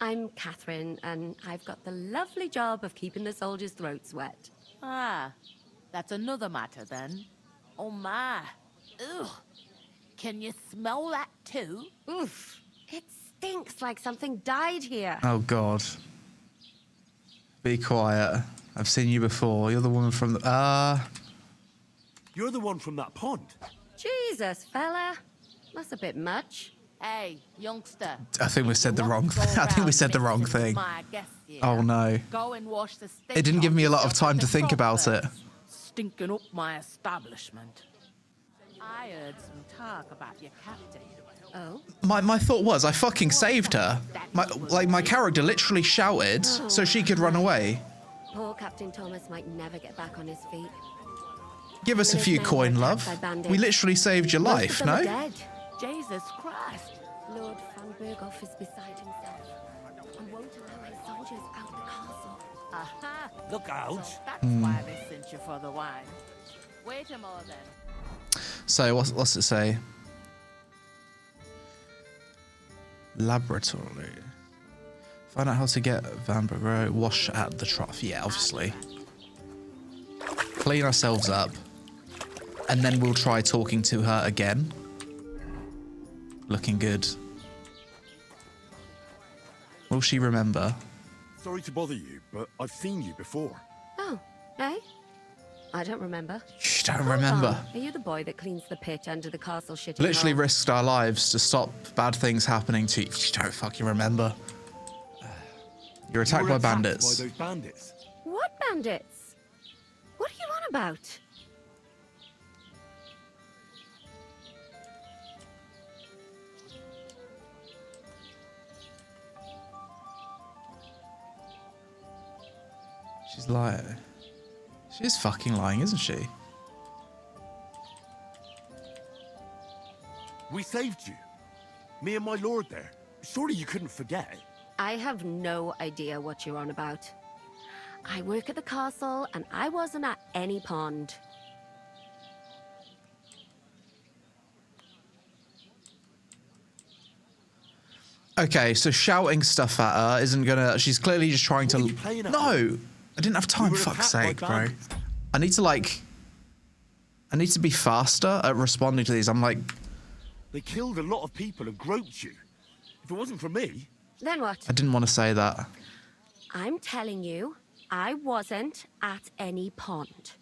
I'm Catherine, and I've got the lovely job of keeping the soldiers' throats wet. Ah, that's another matter then. Oh my. Ugh. Can you smell that too? Oof. It stinks like something died here. Oh, God. Be quiet. I've seen you before. You're the woman from the... You're the one from that pond. Jesus, fella. That's a bit much. Hey, youngster. I think we said the wrong thing. I think we said the wrong thing. Oh no. Go and wash the It didn't give me a lot of time to think about it. Stinking up my establishment. I heard some talk about your captain. Oh? My thought was, I fucking saved her. My character literally shouted so she could run away. Poor Captain Thomas might never get back on his feet. Give us a few coin, love. We literally saved your life, no? Dead. Jesus Christ. Lord Van Berghoff is beside himself and won't allow his soldiers out the castle. Aha! Look out. So that's why they sent you for the wine. Wait a moment then. So what's it say? Laboratory. Find out how to get Van Berghoff. Wash at the trough. Yeah, obviously. Clean ourselves up. And then we'll try talking to her again. Looking good. Will she remember? Sorry to bother you, but I've seen you before. Oh, eh? I don't remember. You don't remember. Are you the boy that cleans the pit under the castle shitting Literally hole? risked our lives to stop bad things happening to you. You don't fucking remember. You're attacked by bandits. By those bandits. What bandits? What are you on about? She's lying. She is fucking lying, isn't she? We saved you. Me and my lord there. Surely you couldn't forget. I have no idea what you're on about. I work at the castle and I wasn't at any pond. Okay, so shouting stuff at her isn't gonna... She's clearly just trying to... No! I didn't have time, fuck's sake, bro. I need to, like... I need to be faster at responding to these. I'm like... They killed a lot of people and groped you. If it wasn't for me... Then what? I didn't want to say that. I'm telling you, I wasn't at any pond.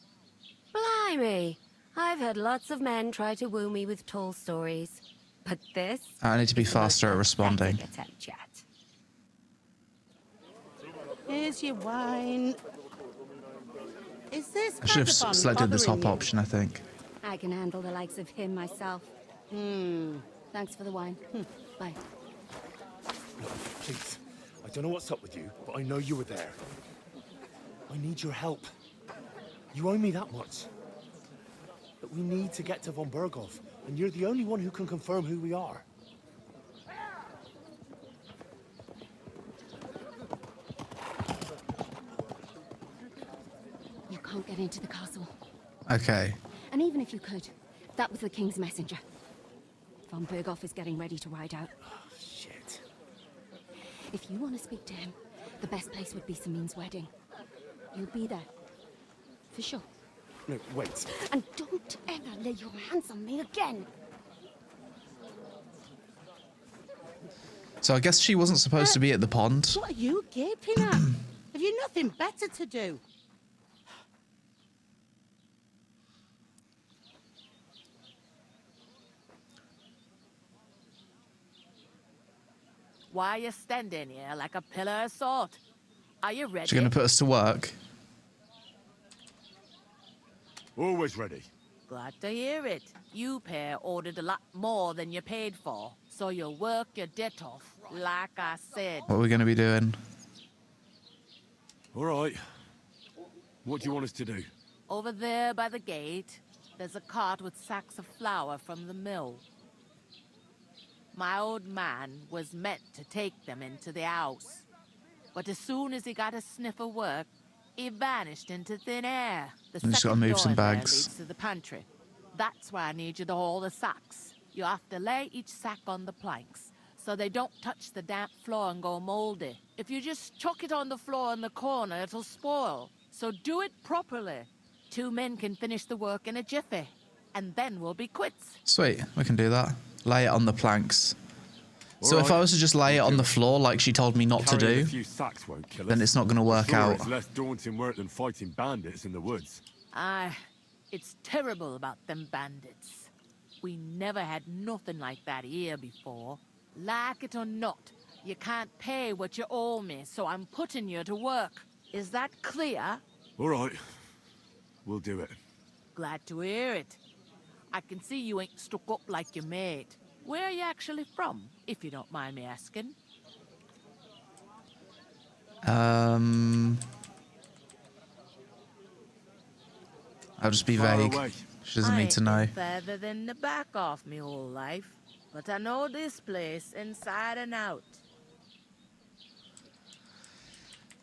Blimey, I've had lots of men try to woo me with tall stories. But this... I need to be faster at responding. attempt yet. Here's your wine. Is this I should have vagabond selected the bothering top you? option, I think. I can handle the likes of him myself. Thanks for the wine. Bye. Please, I don't know what's up with you, but I know you were there. I need your help. You owe me that much. But we need to get to Von Berghoff, and you're the only one who can confirm who we are. You can't get into the castle. Okay. And even if you could, that was the king's messenger. Von Berghoff is getting ready to ride out. Shit. If you want to speak to him, the best place would be Samin's wedding. You'll be there. For sure. No, wait. And don't ever lay your hands on me again. So I guess she wasn't supposed to be at the pond. What are you gaping at? Have you nothing better to do? Why are you standing here like a pillar of salt? Are you ready? She's going to put us to work. Always ready. Glad to hear it. You pair ordered a lot more than you paid for, so you'll work your debt off, like I said. What are we going to be doing? All right. What do you want us to do? Over there by the gate, there's a cart with sacks of flour from the mill. My old man was meant to take them into the house. But as soon as he got a sniff of work, he vanished into thin air. The I'm just gotta second move door some there bags. leads to the pantry. That's why I need you to haul the sacks. You have to lay each sack on the planks, so they don't touch the damp floor and go moldy. If you just chuck it on the floor in the corner, it'll spoil. So do it properly. 2 men can finish the work in a jiffy, and then we'll be quits. Sweet, we can do that. Lay it on the planks. So if I was to just lay it on the floor like she told me not to Carrying do, a few sacks won't kill us. then it's not going to work Sure, out. It's less daunting work than fighting bandits in the woods. Aye, It's terrible about them bandits. We never had nothing like that here before. Like it or not, you can't pay what you owe me, so I'm putting you to work. Is that clear? All right. We'll do it. Glad to hear it. I can see you ain't stuck up like your mate. Where are you actually from, if you don't mind me asking? I'll just be Far vague. away. She doesn't need to know. I ain't been further than the back off me whole life, but I know this place inside and out.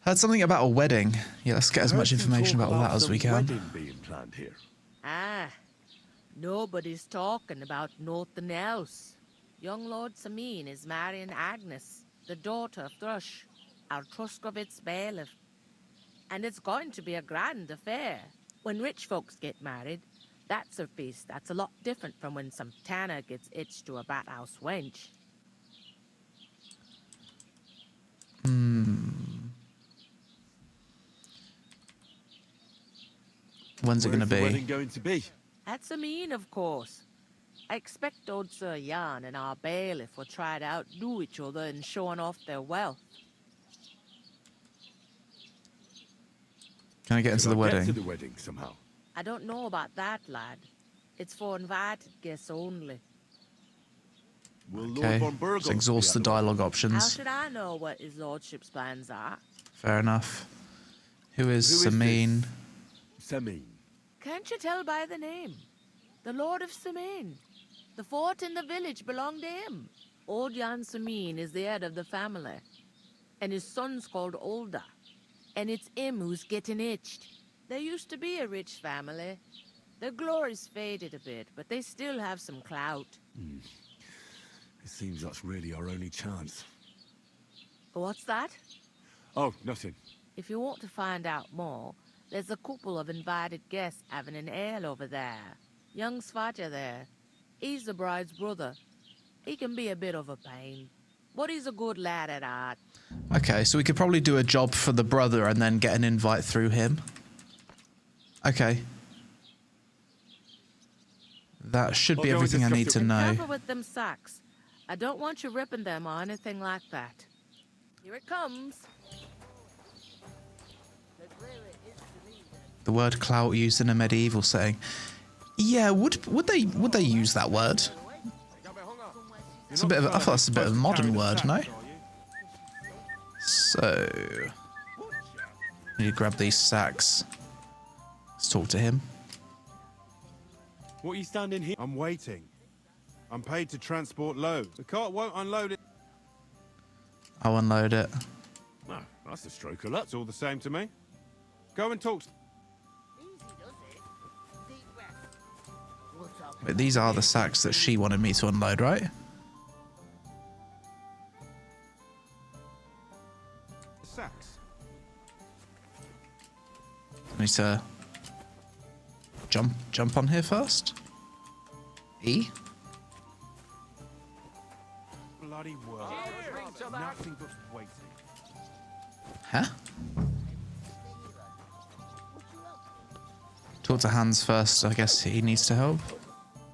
Heard something about a wedding. Yeah, let's get as much information about that as we can. Wedding being planned here. Ah, nobody's talking about nothing else. Young Lord Samin is marrying Agnes, the daughter of Thrush, our Truskovitz bailiff. And it's going to be a grand affair. When rich folks get married, that's a feast that's a lot different from when some tanner gets hitched to a bathouse wench. When's it going to be? Where's the wedding going to be? At Samin, of course. I expect old Sir Jan and our bailiff will try to outdo each other in showing off their wealth. Can I get into the wedding? Get to the wedding somehow. I don't know about that, lad. It's for invited guests only. Will Okay, Lord von Burgos let's exhaust the be at dialogue How options. should I know what his lordship's plans are? Fair enough. Who is Who is Samin? Samin. Can't you tell by the name? The Lord of Samin. The fort in the village belonged to him. Old Jan Samin is the head of the family. And his son's called Olda. And it's him who's getting itched. There used to be a rich family. Their glory's faded a bit, but they still have some clout. It seems that's really our only chance. What's that? Oh, nothing. If you want to find out more, there's a couple of invited guests having an ale over there. Young Svaja there. He's the bride's brother. He can be a bit of a pain, but he's a good lad at heart. Okay, so we could probably do a job for the brother and then get an invite through him. Okay. That should be everything I need to know. Careful with them sacks. I don't want you ripping them or anything like that. Here it comes. The word clout used in a medieval setting. Yeah, would they use that word? It's a bit of I thought it's a bit of a modern word, no? So need to grab these sacks. Let's talk to him. What are you standing here? I'm waiting. I'm paid to transport loads. The cart won't unload it. I'll unload it. Oh, that's a stroke of luck. It's all the same to me. Go and talk. Wait, these are the sacks that she wanted me to unload, right? Sacks. I need to jump on here first. E. Bloody world. Nothing but waiting. Huh? Talk to Hans first. I guess he needs to help.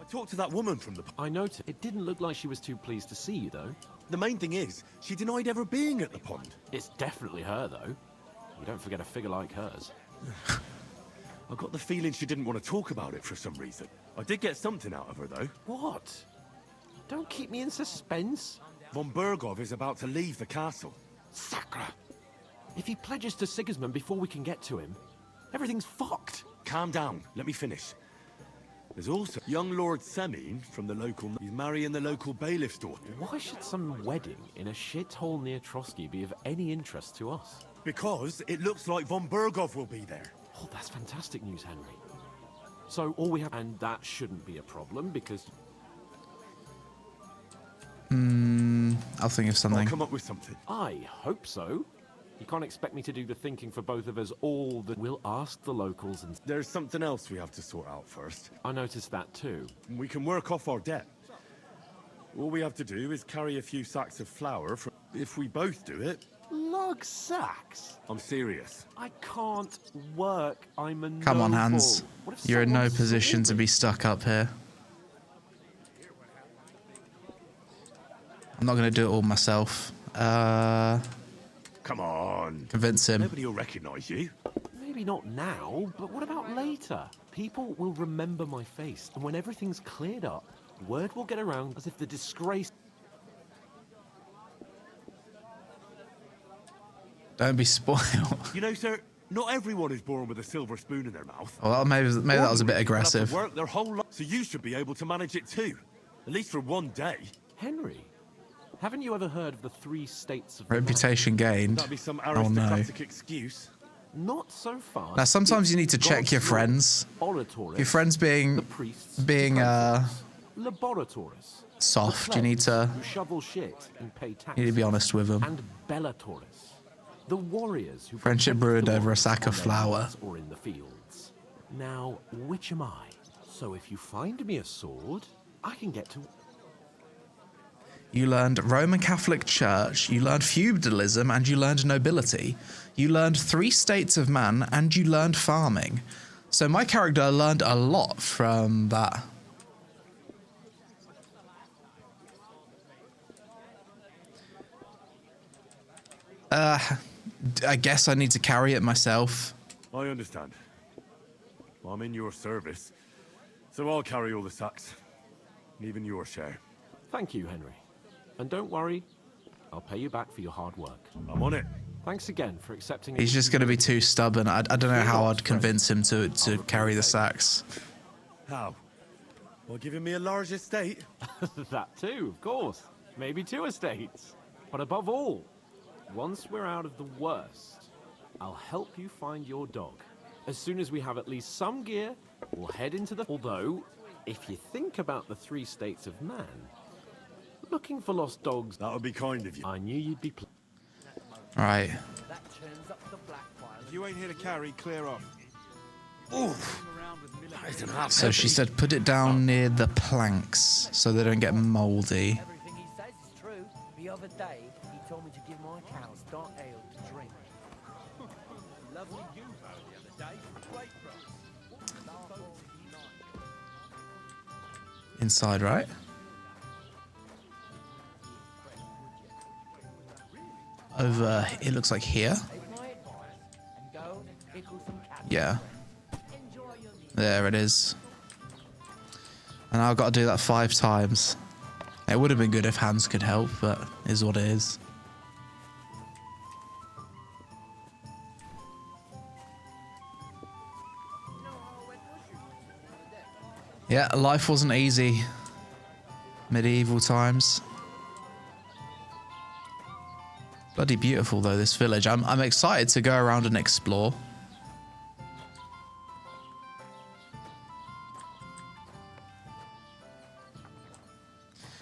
I talked to that woman from the... I noticed. It didn't look like she was too pleased to see you, though. The main thing is, she denied ever being at the pond. It's definitely her, though. You don't forget a figure like hers. I got the feeling she didn't want to talk about it for some reason. I did get something out of her, though. What? Don't keep me in suspense. Von Burgov is about to leave the castle. Sacra! If he pledges to Sigismund before we can get to him, everything's fucked. Calm down. Let me finish. There's also young Lord Semin from the local... He's marrying the local bailiff's daughter. Why should some wedding in a shithole near Trotsky be of any interest to us? Because it looks like Von Burgov will be there. Oh, that's fantastic news, Henry. So all we have... And that shouldn't be a problem, because... I'll think of something. I'll come up with something. I hope so. You can't expect me to do the thinking for both of us all that we'll ask the locals and... There's something else we have to sort out first. I noticed that too. We can work off our debt. All we have to do is carry a few sacks of flour from... If we both do it... Bug sacks? I'm serious. I can't work. I'm a Come on, noble. Hans. What if You're in no someone saw position to me? be stuck up here. I'm not going to do it all myself. Come on. Convince him. Nobody will recognize you. Maybe not now, but what about later? People will remember my face, and when everything's cleared up, word will get around as if the disgrace... Don't be spoiled. You know, sir, not everyone is born with a silver spoon in their mouth. Well, maybe that was a bit aggressive. Work their whole life, so you should be able to manage it too, at least for one day. Henry, haven't you ever heard of the 3 states of Reputation gained. That'd be some Oh no. aristocratic excuse. Not so far. Now sometimes you need to check your friends. Your friends being Laboratories. soft. You need to Who shovel shit and pay tax. you need to be honest with them. And Bellatorus. The warriors who Friendship protect ruined the over a warriors sack on of their flour. lands or in the fields. Now, which am I? So if you find me a sword, I can get to... You learned Roman Catholic Church, you learned feudalism, and you learned nobility. You learned 3 states of man, and you learned farming. So my character learned a lot from that. I guess I need to carry it myself. I understand. I'm in your service, so I'll carry all the sacks, even your share. Thank you, Henry. And don't worry, I'll pay you back for your hard work. I'm on it. Thanks again for accepting... He's just going to be too stubborn. I don't know how I'd convince him to carry the sacks. How? Well, giving me a large estate? That too, of course. Maybe 2 estates. But above all, once we're out of the worst, I'll help you find your dog. As soon as we have at least some gear, we'll head into the... Although, if you think about the 3 states of man, looking for lost dogs... That would be kind of you. I knew you'd be... Right. If you ain't here to carry, clear off. Oof. So she said put it down near the planks so they don't get mouldy. Everything he says is true. The other day, he told me to give my cows dark ale to drink. Lovely Yuvo the other day. Great price. Inside, right? Over, it looks like here. Yeah. There it is. And I've got to do that 5 times. It would have been good if Hans could help, but it is what it is. Yeah, life wasn't easy. Medieval times. Bloody beautiful though, this village. I'm excited to go around and explore.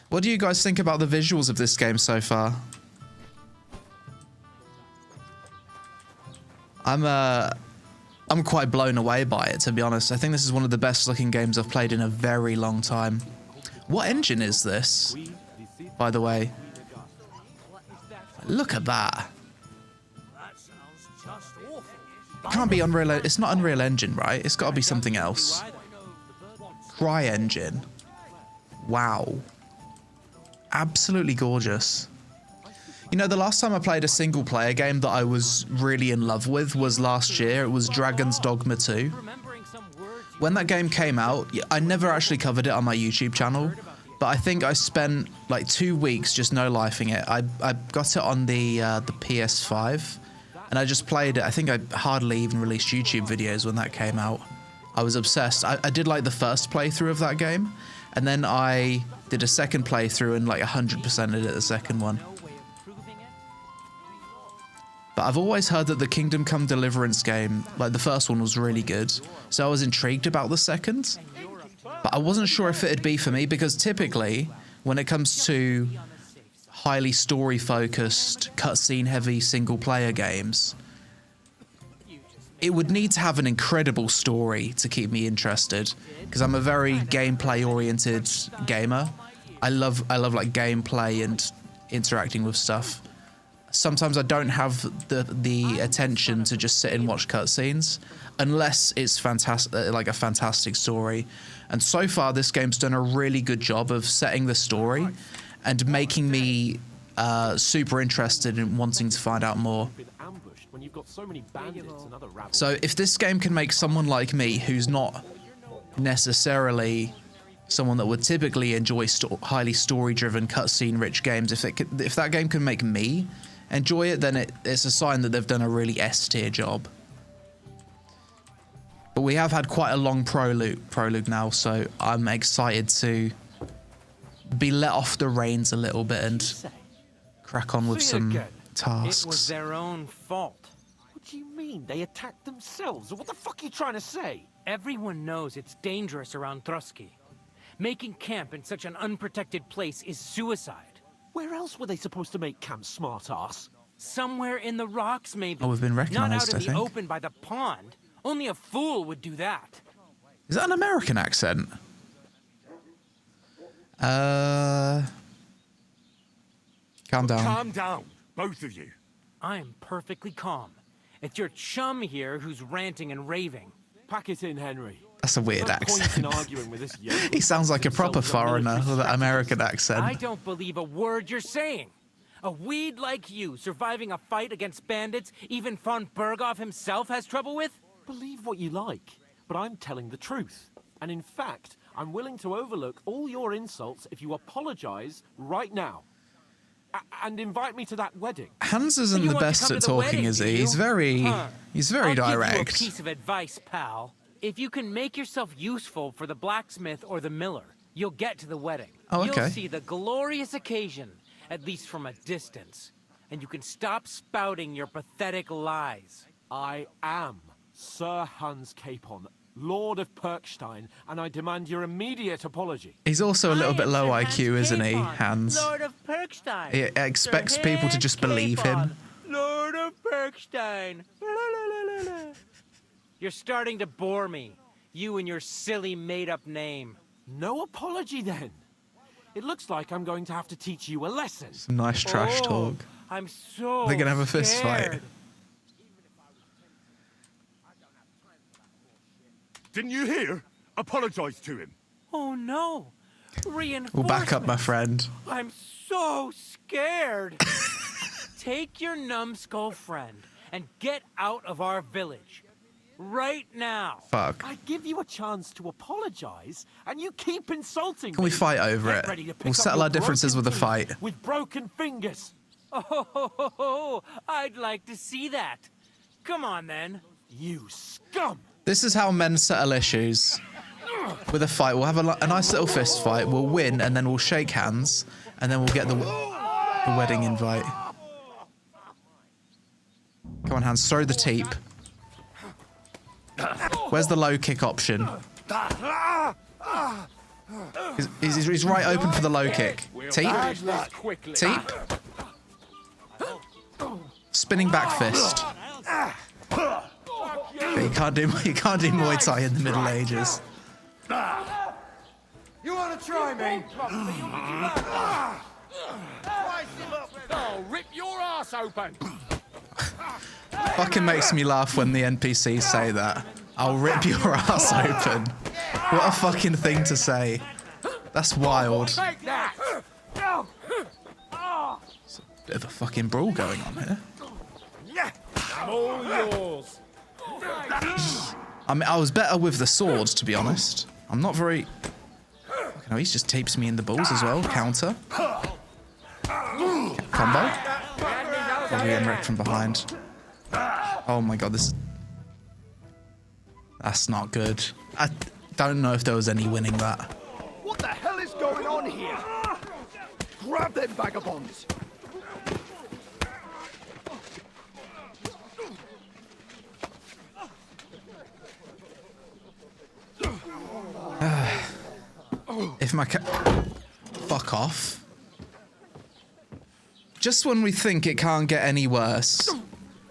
What do you guys think about the visuals of this game so far? I'm quite blown away by it, to be honest. I think this is one of the best looking games I've played in a very long time. What engine is this, by the way? Look at that. It can't be Unreal. It's not Unreal Engine, right? It's got to be something else. CryEngine. Wow. Absolutely gorgeous. You know, the last time I played a single player game that I was really in love with was last year. It was Dragon's Dogma 2. When that game came out, I never actually covered it on my YouTube channel, but I think I spent like 2 weeks just no-lifing it. I got it on the PS5, and I just played it. I think I hardly even released YouTube videos when that came out. I was obsessed. I did like the first playthrough of that game, and then I did a second playthrough and like 100%ed it the second one. But I've always heard that the Kingdom Come Deliverance game, like the first one, was really good. So I was intrigued about the second. But I wasn't sure if it'd be for me, because typically, when it comes to highly story-focused, cutscene-heavy single-player games, it would need to have an incredible story to keep me interested, because I'm a very gameplay-oriented gamer. I love like gameplay and interacting with stuff. sometimes I don't have the attention to just sit and watch cutscenes unless it's fantastic, like a fantastic story. And so far, this game's done a really good job of setting the story and making me super interested in wanting to find out more. So if this game can make someone like me, who's not necessarily someone that would typically enjoy highly story-driven, cutscene-rich games, if that game can make me enjoy it, then it's a sign that they've done a really S-tier job. But we have had quite a long prologue now, so I'm excited to be let off the reins a little bit and crack on with some tasks. It was their own fault. What do you mean? They attacked themselves? What the fuck are you trying to say? Everyone knows it's dangerous around Trusky. Making camp in such an unprotected place is suicide. Where else were they supposed to make camp, smartass? Somewhere in the rocks, maybe. Oh, we've been recognized, Not out in I the think. open by the pond. Only a fool would do that. Is that an American accent? Calm down. Calm down, both of you. I am perfectly calm. It's your chum here who's ranting and raving. Pack it in, Henry. That's a weird accent. Arguing with this He sounds like a proper foreigner with an American accent. I don't believe a word you're saying. A weed like you surviving a fight against bandits even von Berghoff himself has trouble with? Believe what you like, but I'm telling the truth. And in fact, I'm willing to overlook all your insults if you apologize right now. And invite me to that wedding. Hans isn't the best at talking, is he? He's very I'll direct. Give you a piece of advice, pal. If you can make yourself useful for the blacksmith or the miller, you'll get to the wedding. Oh, okay. You'll see the glorious occasion, at least from a distance. And you can stop spouting your pathetic lies. I am Sir Hans Capon, Lord of Perkstein, and I demand your immediate apology. He's also a little bit low IQ, isn't he, Hans? Lord of Perkstein. He expects people to just believe him. Lord of Perkstein. You're starting to bore me. You and your silly made-up name. No apology, then. It looks like I'm going to have to teach you a lesson. Some nice trash talk. I'm so They're gonna have a fist fight. Didn't you hear? Apologize to him. Oh no. Reinforcements. We'll back up, my friend. I'm so scared. Take your numbskull friend and get out of our village. Right now. Fuck. I give you a chance to apologize, and you keep insulting Can we fight over Get it? ready to pick We'll up settle your our differences with a broken fight. teeth with broken fingers. Oh, I'd like to see that. Come on, then. You scum. This is how men settle issues. With a fight, we'll have a nice little fist fight. We'll win, and then we'll shake hands, and then we'll get the wedding invite. Come on, Hans, throw the teep. Where's the low kick option? He's right open for the low kick. Teep. Teep. Spinning back fist. Okay, you can't do Muay Thai in the Middle Ages. You want to try me? Oh, rip your ass open! Fucking makes me laugh when the NPCs say that. I'll rip your ass open. What a fucking thing to say. That's wild. Take that! Bit of a fucking brawl going on here. I'm all yours. I mean, I was better with the swords, to be honest. I'm not very... Fucking hell, he just tapes me in the balls as well. Counter. Combo. Probably getting wrecked from behind. Oh my god, this... That's not good. I don't know if there was any winning that. What the hell is going on here? Grab them vagabonds! If my fuck off. Just when we think it can't get any worse,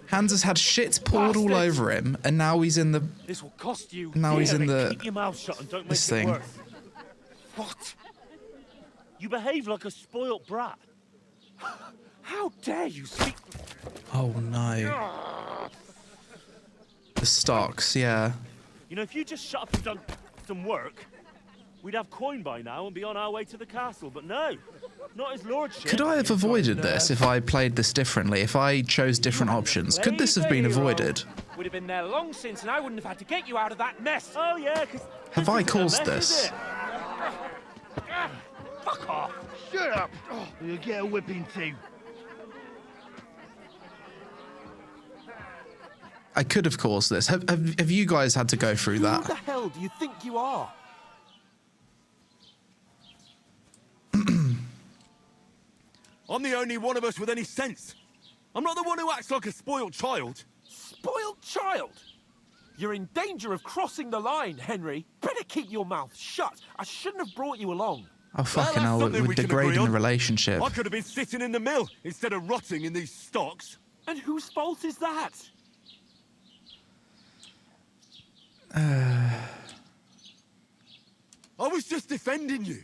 Hans has had shit poured all over him, and now he's in the... This will cost you. Now he's in the... Keep your mouth shut and don't this make it thing. worse. What? You behave like a spoilt brat. How dare you speak? Oh no. The stocks, yeah. You know, if you just shut up and done some work, we'd have coin by now and be on our way to the castle. But no, not his lordship. Could I have avoided this if I played this differently? If I chose different options? Could this have been avoided? Would have been there long since, and I wouldn't have had to get you out of that mess. Oh yeah, because Have I caused this? Fuck off! Shut up! Oh, you'll get a whipping too. I could have caused this. Have you guys had to go through Who the that? hell do you think you are? I'm the only one of us with any sense. I'm not the one who acts like a spoiled child. Spoiled child? You're in danger of crossing the line, Henry. Better keep your mouth shut. I shouldn't have brought you along. Oh, fucking hell, something we're we can degrading agree the on. relationship. I could have been sitting in the mill instead of rotting in these stocks. And whose fault is that? I was just defending you.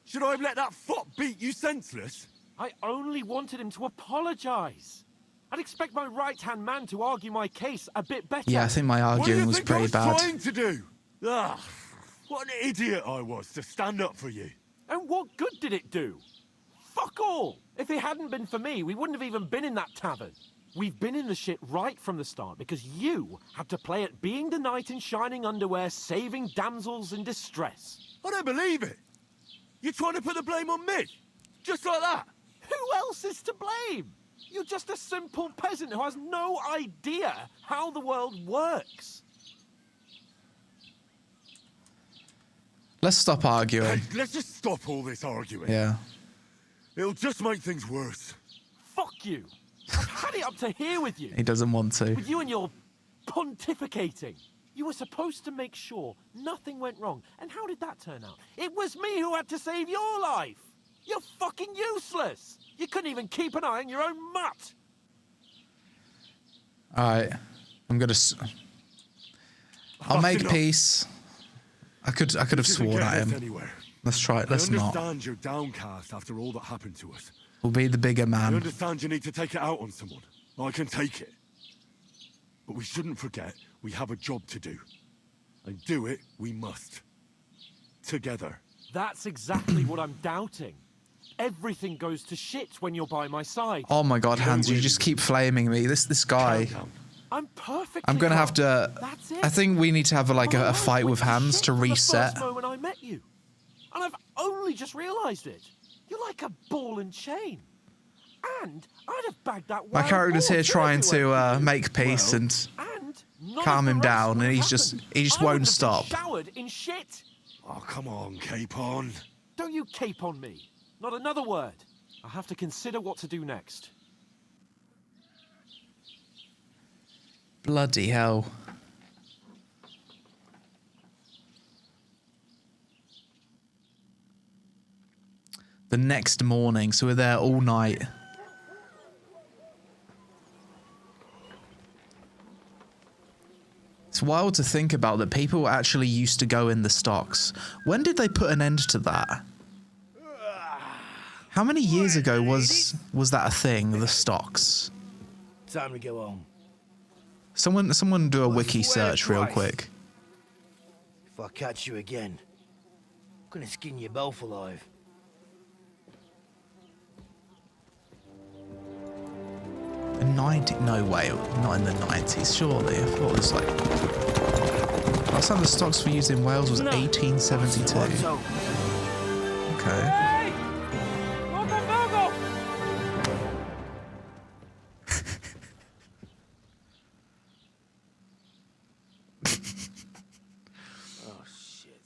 Should I have let that fop beat you senseless? I only wanted him to apologize. I'd expect my right-hand man to argue my case a bit better. Yeah, I think my arguing was pretty what do you think I was bad. trying to do? Ah, what an idiot I was to stand up for you. And what good did it do? Fuck all! If it hadn't been for me, we wouldn't have even been in that tavern. We've been in the shit right from the start because you had to play at being the knight in shining underwear, saving damsels in distress. I don't believe it. You're trying to put the blame on me? Just like that? Who else is to blame? You're just a simple peasant who has no idea how the world works. Let's stop arguing. Hey, let's just stop all this arguing. Yeah. It'll just make things worse. Fuck you. I've had it up to here with you. He doesn't want to. With you and your pontificating. You were supposed to make sure nothing went wrong. And how did that turn out? It was me who had to save your life. You're fucking useless. You couldn't even keep an eye on your own mutt. All right. I'm gonna. I'll make peace. I could have sworn at him. Anywhere. Let's try it. Let's I not. understand you're downcast after all that happened to us. We'll be the bigger I man. understand you need to take it out on someone. I can take it. But we shouldn't forget we have a job to do. And do it we must. Together. That's exactly what I'm doubting. Everything goes to shit when you're by my side. Oh my God, Hans! You just keep flaming me. This guy. I'm perfectly I'm gonna have to. That's it. I think we need to have a fight with Hans to reset. The first moment I met you, and I've only just realised it. You're like a ball and chain. And I'd have bagged that. My character's here trying to make peace and calm him down, and he just won't stop. Showered in shit. Oh, come on, Capon. Don't you cape on me. Not another word. I have to consider what to do next. Bloody hell. The next morning, so we're there all night. It's wild to think about that people actually used to go in the stocks. When did they put an end to that? How many years ago was that a thing, the stocks? Time to go home. Someone do a wiki swear search real twice. quick. If I catch you again, I'm gonna skin you both alive. The 90? No way, not in the 90s, surely. I thought it was like. Last time the stocks were used in Wales was 1872. Okay. Hey! Logo! Oh shit.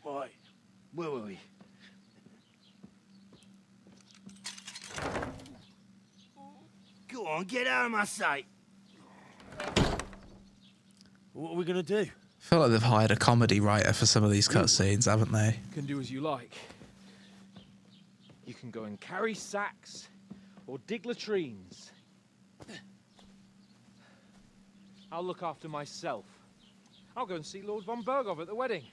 Right, where were we? Go on, get out of my sight. What are we gonna do? I feel like they've hired a comedy writer for some of these cutscenes, haven't they? You can do as you like. You can go and carry sacks or dig latrines. I'll look after myself. I'll go and see Lord von Berghoff at the wedding.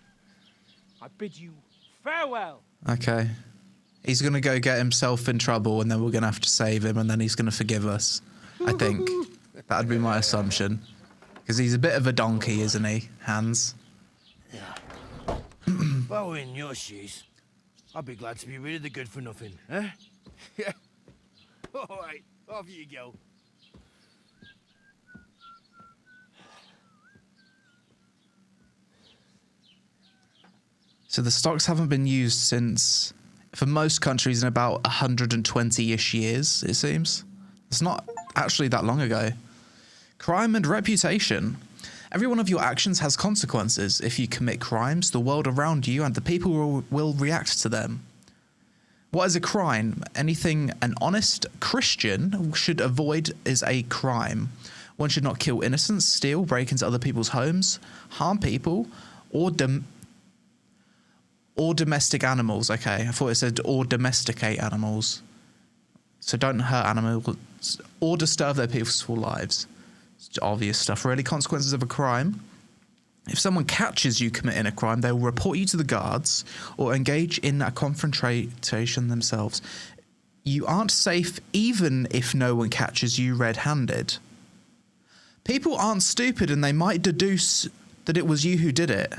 I bid you farewell. Okay. He's going to go get himself in trouble, and then we're going to have to save him, and then he's going to forgive us. I think. That'd be my assumption. Because he's a bit of a donkey, isn't he, Hans? If I were in your shoes, I'd be glad to be rid of the good for nothing, eh? Yeah. All right, off you go. So the stocks haven't been used since, for most countries, in about 120-ish years, it seems. It's not actually that long ago. Crime and reputation. Every one of your actions has consequences. If you commit crimes, the world around you and the people will react to them. What is a crime? Anything an honest Christian should avoid is a crime. One should not kill innocents, steal, break into other people's homes, harm people, or domestic animals. Okay, I thought it said or domesticate animals. So don't hurt animals or disturb their peaceful lives. It's obvious stuff, really. Consequences of a crime. If someone catches you committing a crime, they will report you to the guards or engage in a confrontation themselves. You aren't safe even if no one catches you red-handed. People aren't stupid and they might deduce that it was you who did it.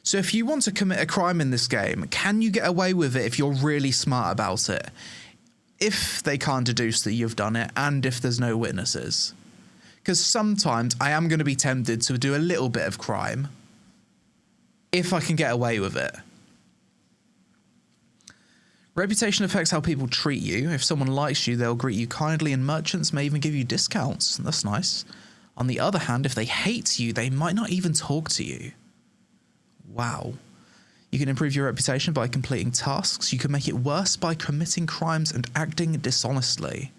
So if you want to commit a crime in this game, can you get away with it if you're really smart about it? If they can't deduce that you've done it and if there's no witnesses. Because sometimes I am going to be tempted to do a little bit of crime if I can get away with it. Reputation affects how people treat you. If someone likes you, they'll greet you kindly, and merchants may even give you discounts. That's nice. On the other hand, if they hate you, they might not even talk to you. Wow. You can improve your reputation by completing tasks. You can make it worse by committing crimes and acting dishonestly.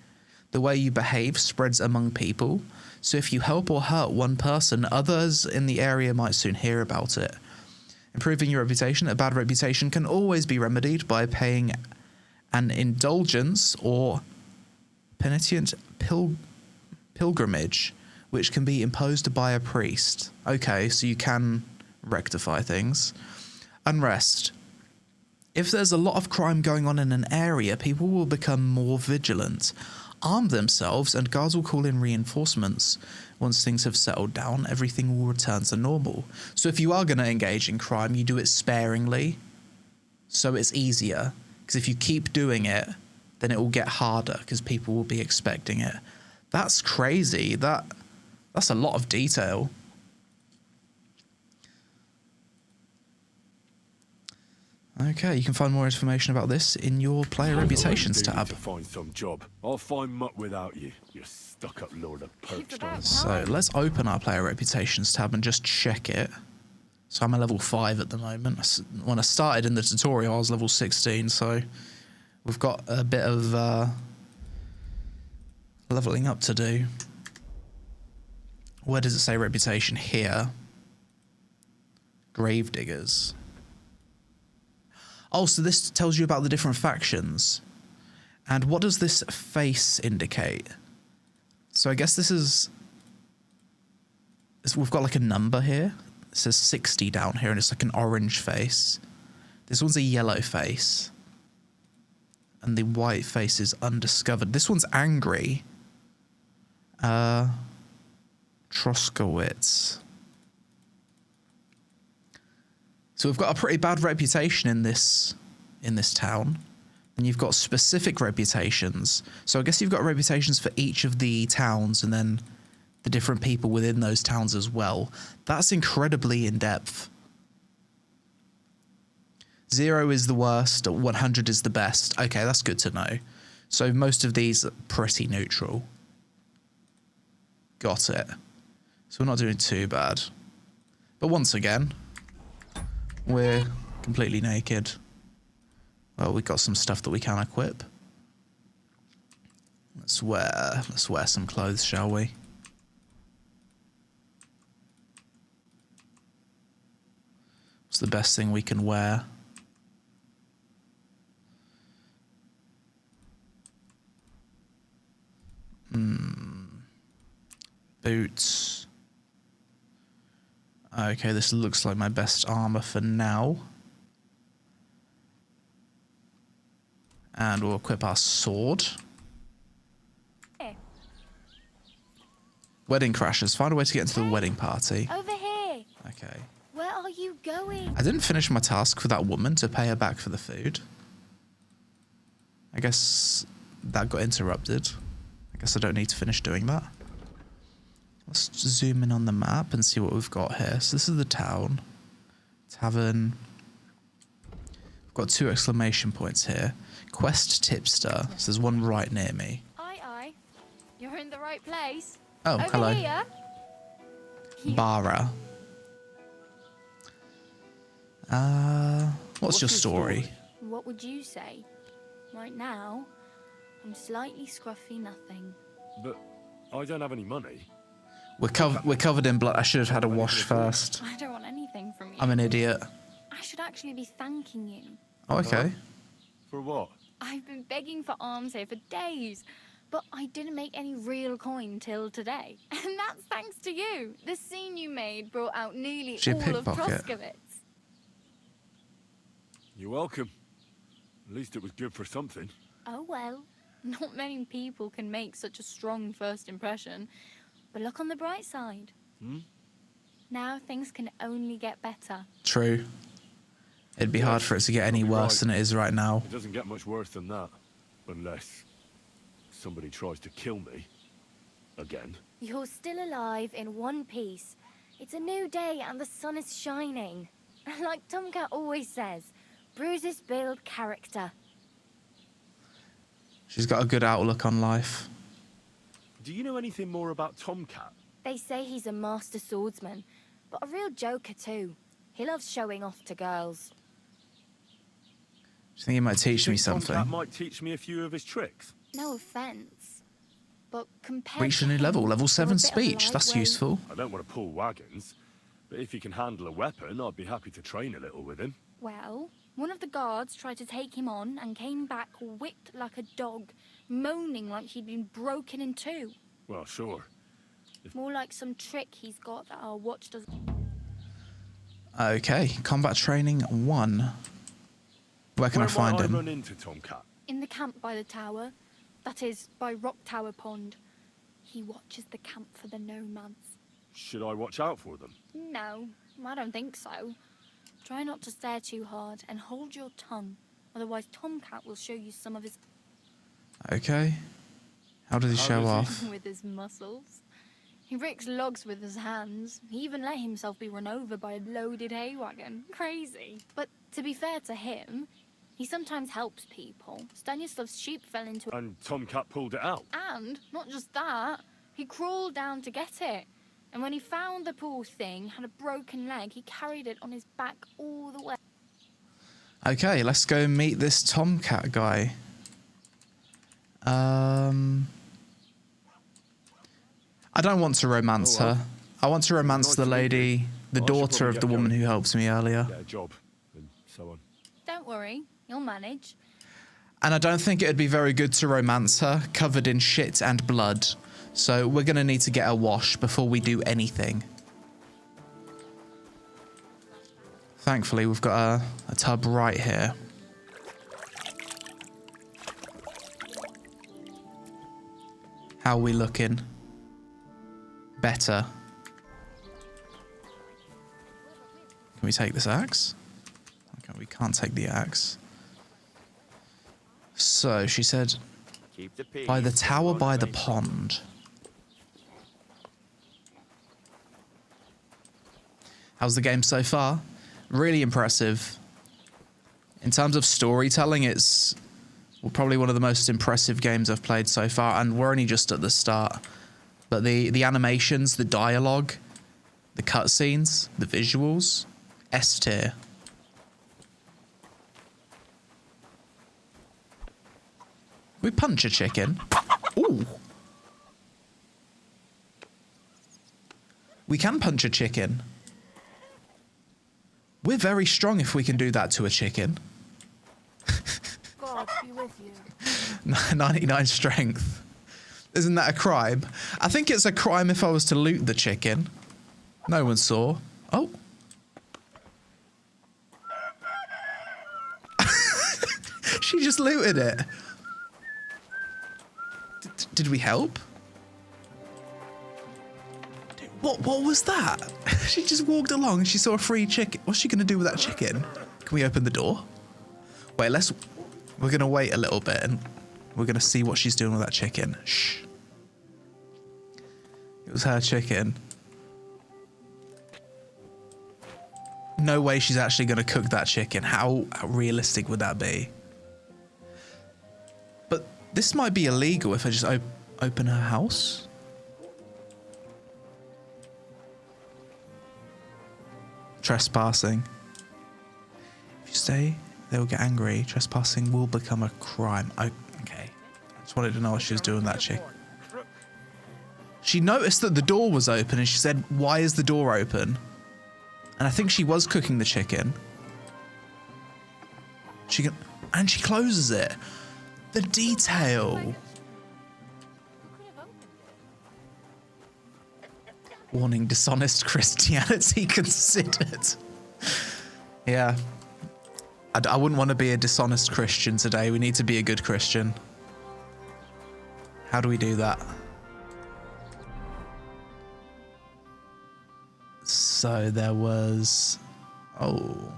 The way you behave spreads among people. So if you help or hurt one person, others in the area might soon hear about it. Improving your reputation. A bad reputation can always be remedied by paying an indulgence or penitent pilgrimage, which can be imposed by a priest. Okay, so you can rectify things. Unrest. If there's a lot of crime going on in an area, people will become more vigilant, arm themselves, and guards will call in reinforcements. Once things have settled down, everything will return to normal. So if you are going to engage in crime, you do it sparingly, so it's easier. Because if you keep doing it, then it will get harder, because people will be expecting it. That's crazy. That's a lot of detail. Okay, you can find more information about this in your player reputations tab. To find some job. I'll find muck without you. You stuck-up lord of perched on. So let's open our player reputations tab and just check it. So I'm a level 5 at the moment. When I started in the tutorial, I was level 16. So we've got a bit of leveling up to do. Where does it say reputation? Here. Gravediggers. Oh, so this tells you about the different factions. And what does this face indicate? So I guess this is... We've got like a number here. It says 60 down here, and it's like an orange face. This one's a yellow face. And the white face is undiscovered. This one's angry. Troskowitz. So we've got a pretty bad reputation in this town, and you've got specific reputations. So I guess you've got reputations for each of the towns, and then the different people within those towns as well. That's incredibly in depth. 0 is the worst, 100 is the best. Okay, that's good to know. So most of these are pretty neutral. Got it. So we're not doing too bad. But once again, we're completely naked. Well, we've got some stuff that we can equip. Let's wear some clothes, shall we? What's the best thing we can wear? Boots. Okay, this looks like my best armor for now. And we'll equip our sword. Hey, Wedding crashers. Find a way to get into the wedding party. over here. Okay. Where are you going? I didn't finish my task for that woman to pay her back for the food. I guess that got interrupted. I guess I don't need to finish doing that. Let's zoom in on the map and see what we've got here. So this is the town. Tavern. We've got 2 exclamation points here. Quest tipster. So there's one right near me. Aye. You're in the right place. Oh, over hello. Here. Bara. What's your story? What would you say? Right now, I'm slightly scruffy nothing. But I don't have any money. We're covered in blood. I should have had a wash first. I don't want anything from you. I'm an idiot. I should actually be thanking you. Oh, okay. For what? I've been begging for alms here for days, but I didn't make any real coin till today. And that's thanks to you. The scene you made brought out nearly She a all of pickpocket? Troskovitz. You're welcome. At least it was good for something. Oh well, not many people can make such a strong first impression. But look on the bright side. Now things can only get better. True. It'd be hard for it to get any worse than it is right now. It doesn't get much worse than that. Unless somebody tries to kill me. Again. You're still alive in one piece. It's a new day and the sun is shining. Like Tomcat always says, bruises build character. She's got a good outlook on life. Do you know anything more about Tomcat? They say he's a master swordsman, but a real joker too. He loves showing off to girls. Do you think he might teach me something? Tomcat might teach me a few of his tricks. No offense, but compared Reach a to new him, level. Level you're 7 a bit of a speech. That's lightweight. useful. I don't want to pull wagons, but if he can handle a weapon, I'd be happy to train a little with him. Well, one of the guards tried to take him on and came back whipped like a dog, moaning like he'd been broken in two. Well, sure. More like some trick he's got that our watch doesn't. Okay, combat training 1. Where can I find might him? I run into Tomcat? In the camp by the tower. That is, by Rock Tower Pond. He watches the camp for the nomads. Should I watch out for them? No, I don't think so. Try not to stare too hard and hold your tongue. Otherwise, Tomcat will show you some of his... Okay. How does he show off? with his muscles. He ricks logs with his hands. He even let himself be run over by a loaded hay wagon. Crazy. But to be fair to him, he sometimes helps people. Stanislav's sheep fell into... And Tomcat pulled it out? And, not just that, he crawled down to get it. And when he found the poor thing had a broken leg, he carried it on his back all the way. Okay, let's go meet this Tomcat guy. I don't want to romance her. I want to romance the lady, the daughter of the woman who helped me earlier. Get a job, and so on. Don't worry, you'll manage. And I don't think it'd be very good to romance her, covered in shit and blood. So we're going to need to get a wash before we do anything. Thankfully, we've got a tub right here. How are we looking? Better. Can we take this axe? Okay, we can't take the axe. So, she said, by the tower by the pond. How's the game so far? Really impressive. In terms of storytelling, it's probably one of the most impressive games I've played so far, and we're only just at the start. But the animations, the dialogue, the cutscenes, the visuals, S tier. We punch a chicken. Ooh. We can punch a chicken. We're very strong if we can do that to a chicken. God be with you. 99 strength. Isn't that a crime? I think it's a crime if I was to loot the chicken. No one saw. Oh. She just looted it. Did we help? What was that? She just walked along and she saw a free chicken. What's she going to do with that chicken? Can we open the door? Wait, we're going to wait a little bit and we're going to see what she's doing with that chicken. Shh. It was her chicken. No way she's actually going to cook that chicken. How realistic would that be? But this might be illegal if I just open her house. Trespassing. If you stay, they will get angry. Trespassing will become a crime. Okay. I just wanted to know what she was doing with that chick. She noticed that the door was open and she said, "Why is the door open?" And I think she was cooking the chicken. And she closes it. The detail. Warning, dishonest Christianity considered. Yeah. I wouldn't want to be a dishonest Christian today. We need to be a good Christian. How do we do that? So there was... Oh.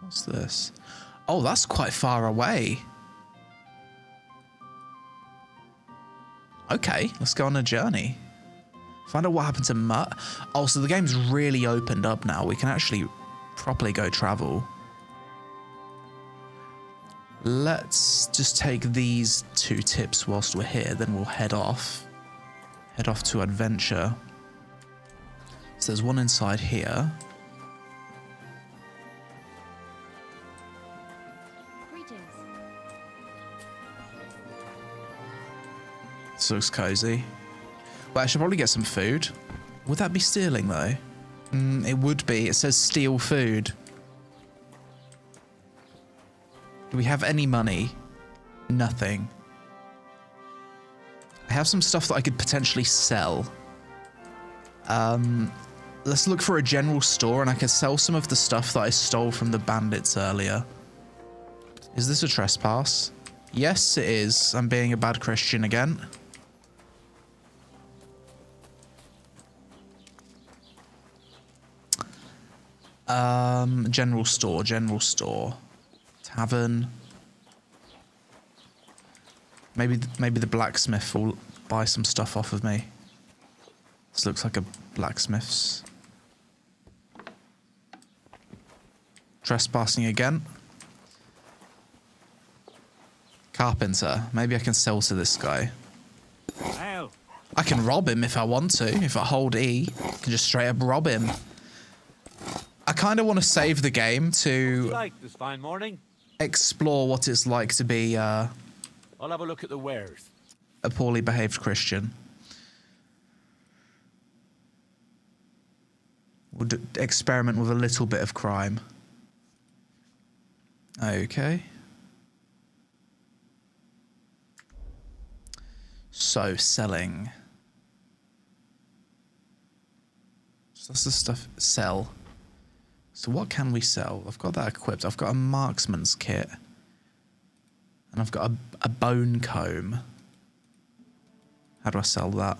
What's this? Oh, that's quite far away. Okay, let's go on a journey. Find out what happened to Mutt. Oh, so the game's really opened up now. We can actually properly go travel. Let's just take these 2 tips whilst we're here, then we'll head off. Head off to adventure. So there's one inside here. Greetings. This looks cozy. Well, I should probably get some food. Would that be stealing, though? It would be. It says steal food. Do we have any money? Nothing. I have some stuff that I could potentially sell. Let's look for a general store, and I could sell some of the stuff that I stole from the bandits earlier. Is this a trespass? Yes, it is. I'm being a bad Christian again. General store. Tavern. Maybe the blacksmith will buy some stuff off of me. This looks like a blacksmith's. Trespassing again. Carpenter. Maybe I can sell to this guy. Hell. I can rob him if I want to. If I hold E, I can just straight up rob him. I kind of want to save the game to Like this fine morning. explore what it's like to be I'll have a look at the wares. a poorly behaved Christian. We'll experiment with a little bit of crime. Okay. So, selling. So that's the stuff. Sell. So what can we sell? I've got that equipped. I've got a marksman's kit. And I've got a bone comb. How do I sell that?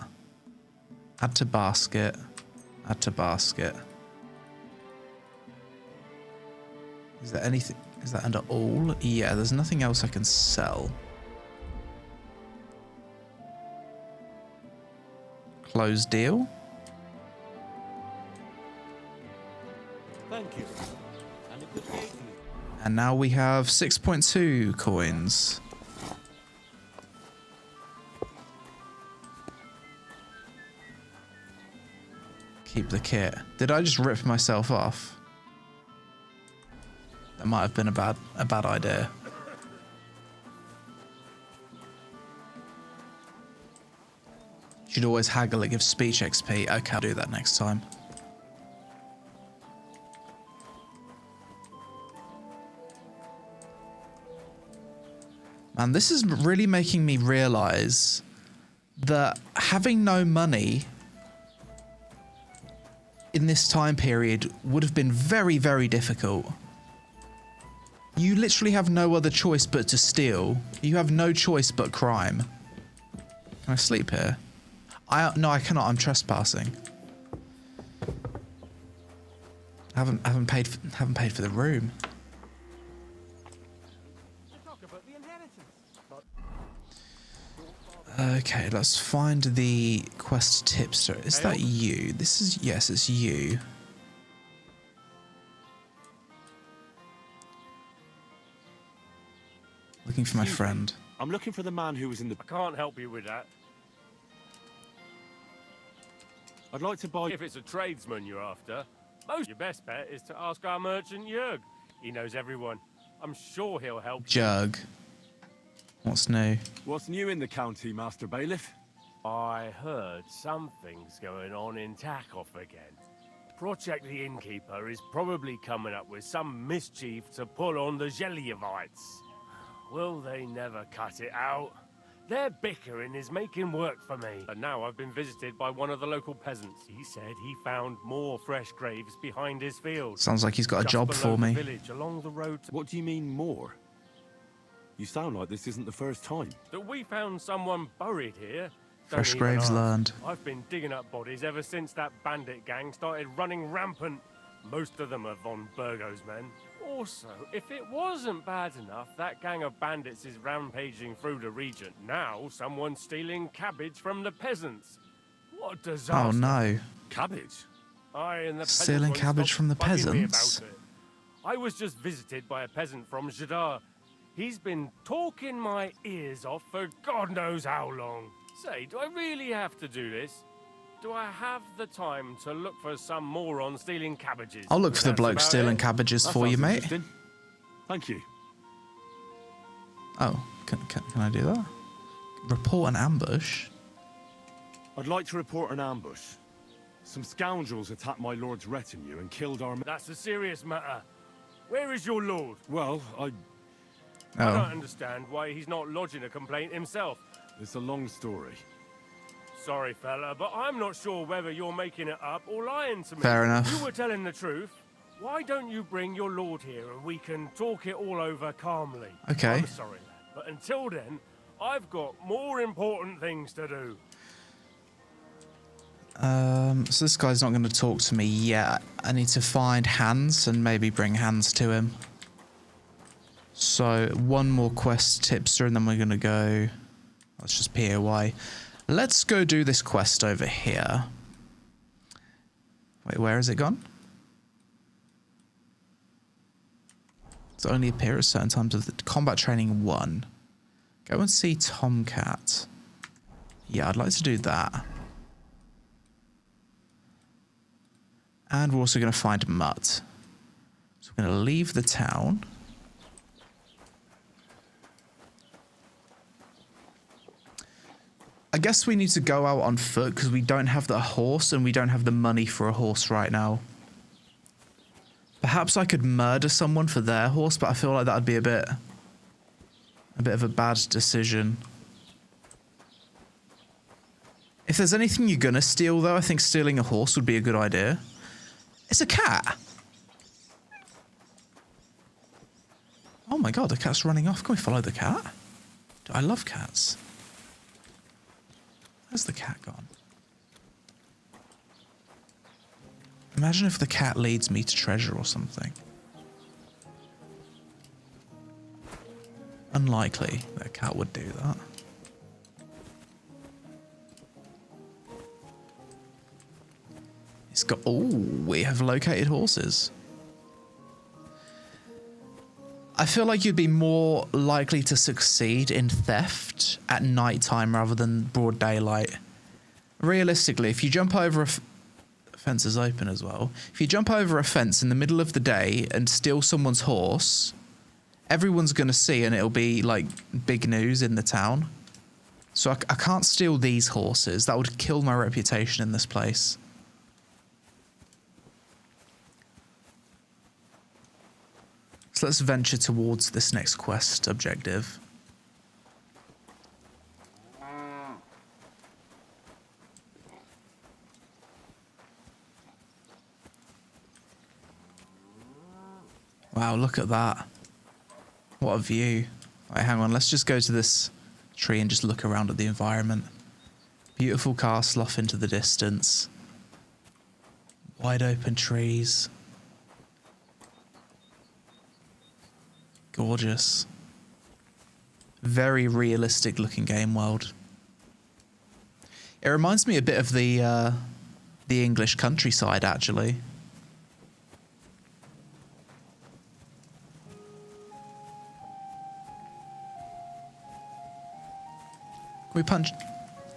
Add to basket. Add to basket. Is there anything? Is that under all? Yeah, there's nothing else I can sell. Close deal. Thank you. And a good day to you. And now we have 6.2 coins. Keep the kit. Did I just rip myself off? That might have been a bad idea. Should always haggle, it gives speech XP. Okay, I'll do that next time. And this is really making me realize that having no money in this time period would have been very, very difficult. You literally have no other choice but to steal. You have no choice but crime. Can I sleep here? No, I cannot. I'm trespassing. I haven't paid for the room. Okay, let's find the quest tipster. Is that you? Yes, it's you. Looking for my friend. I'm looking for the man who was in the... I can't help you with that. I'd like to buy... If it's a tradesman you're after, your best bet is to ask our merchant Jörg. He knows everyone. I'm sure he'll help you. Jug. What's new? What's new in the county, Master Bailiff? I heard something's going on in Takoff again. Project the Innkeeper is probably coming up with some mischief to pull on the Zhelyevites. Will they never cut it out? Their bickering is making work for me. And now I've been visited by one of the local peasants. He said he found more fresh graves behind his field. Sounds like he's got a job for me. Village along the road. What do you mean more? You sound like this isn't the first time. That we found someone buried here. Fresh graves learned. I've been digging up bodies ever since that bandit gang started running rampant. Most of them are von Burgo's men. Also, if it wasn't bad enough, that gang of bandits is rampaging through the region. Now, someone's stealing cabbage from the peasants. What a disaster. Oh no. Cabbage? Stealing cabbage from the peasants? I was just visited by a peasant from Jadar. He's been talking my ears off for God knows how long. Say, do I really have to do this? Do I have the time to look for some moron stealing cabbages? I'll look for the bloke stealing cabbages for you, mate. Thank you. Oh, can I do that? Report an ambush? I'd like to report an ambush. Some scoundrels attacked my lord's retinue and killed our... That's a serious matter. Where is your lord? Well, I don't understand why he's not lodging a complaint himself. It's a long story. Sorry, fella, but I'm not sure whether you're making it up or lying to me. Fair enough. You were telling the truth. Why don't you bring your lord here and we can talk it all over calmly? Okay. I'm sorry, lad, but until then, I've got more important things to do. So this guy's not going to talk to me yet. I need to find Hans and maybe bring Hans to him. So one more quest tipster and then we're going to go... Let's just POI. Let's go do this quest over here. Wait, where has it gone? It's only appear at certain times of the combat training 1. Go and see Tomcat. Yeah, I'd like to do that. And we're also going to find Mutt. So we're going to leave the town. I guess we need to go out on foot because we don't have the horse and we don't have the money for a horse right now. Perhaps I could murder someone for their horse, but I feel like that would be a bit of a bad decision. If there's anything you're gonna steal though, I think stealing a horse would be a good idea. It's a cat. Oh my god, the cat's running off. Can we follow the cat? I love cats. Where's the cat gone? Imagine if the cat leads me to treasure or something. Unlikely that a cat would do that. It's got... Oh, we have located horses. I feel like you'd be more likely to succeed in theft at night time rather than broad daylight. Realistically, if you jump over a fence is open as well. If you jump over a fence in the middle of the day and steal someone's horse, everyone's going to see and it'll be like big news in the town. So I can't steal these horses. That would kill my reputation in this place. So let's venture towards this next quest objective. Wow, look at that. What a view. Right, hang on, let's just go to this tree and just look around at the environment. Beautiful castle off into the distance. Wide open trees. Gorgeous. Very realistic looking game world. It reminds me a bit of the English countryside, actually. Can we punch?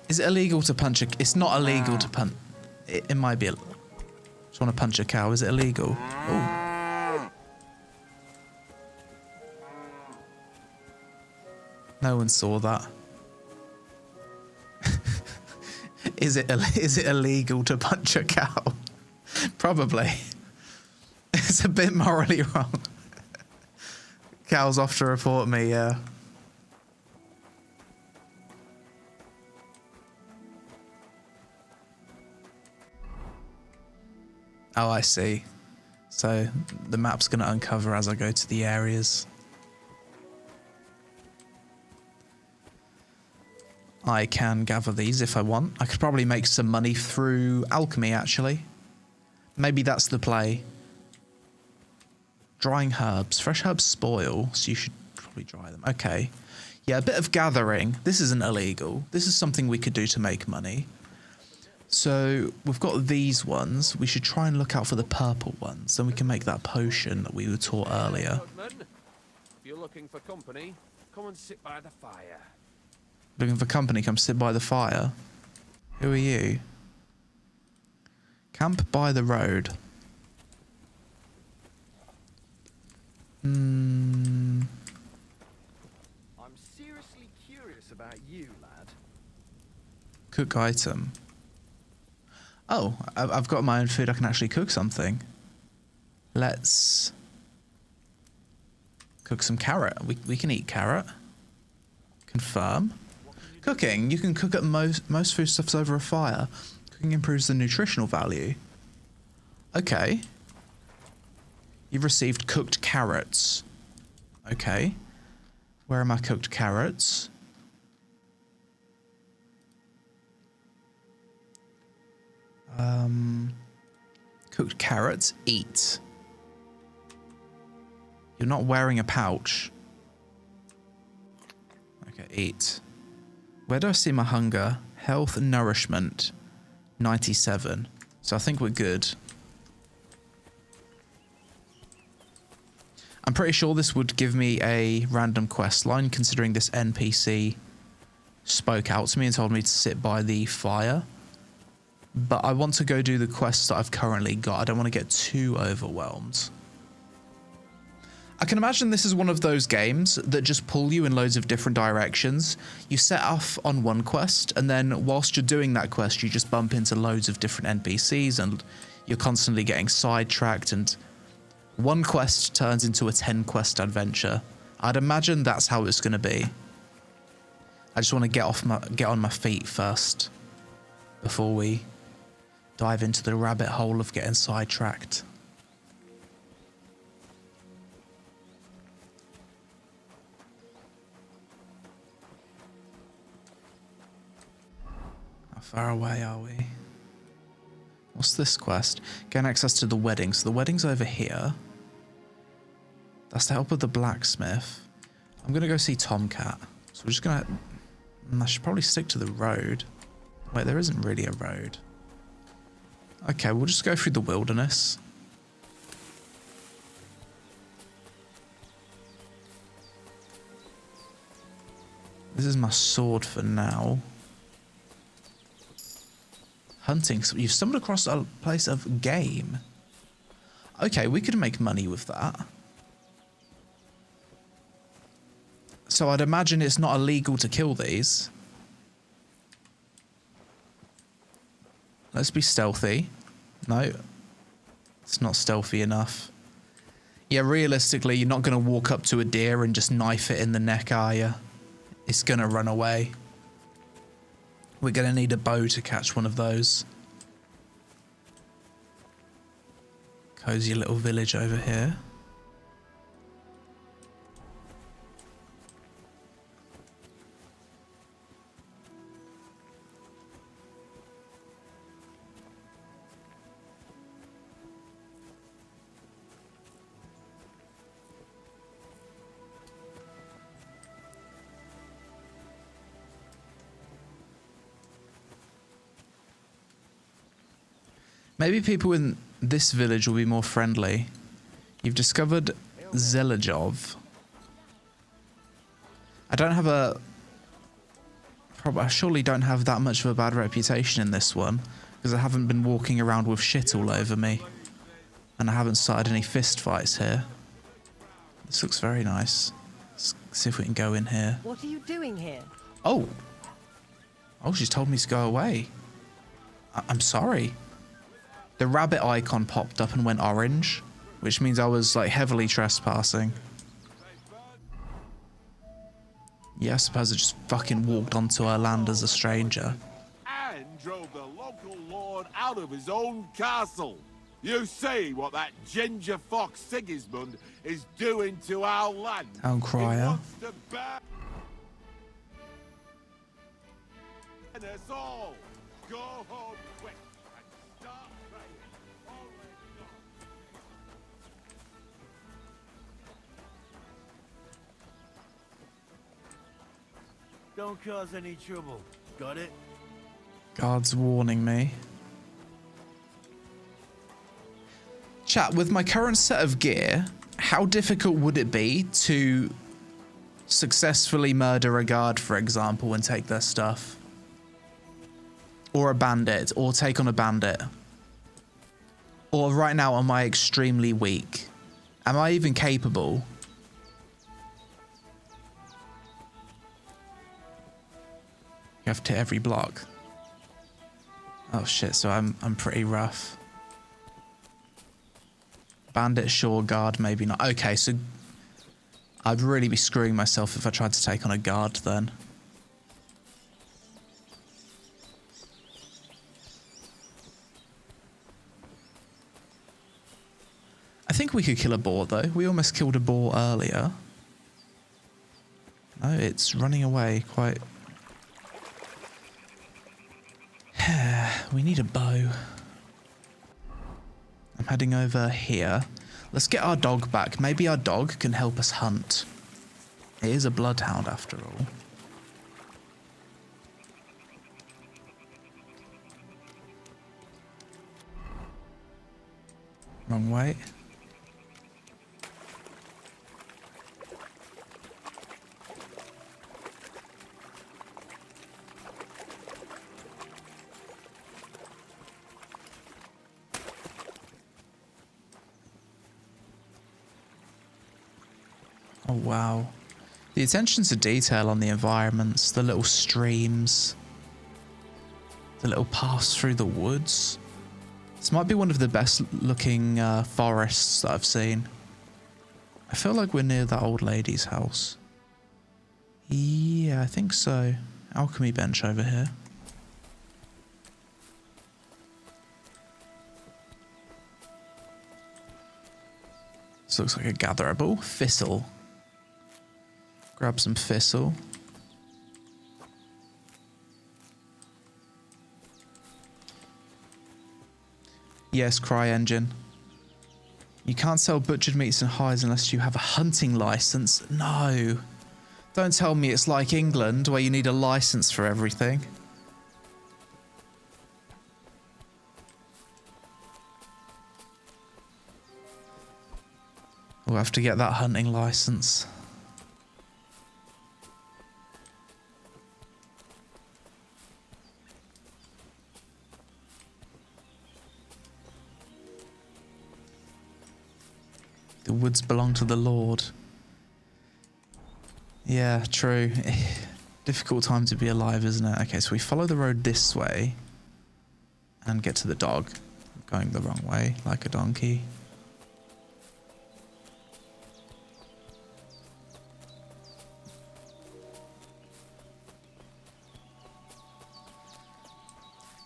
Is it illegal to punch a? It's not illegal to punch. It might be. Just want to punch a cow. Is it illegal? Oh. No one saw that. Is it illegal to punch a cow? Probably. It's a bit morally wrong. Cow's off to report me, yeah. Oh, I see. So the map's going to uncover as I go to the areas. I can gather these if I want. I could probably make some money through alchemy, actually. Maybe that's the play. Drying herbs. Fresh herbs spoil, so you should probably dry them. Okay. Yeah, a bit of gathering. This isn't illegal. This is something we could do to make money. So we've got these ones. We should try and look out for the purple ones. Then we can make that potion that we were taught earlier. If you're looking for company, come and sit by the fire. Looking for company, come sit by the fire. Who are you? Camp by the road. I'm seriously curious about you, lad. Cook item. Oh, I've got my own food. I can actually cook something. Let's cook some carrot. We can eat carrot. Confirm. Cooking. You can cook at most foodstuffs over a fire. Cooking improves the nutritional value. Okay. You've received cooked carrots. Okay. Where are my cooked carrots? Cooked carrots. Eat. You're not wearing a pouch. Okay, eat. Where do I see my hunger? Health and nourishment. 97. So I think we're good. I'm pretty sure this would give me a random quest line, considering this NPC spoke out to me and told me to sit by the fire. But I want to go do the quests that I've currently got. I don't want to get too overwhelmed. I can imagine this is one of those games that just pull you in loads of different directions. You set off on one quest, and then whilst you're doing that quest, you just bump into loads of different NPCs, and you're constantly getting sidetracked, and one quest turns into a 10-quest adventure. I'd imagine that's how it's going to be. I just want to get on my feet first before we dive into the rabbit hole of getting sidetracked. How far away are we? What's this quest? Gain access to the wedding. So the wedding's over here. That's the help of the blacksmith. I'm going to go see Tomcat. So we're just going to... I should probably stick to the road. Wait, there isn't really a road. Okay, we'll just go through the wilderness. This is my sword for now. Hunting. So you've stumbled across a place of game. Okay, we could make money with that. So I'd imagine it's not illegal to kill these. Let's be stealthy. No, it's not stealthy enough. Yeah, realistically, you're not going to walk up to a deer and just knife it in the neck, are you? It's going to run away. We're going to need a bow to catch one of those. Cozy little village over here. Maybe people in this village will be more friendly. You've discovered Zelajov. I don't have a... I surely don't have that much of a bad reputation in this one, because I haven't been walking around with shit all over me. And I haven't started any fist fights here. This looks very nice. Let's see if we can go in here. What are you doing here? Oh! Oh, she's told me to go away. I'm sorry. The rabbit icon popped up and went orange, which means I was like heavily trespassing. Yeah, I suppose I just fucking walked onto her land as a stranger. And drove the local lord out of his own castle. You see what that ginger fox Sigismund is doing to our land. Town crier. Wants to ban us all. Go home quick and start praying. Always God. Don't cause any trouble. Got it? God's warning me. Chat, with my current set of gear, how difficult would it be to successfully murder a guard, for example, and take their stuff? Or a bandit, or take on a bandit? Or right now, am I extremely weak? Am I even capable? You have to hit every block. Oh shit, so I'm pretty rough. Bandit, sure. Guard, maybe not. Okay, so I'd really be screwing myself if I tried to take on a guard then. I think we could kill a boar though. We almost killed a boar earlier. No, it's running away quite... We need a bow. I'm heading over here. Let's get our dog back. Maybe our dog can help us hunt. It is a bloodhound after all. Wrong way. Oh wow. The attention to detail on the environments, the little streams, the little paths through the woods. This might be one of the best looking forests that I've seen. I feel like we're near that old lady's house. Yeah, I think so. Alchemy bench over here. This looks like a gatherable. Thistle. Grab some thistle. Yes, Cry Engine. You can't sell butchered meats and hides unless you have a hunting license. No. Don't tell me it's like England where you need a license for everything. We'll have to get that hunting license. The woods belong to the Lord. Yeah, true. Difficult time to be alive, isn't it? Okay, so we follow the road this way and get to the dog. Going the wrong way, like a donkey.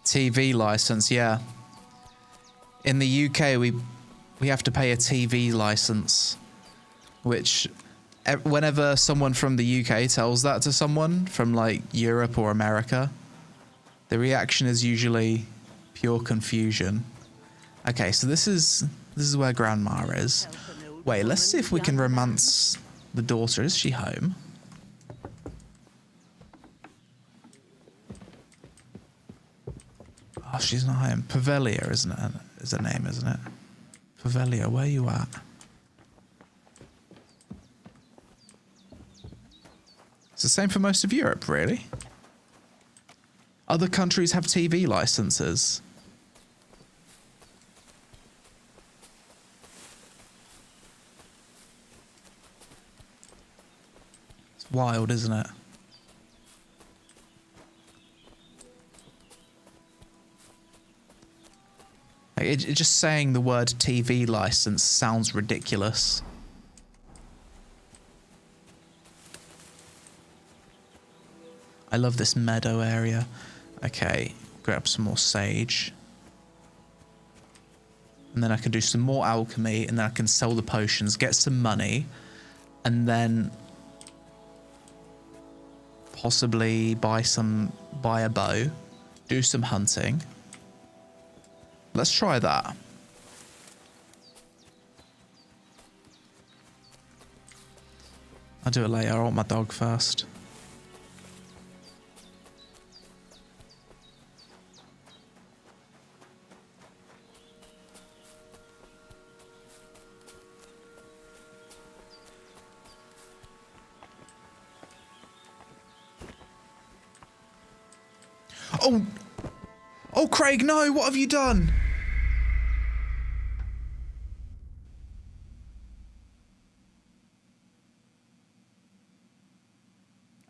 TV license, yeah. In the UK, we have to pay a TV license, which whenever someone from the UK tells that to someone from like Europe or America, the reaction is usually pure confusion. Okay, so this is where Grandma is. Wait, let's see if we can romance the daughter. Is she home? Oh, she's not home. Pavelia, isn't it? is a name, isn't it? Favelia, where you at? It's the same for most of Europe, really. Other countries have TV licenses. It's wild, isn't it? Like, just saying the word TV license sounds ridiculous. I love this meadow area. Okay, grab some more sage. And then I can do some more alchemy, and then I can sell the potions, get some money, and then possibly buy a bow, do some hunting. Let's try that. I'll do it later. I want my dog first. Oh! Oh, Craig, no! What have you done?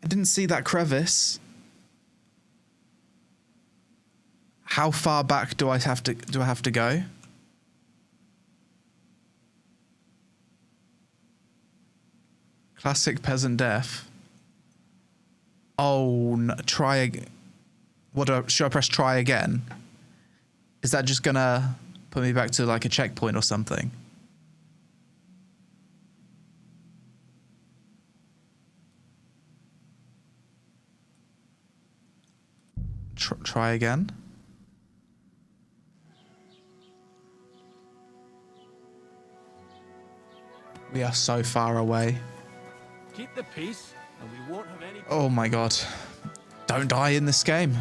I didn't see that crevice. How far back do I have to go? Classic peasant death. Oh, no, try again. Should I press try again? Is that just gonna put me back to like a checkpoint or something? Try again. We are so far away. Keep the peace, and we won't have any. Oh my god. Don't die in this game.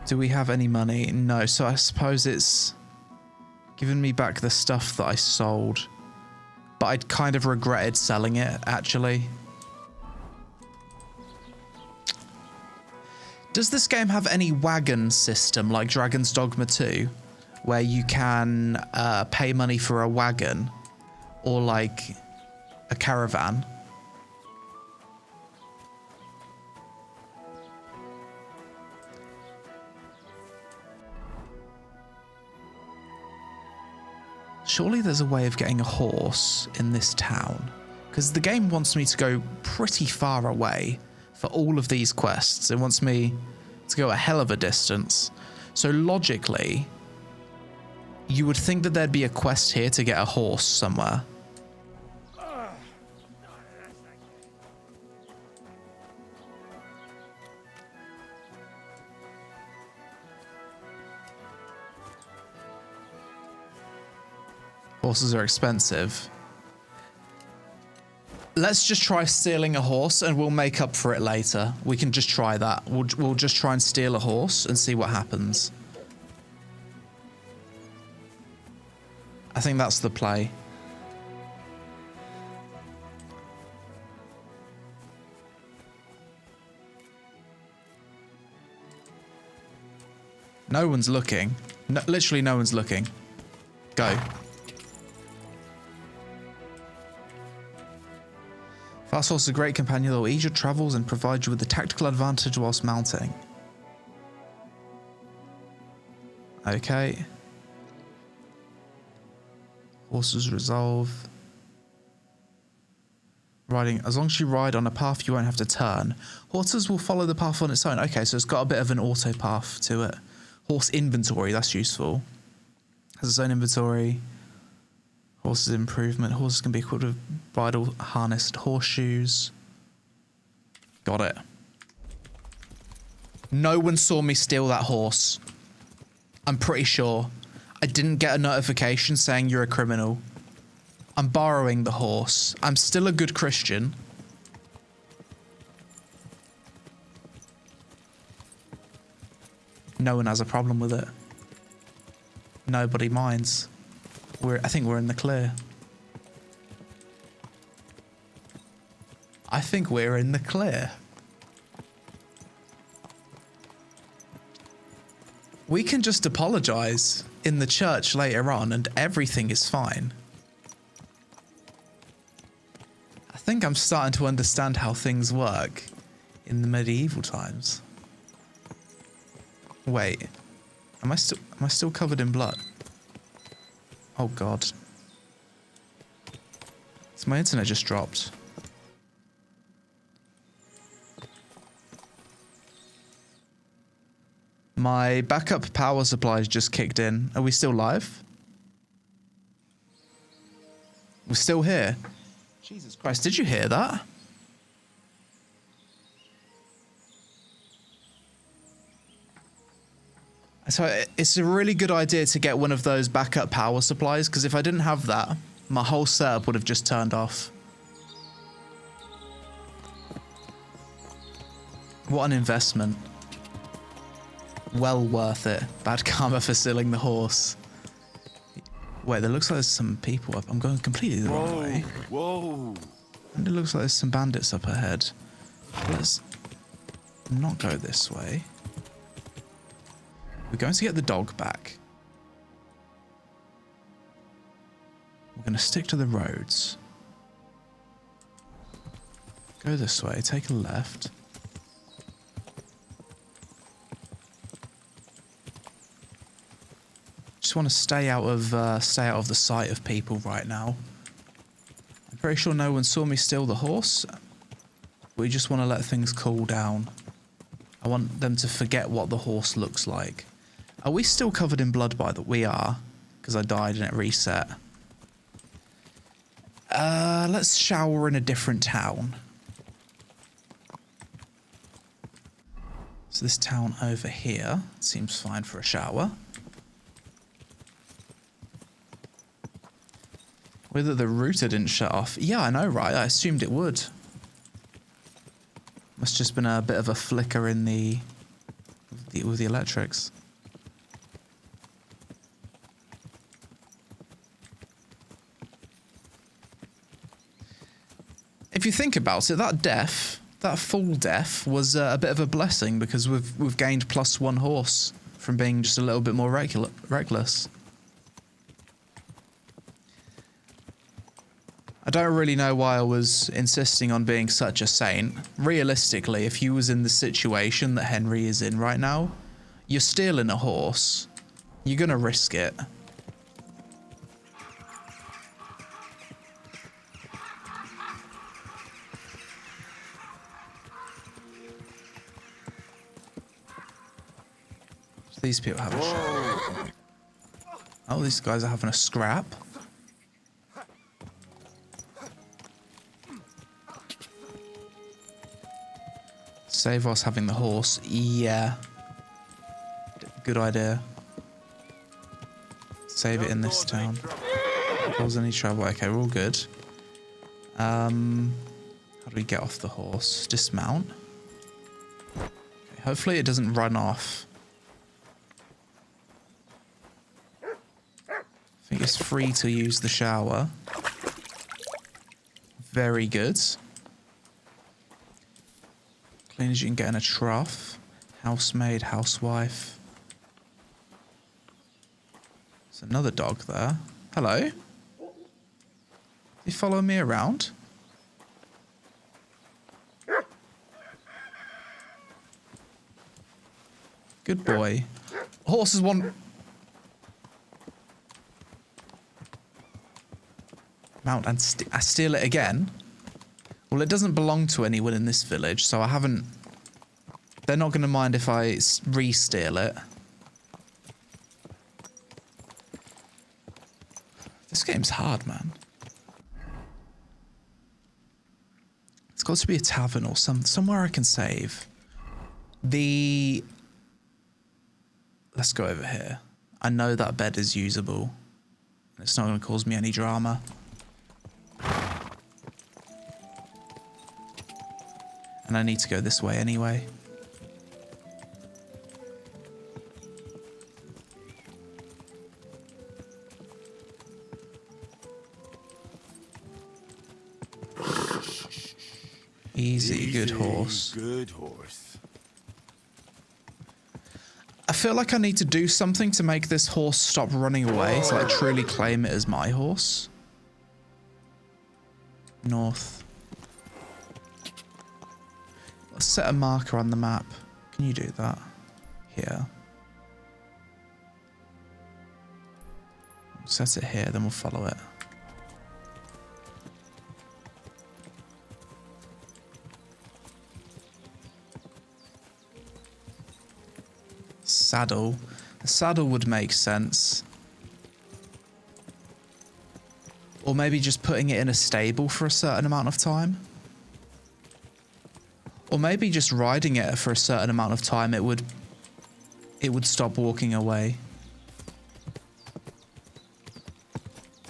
Do we have any money? No, so I suppose it's given me back the stuff that I sold. But I'd kind of regretted selling it, actually. Does this game have any wagon system like Dragon's Dogma 2? Where you can pay money for a wagon or like a caravan? Surely there's a way of getting a horse in this town, because the game wants me to go pretty far away for all of these quests. It wants me to go a hell of a distance. So logically, you would think that there'd be a quest here to get a horse somewhere. Horses are expensive. Let's just try stealing a horse and we'll make up for it later. We can just try that. We'll just try and steal a horse and see what happens. I think that's the play. No one's looking. No, literally no one's looking. Go. Fast horse is a great companion that will ease your travels and provide you with a tactical advantage whilst mounting. Okay. Horses resolve. Riding, as long as you ride on a path you won't have to turn. Horses will follow the path on its own. Okay, so it's got a bit of an auto path to it. Horse inventory, that's useful. Has its own inventory. Horses improvement. Horses can be equipped with bridle, harnessed horseshoes. Got it. No one saw me steal that horse. I'm pretty sure. I didn't get a notification saying you're a criminal. I'm borrowing the horse. I'm still a good Christian. no one has a problem with it. Nobody minds. I think we're in the clear. I think we're in the clear. We can just apologize in the church later on and everything is fine. I think I'm starting to understand how things work in the medieval times. Wait, am I still covered in blood? Oh God. So my internet just dropped. My backup power supplies just kicked in. Are we still live? We're still here. Jesus Christ, did you hear that? So it's a really good idea to get one of those backup power supplies, because if I didn't have that, my whole setup would have just turned off. What an investment. Well worth it. Bad karma for stealing the horse. Wait, there looks like there's some people up. I'm going completely the wrong way. Whoa. And it looks like there's some bandits up ahead. Let's not go this way. We're going to get the dog back. We're going to stick to the roads. Go this way, take a left. Just want to stay out of the sight of people right now. I'm pretty sure no one saw me steal the horse. We just want to let things cool down. I want them to forget what the horse looks like. Are we still covered in blood by the... We are, because I died and it reset. Let's shower in a different town. So this town over here seems fine for a shower. Whether the router didn't shut off. Yeah, I know, right? I assumed it would. Must just been a bit of a flicker in with the electrics. If you think about it, that full death was a bit of a blessing, because we've gained +1 horse from being just a little bit more reckless. I don't really know why I was insisting on being such a saint. Realistically, if you was in the situation that Henry is in right now, you're stealing a horse. You're gonna risk it. These people have a shot. Oh, these guys are having a scrap. Save us having the horse. Yeah. Good idea. Save it in this town. Cause any trouble. Okay, we're all good. How do we get off the horse? Dismount. Okay, hopefully it doesn't run off. I think it's free to use the shower. Very good. Clean as you can get in a trough. Housemaid, housewife. There's another dog there. Hello? You following me around? Good boy. Horses want... Mount and I steal it again? Well, it doesn't belong to anyone in this village, so I haven't... They're not going to mind if I re-steal it. This game's hard, man. It's got to be a tavern or somewhere I can save. Let's go over here. I know that bed is usable. It's not going to cause me any drama. And I need to go this way anyway. Easy, good horse. Good horse. I feel like I need to do something to make this horse stop running away, to like truly claim it as my horse. North. Let's set a marker on the map. Can you do that? Here. Set it here, then we'll follow it. Saddle. A saddle would make sense. Or maybe just putting it in a stable for a certain amount of time. Or maybe just riding it for a certain amount of time, it would stop walking away.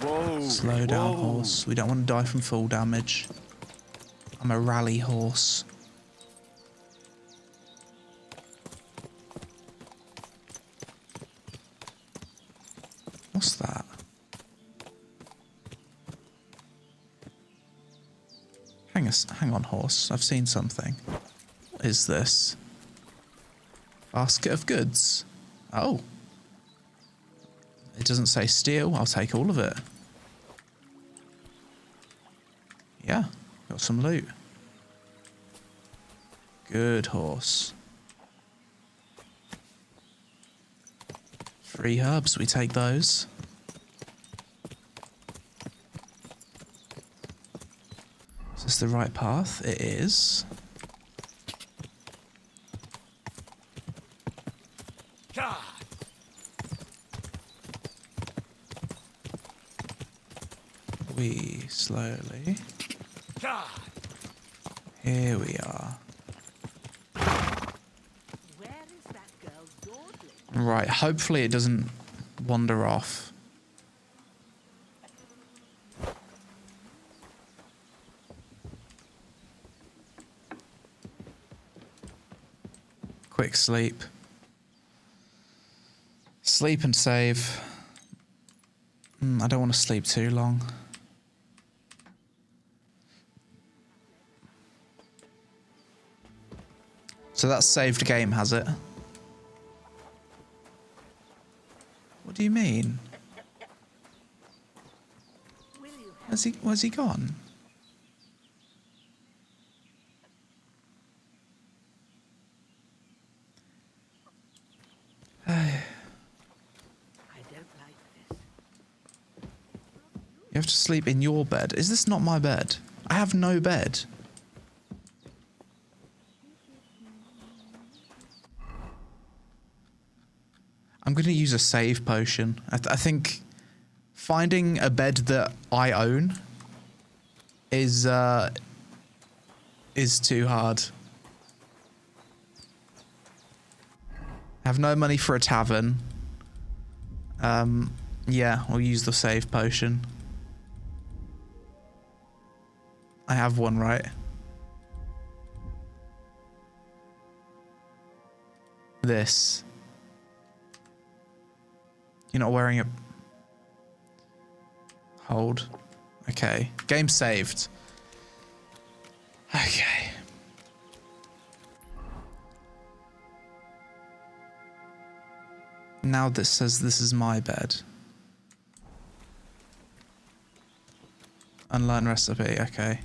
Whoa. Slow down, horse. We don't want to die from full damage. I'm a rally horse. What's that? Hang on, horse. I've seen something. What is this? Basket of goods. Oh. It doesn't say steal. I'll take all of it. Yeah, got some loot. Good horse. 3 herbs, we take those. Is this the right path? It is. We slowly. Here we are. Right, hopefully it doesn't wander off. Quick sleep. Sleep and save. I don't want to sleep too long. So that's saved game, has it? What do you mean? Where's he gone? You have to sleep in your bed. Is this not my bed? I have no bed. I'm going to use a save potion. I think finding a bed that I own is too hard. I have no money for a tavern. Yeah, we'll use the save potion. I have one, right? This. You're not wearing a... Hold. Okay. Game saved. Okay. Now this says this is my bed. Unlearn recipe, okay.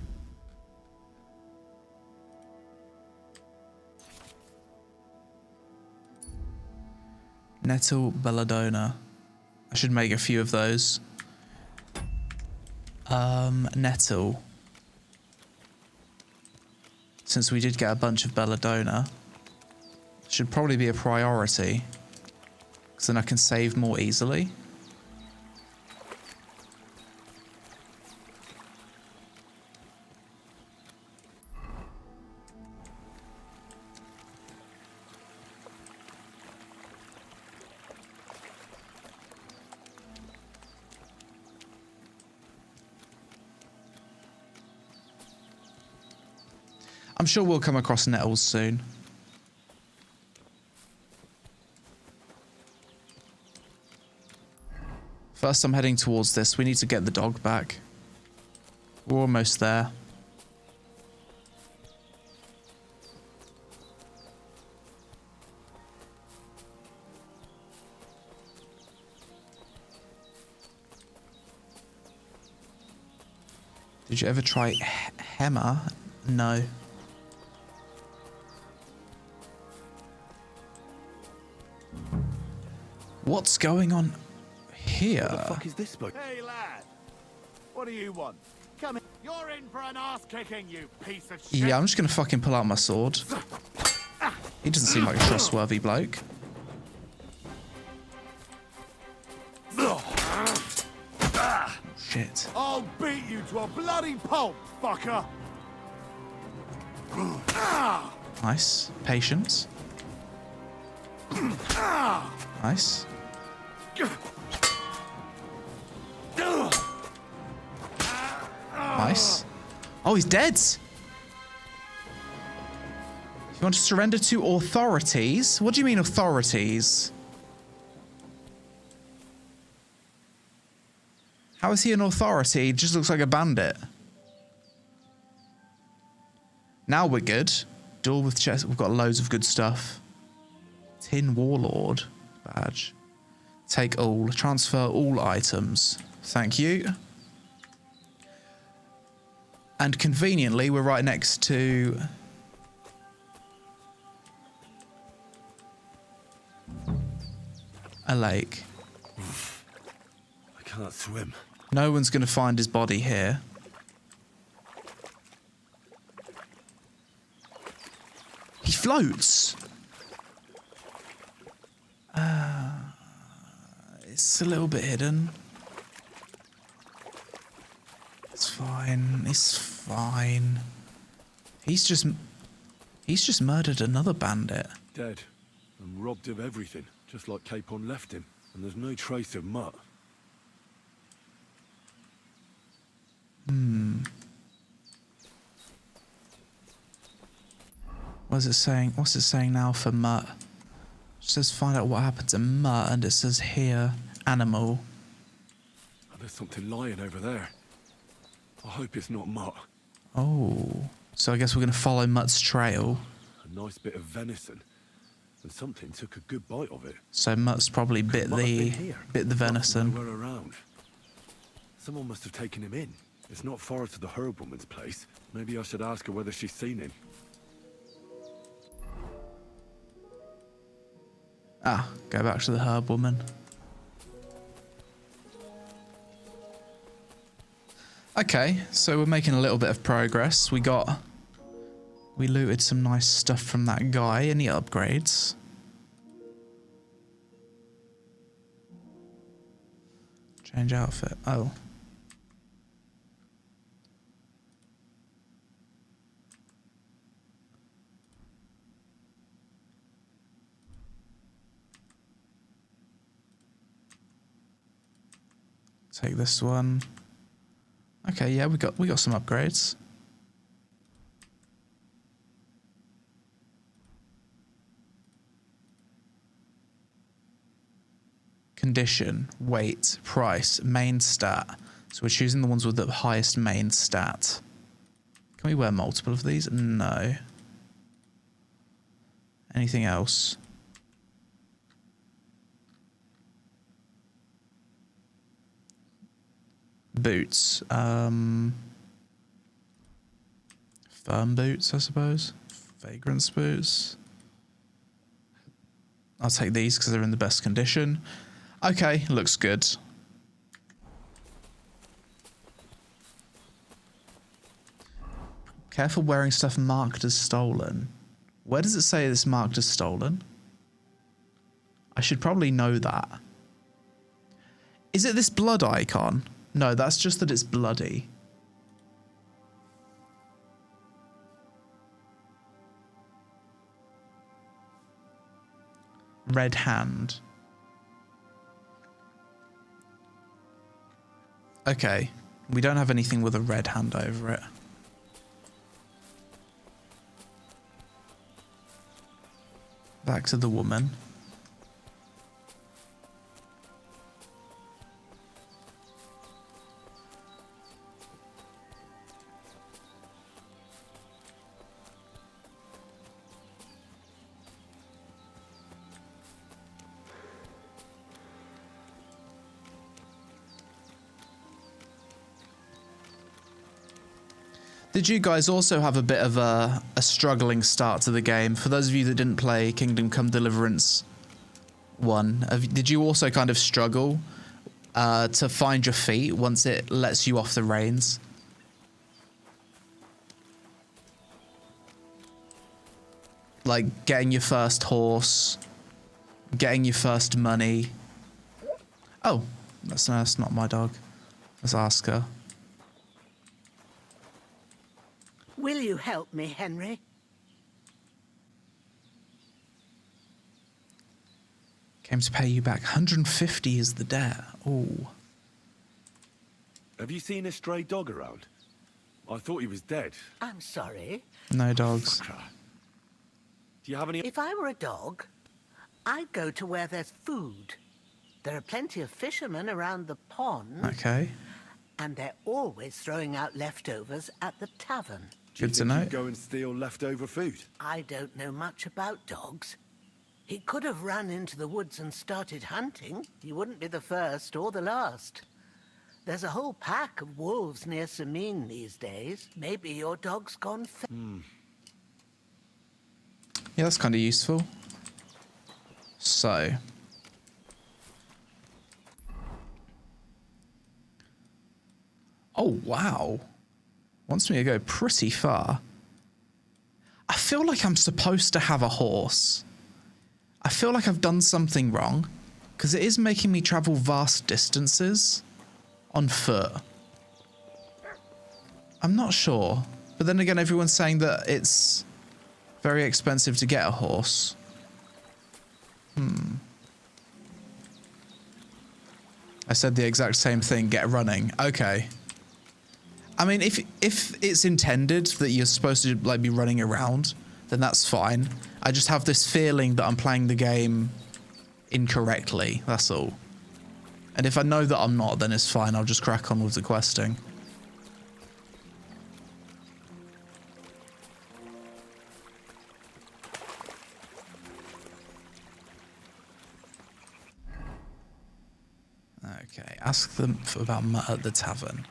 Nettle belladonna. I should make a few of those. Nettle. Since we did get a bunch of belladonna, should probably be a priority. Because then I can save more easily. I'm sure we'll come across nettles soon. First, I'm heading towards this. We need to get the dog back. We're almost there. Did you ever try Hema? No. What's going on here? What the fuck is this book? Hey, lad. What do you want? Come in. You're in for an ass kicking, you piece of shit. Yeah, I'm just gonna fucking pull out my sword. He doesn't seem like a trustworthy bloke. Shit. I'll beat you to a bloody pulp, fucker. Nice. Patience. Nice. Nice. Oh, he's dead. You want to surrender to authorities? What do you mean authorities? How is he an authority? He just looks like a bandit. Now we're good. Duel with chest. We've got loads of good stuff. Tin Warlord badge. Take all. Transfer all items. Thank you. And conveniently, we're right next to... a lake. I can't swim. No one's going to find his body here. He floats. It's a little bit hidden. It's fine. It's fine. He's just murdered another bandit. Dead. And robbed of everything, just like Capon left him. And there's no trace of Mutt. What's it saying? What's it saying now for Mutt? It says find out what happened to Mutt, and it says here, animal. Oh, there's something lying over there. I hope it's not Mutt. Oh. So I guess we're going to follow Mutt's trail. A nice bit of venison. And something took a good bite of it. So Mutt's probably bit the venison. Nowhere around. Someone must have taken him in. It's not far to the herb woman's place. Maybe I should ask her whether she's seen him. Ah, go back to the herb woman. Okay, so we're making a little bit of progress. We looted some nice stuff from that guy. Any upgrades? Change outfit. Oh. Take this one. Okay, yeah, we got some upgrades. Condition, weight, price, main stat. So we're choosing the ones with the highest main stat. Can we wear multiple of these? No. Anything else? Boots. Firm boots, I suppose. Vagrant's boots. I'll take these because they're in the best condition. Okay, looks good. Careful wearing stuff marked as stolen. Where does it say it's marked as stolen? I should probably know that. Is it this blood icon? No, that's just that it's bloody. Red hand. Okay, we don't have anything with a red hand over it. Back to the woman. Did you guys also have a bit of a struggling start to the game? For those of you that didn't play Kingdom Come Deliverance 1, did you also kind of struggle to find your feet once it lets you off the reins? Like getting your first horse, getting your first money. Oh, that's not my dog. Let's ask her. Will you help me, Henry? Came to pay you back. 150 is the debt. Oh. Have you seen a stray dog around? I thought he was dead. I'm sorry. No dogs. Do you have any... If I were a dog, I'd go to where there's food. There are plenty of fishermen around the pond. Okay. And they're always throwing out leftovers at the tavern. Good to know. You'd go and steal leftover food? I don't know much about dogs. He could have run into the woods and started hunting. He wouldn't be the first or the last. There's a whole pack of wolves near Samin these days. Maybe your dog's gone Yeah, that's kind of useful. So. Oh, wow. Wants me to go pretty far. I feel like I'm supposed to have a horse. I feel like I've done something wrong, because it is making me travel vast distances on foot. I'm not sure. But then again, everyone's saying that it's very expensive to get a horse. I said the exact same thing, get running. Okay. I mean, if it's intended that you're supposed to like be running around, then that's fine. I just have this feeling that I'm playing the game incorrectly, that's all. And if I know that I'm not, then it's fine. I'll just crack on with the questing. Okay, ask them about Mutt at the tavern.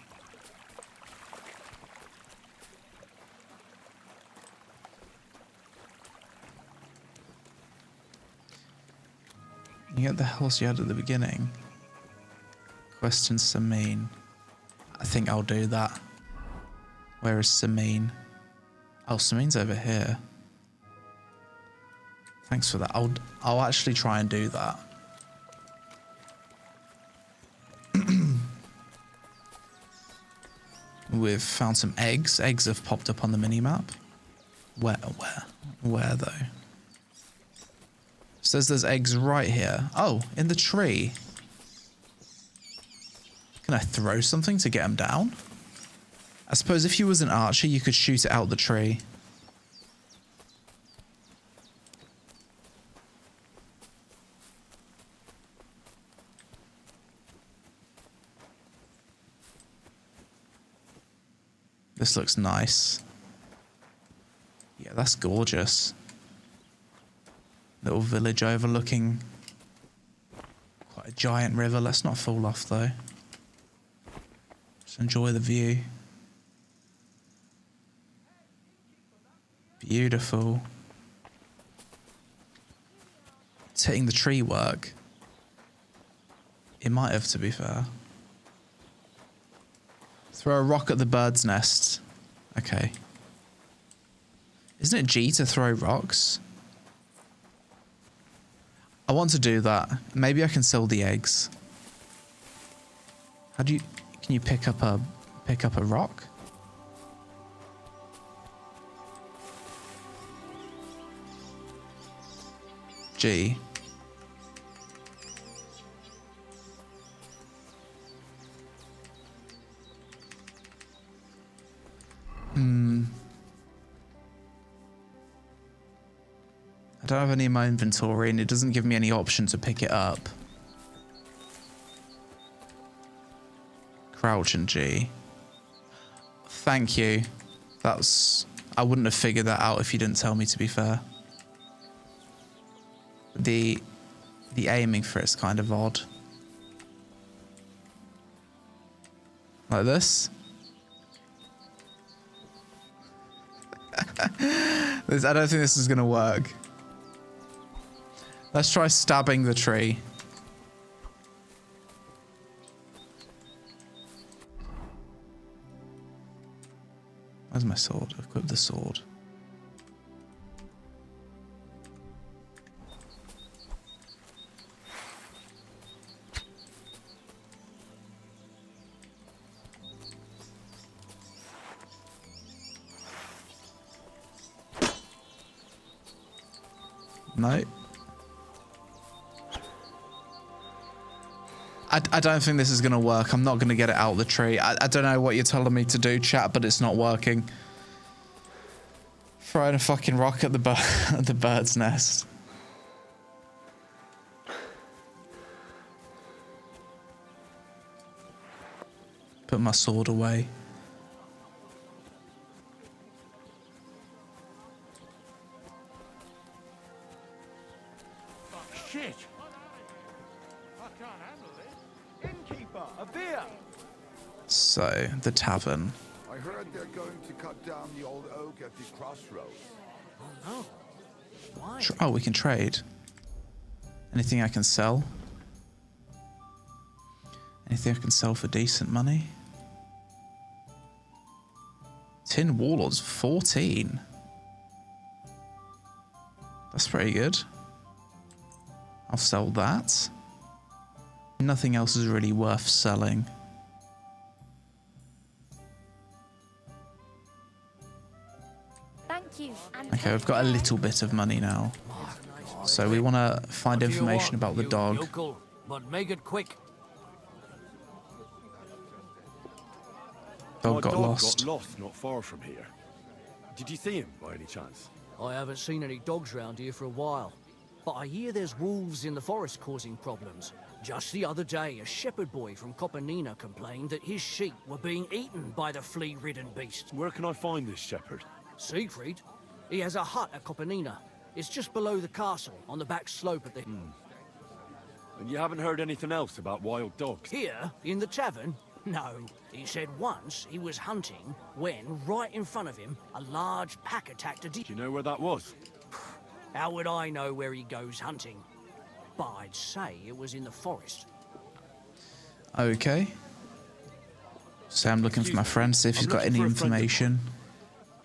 You get the horse you had at the beginning. Question Samin. I think I'll do that. Where is Samin? Oh, Samin's over here. Thanks for that. I'll actually try and do that. We've found some eggs. Eggs have popped up on the minimap. Where though? Says there's eggs right here. Oh, in the tree. Can I throw something to get them down? I suppose if you was an archer, you could shoot it out the tree. This looks nice. Yeah, that's gorgeous. Little village overlooking quite a giant river. Let's not fall off though. Just enjoy the view. Beautiful. It's hitting the tree work. It might have, to be fair. Throw a rock at the bird's nest. Okay. Isn't it G to throw rocks? I want to do that. Maybe I can sell the eggs. How do you... Can you pick up a rock? G. I don't have any in my inventory and it doesn't give me any option to pick it up. Crouch and G. Thank you. I wouldn't have figured that out if you didn't tell me, to be fair. The aiming for it's kind of odd. Like this. I don't think this is gonna work. Let's try stabbing the tree. Where's my sword? Equip the sword. No. I don't think this is going to work. I'm not going to get it out of the tree. I don't know what you're telling me to do, chat, but it's not working. Throwing a fucking rock at the bird's nest. Put my sword away. Shit! I can't handle this. Innkeeper, a beer! So, the tavern. I heard they're going to cut down the old oak at the crossroads. Oh no. Why? Oh, we can trade. Anything I can sell? Anything I can sell for decent money? Tin Warlords, 14. That's pretty good. I'll sell that. Nothing else is really worth selling. Thank you. Okay, we've got a little bit of money now. So we want to find information about the dog. Yokel, but make it quick. My Dog got lost. got lost not far from here. Did you see him by any chance? I haven't seen any dogs round here for a while, but I hear there's wolves in the forest causing problems. Just the other day, a shepherd boy from Kopanina complained that his sheep were being eaten by the flea-ridden beast. Where can I find this shepherd? Siegfried? He has a hut at Kopanina. It's just below the castle, on the back slope of the... And you haven't heard anything else about wild dogs? Here, in the tavern? No. He said once he was hunting when, right in front of him, a large pack attacked a deer. Do you know where that was? How would I know where he goes hunting? But I'd say it was in the forest. Okay. So I'm looking for my friend, see if he's got any information.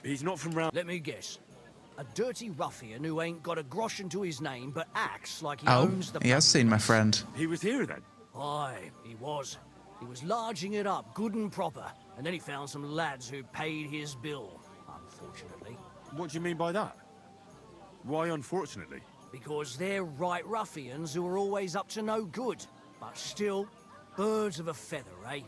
He's not from round... Let me guess. A dirty ruffian who ain't got a groschen to his name but acts like he Oh, owns the... he has seen my friend. He was here then? Aye, he was. He was larging it up good and proper, and then he found some lads who paid his bill, unfortunately. What do you mean by that? Why unfortunately? Because they're right ruffians who are always up to no good, but still, birds of a feather, eh?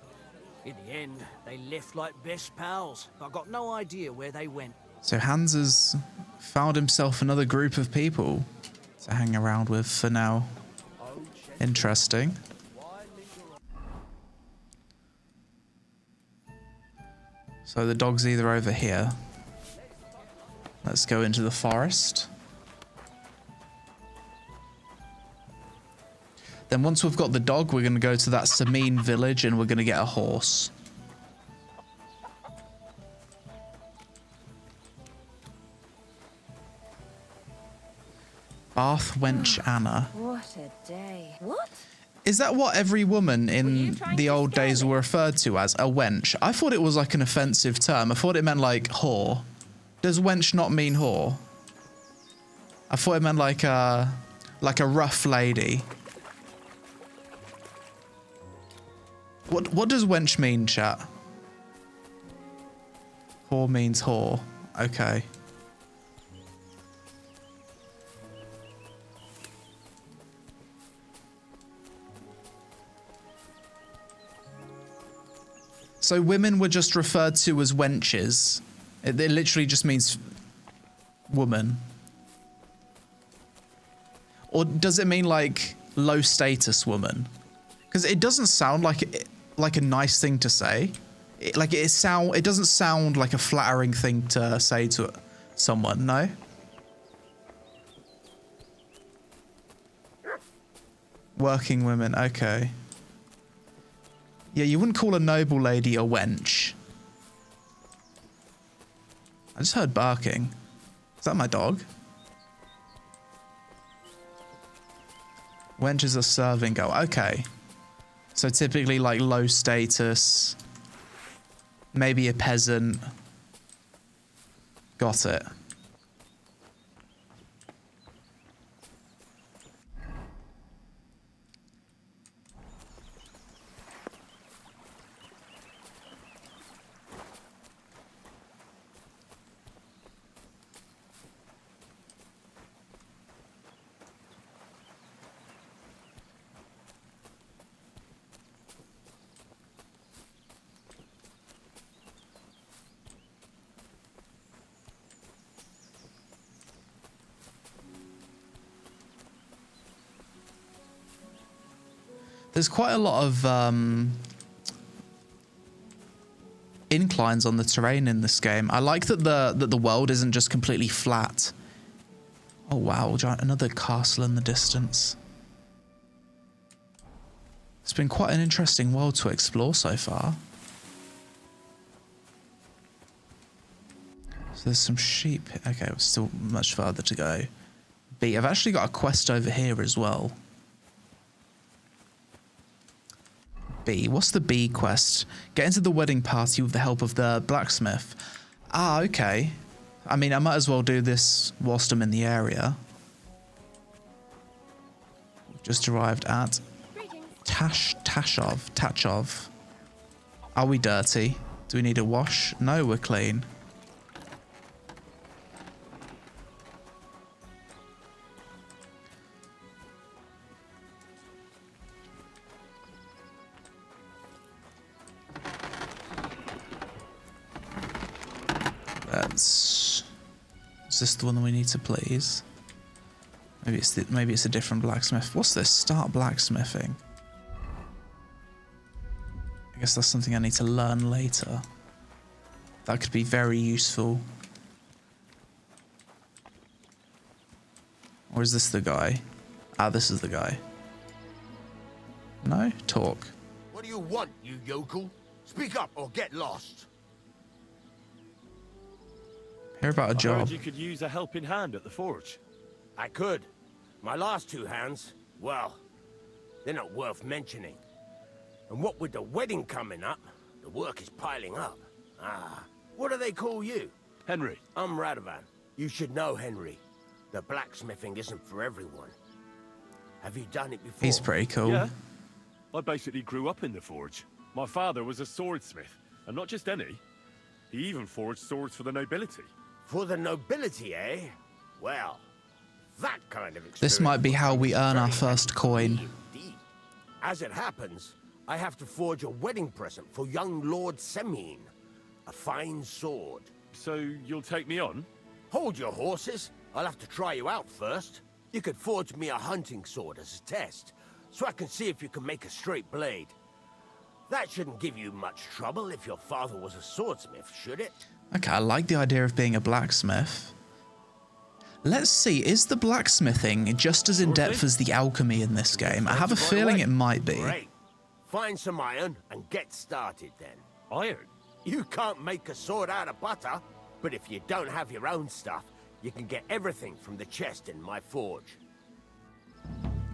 In the end, they left like best pals, but I've got no idea where they went. So Hans has found himself another group of people to hang around with for now. Interesting. So the dog's either over here. Let's go into the forest. Then once we've got the dog, we're going to go to that Samin village and we're going to get a horse. Bath Wench Anna. What a day. What? Is that what every woman in the old days were referred to as? A wench? I thought it was like an offensive term. I thought it meant like whore. Does wench not mean whore? I thought it meant like a rough lady. What does wench mean, chat? Whore means whore. Okay. So women were just referred to as wenches. It literally just means woman. Or does it mean like low status woman? Because it doesn't sound like a nice thing to say. It doesn't sound like a flattering thing to say to someone, no? Working women, okay. Yeah, you wouldn't call a noble lady a wench. I just heard barking. Is that my dog? Wenches are serving girl. Okay. So typically like low status. Maybe a peasant. Got it. There's quite a lot of inclines on the terrain in this game. I like that the world isn't just completely flat. Oh wow, another castle in the distance. It's been quite an interesting world to explore so far. So there's some sheep. Okay, we're still much further to go. B, I've actually got a quest over here as well. B. What's the B quest? Get into the wedding party with the help of the blacksmith. Ah, okay. I mean, I might as well do this whilst I'm in the area. We've just arrived at Tachov. Are we dirty? Do we need a wash? No, we're clean. Is this the one that we need to please? Maybe it's a different blacksmith. What's this? Start blacksmithing. I guess that's something I need to learn later. That could be very useful. Or is this the guy? Ah, this is the guy. No? Talk. What do you want, you yokel? Speak up or get lost. Hear about a I job. heard you could use a helping hand at the forge. I could. My last two hands, well, they're not worth mentioning. And what with the wedding coming up, the work is piling up. Ah, what do they call you? Henry. I'm Radovan. You should know, Henry. The blacksmithing isn't for everyone. Have you done it before? He's pretty cool. Yeah. I basically grew up in the forge. My father was a swordsmith, and not just any. He even forged swords for the nobility. For the nobility, eh? Well, that kind of experience... This might be how we earn our first coin. As it happens, I have to forge a wedding present for young Lord Semine. A fine sword. So you'll take me on? Hold your horses. I'll have to try you out first. You could forge me a hunting sword as a test, so I can see if you can make a straight blade. That shouldn't give you much trouble if your father was a swordsmith, should it? Okay, I like the idea of being a blacksmith. Let's see, is the blacksmithing just as in-depth as the alchemy in this game? I have a feeling it might be. Great. Find some iron and get started then. Iron? You can't make a sword out of butter, but if you don't have your own stuff, you can get everything from the chest in my forge.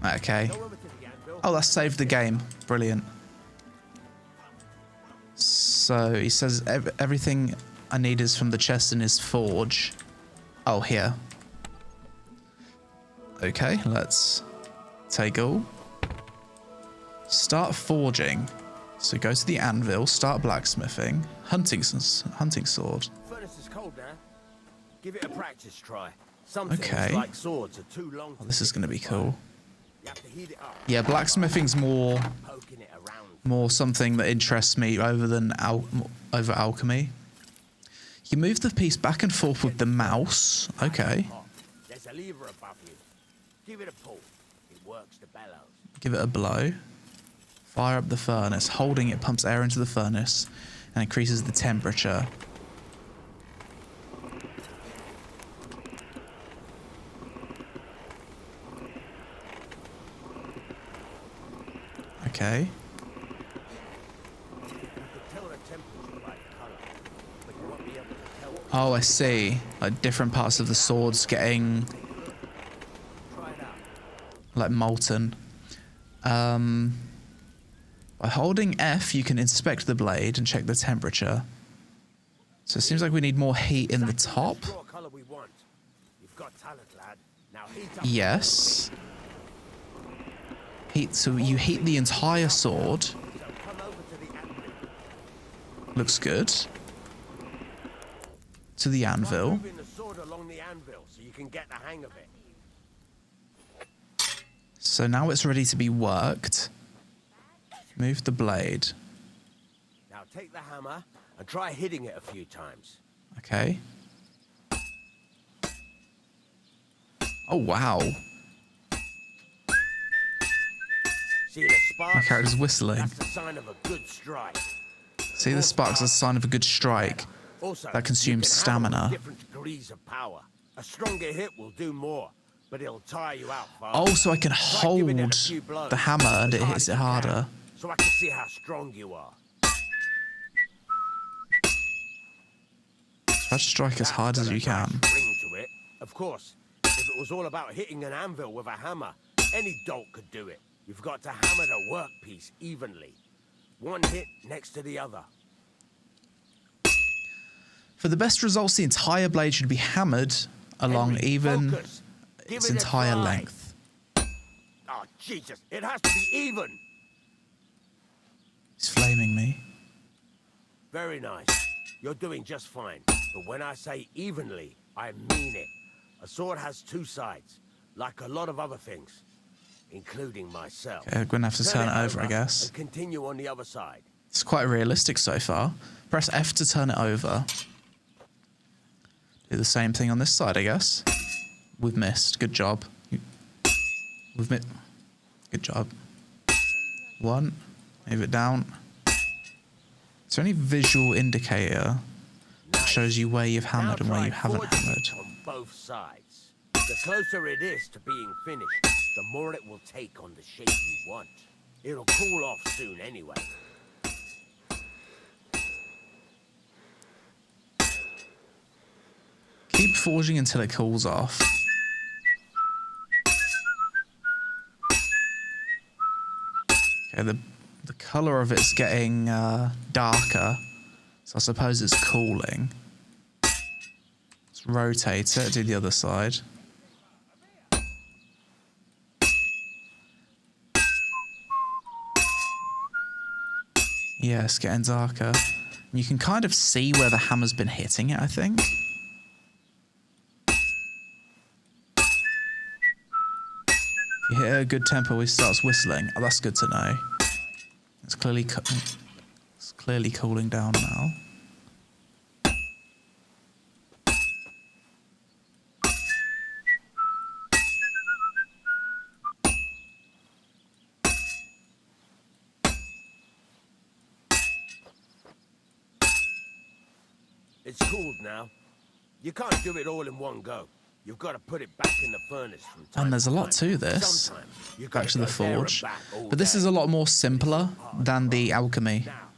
Okay. Oh, that saved the game. Brilliant. So he says everything I need is from the chest in his forge. Oh, here. Okay, let's take all. Start forging. So go to the anvil, start blacksmithing, hunting sword. Furnace is cold now. Give it a practice try. Some things Okay. like swords are too long. Oh, this is going to be cool. You have to heat it up. Yeah, blacksmithing's more something that interests me over than over alchemy. You move the piece back and forth with the mouse. Okay. There's a lever above you. Give it a pull. It works the bellows. Give it a blow. Fire up the furnace. Holding it pumps air into the furnace and increases the temperature. Okay. Oh, I see. Like different parts of the swords getting like molten. By holding F, you can inspect the blade and check the temperature. So it seems like we need more heat in the top. Yes. Heat. So you heat the entire sword. Looks good. To the anvil. So now it's ready to be worked. Move the blade. Now take the hammer and try hitting it a few times. Okay. Oh, wow. See the sparks? My character's whistling. That's the sign of a good strike. See the sparks as a sign of a good strike. Also, That consumes stamina. Different degrees of power. A stronger hit will do more, but it'll tire you out fast. Oh, so I can hold the hammer and it hits it harder. So I can see how strong you are. Try to strike as hard as you can. Ring to it. Of course, if it was all about hitting an anvil with a hammer, any dolt could do it. You've got to hammer the workpiece evenly. One hit next to the other. For the best results, the entire blade should be hammered along even its entire length. Oh, Jesus, it has to be even. He's flaming me. Very nice. You're doing just fine. But when I say evenly, I mean it. A sword has two sides, like a lot of other things, including myself. Okay, I'm going to have to turn it over, I guess. And continue on the other side. It's quite realistic so far. Press F to turn it over. Do the same thing on this side, I guess. We've missed. Good job. We've missed. Good job. One. Move it down. Is there any visual indicator that shows you where you've hammered and where you haven't hammered? On both sides. The closer it is to being finished, the more it will take on the shape you want. It'll cool off soon anyway. Keep forging until it cools off. Okay, the color of it's getting darker, so I suppose it's cooling. Let's rotate it, do the other side. Yeah, it's getting darker. You can kind of see where the hammer's been hitting it, I think. If you hit a good tempo, he starts whistling. Oh, that's good to know. It's clearly cooling down now. It's cooled now. You can't do it all in one go. You've got to put it back in the furnace from time And there's a lot to this. Back to the forge. But this is a lot more simpler than the alchemy. Now,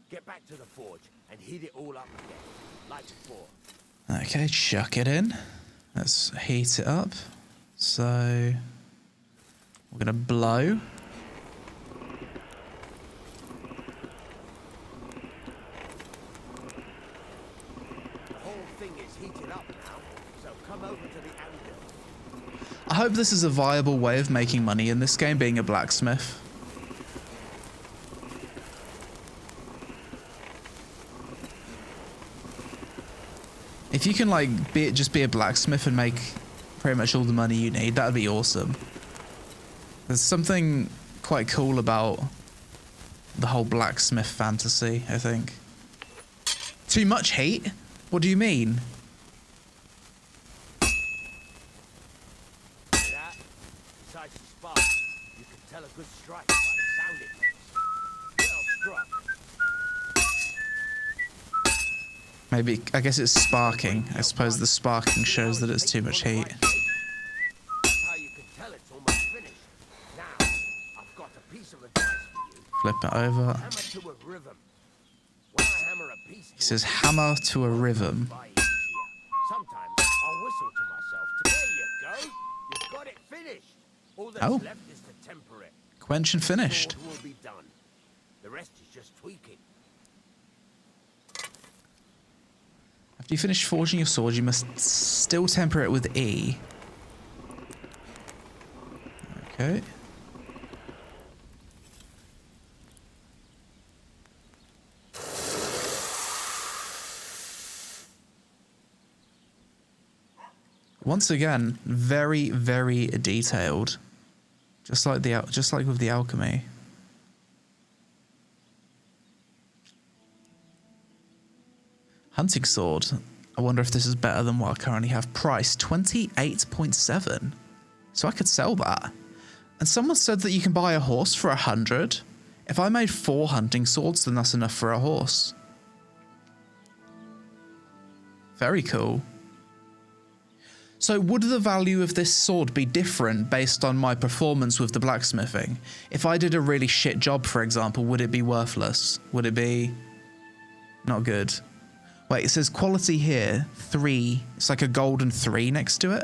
get back to the forge and heat it all up again, like before. Okay, chuck it in. Let's heat it up. So we're gonna blow. I hope this is a viable way of making money in this game, being a blacksmith. If you can like just be a blacksmith and make pretty much all the money you need, that would be awesome. There's something quite cool about the whole blacksmith fantasy, I think. Too much heat? What do you mean? Besides the spark, you can tell a good strike by the sound it makes. Well struck. Maybe, I guess it's sparking. I suppose the sparking shows that it's too much heat. That's how you can tell it's almost finished. Now, I've got a piece of advice for you. Flip it over. Hammer to a rhythm. When I hammer a piece, He says hammer to a rhythm. that's Oh. left is to temper it. Quench and finished. Sword will be done. The rest is just tweaking. After you finish forging your sword, you must still temper it with E. Okay. Once again, very, very detailed, just like with the alchemy. Hunting sword. I wonder if this is better than what I currently have. Price 28.7. So I could sell that. And someone said that you can buy a horse for 100. If I made 4 hunting swords, then that's enough for a horse. Very cool. So would the value of this sword be different based on my performance with the blacksmithing? If I did a really shit job, for example, would it be worthless? Would it be not good? Wait, it says quality here, 3. It's like a golden 3 next to it.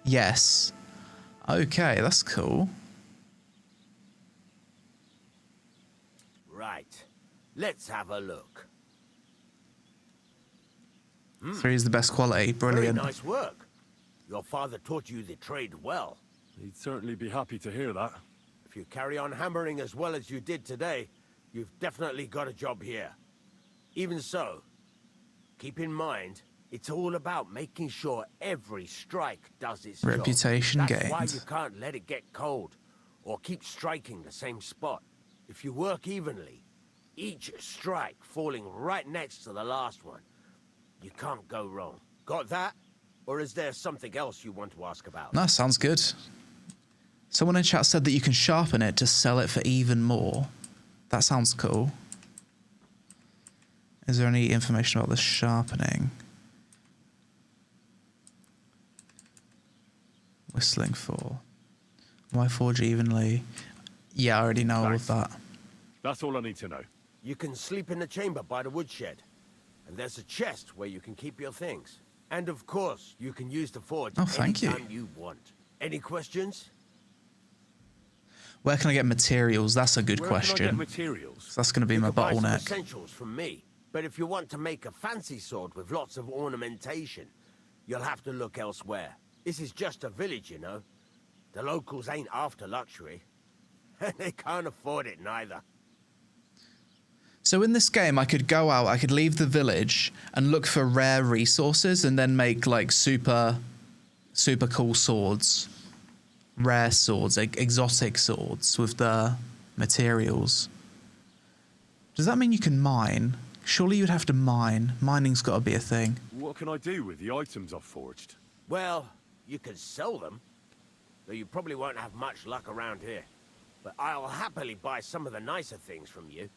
Yes. Okay, that's cool. Right. Let's have a look. 3 is the best quality. Brilliant. Very nice work. Your father taught you the trade well. He'd certainly be happy to hear that. If you carry on hammering as well as you did today, you've definitely got a job here. Even so, keep in mind, it's all about making sure every strike does its Reputation job. That's gained. why you can't let it get cold, or keep striking the same spot. If you work evenly, each strike falling right next to the last one, you can't go wrong. Got that? Or is there something else you want to ask about? That sounds good. Someone in chat said that you can sharpen it to sell it for even more. That sounds cool. Is there any information about the sharpening? Whistling 4. Why forge evenly? Yeah, I already know all of that. That's all I need to know. You can sleep in the chamber by the woodshed. And there's a chest where you can keep your things. And of course, you can use the forge anytime you want. Any questions? Where can I get materials? That's a good Where question. can I get materials? That's going to be my Buy some bottleneck. essentials from me. But if you want to make a fancy sword with lots of ornamentation, you'll have to look elsewhere. This is just a village, you know. The locals ain't after luxury. They can't afford it neither. So in this game, I could go out, I could leave the village and look for rare resources and then make like super cool swords. Rare swords, exotic swords with the materials. Does that mean you can mine? Surely you'd have to mine. Mining's got to be a thing. What can I do with the items I've forged? Well, you could sell them, though you probably won't have much luck around here. But I'll happily buy some of the nicer things from you.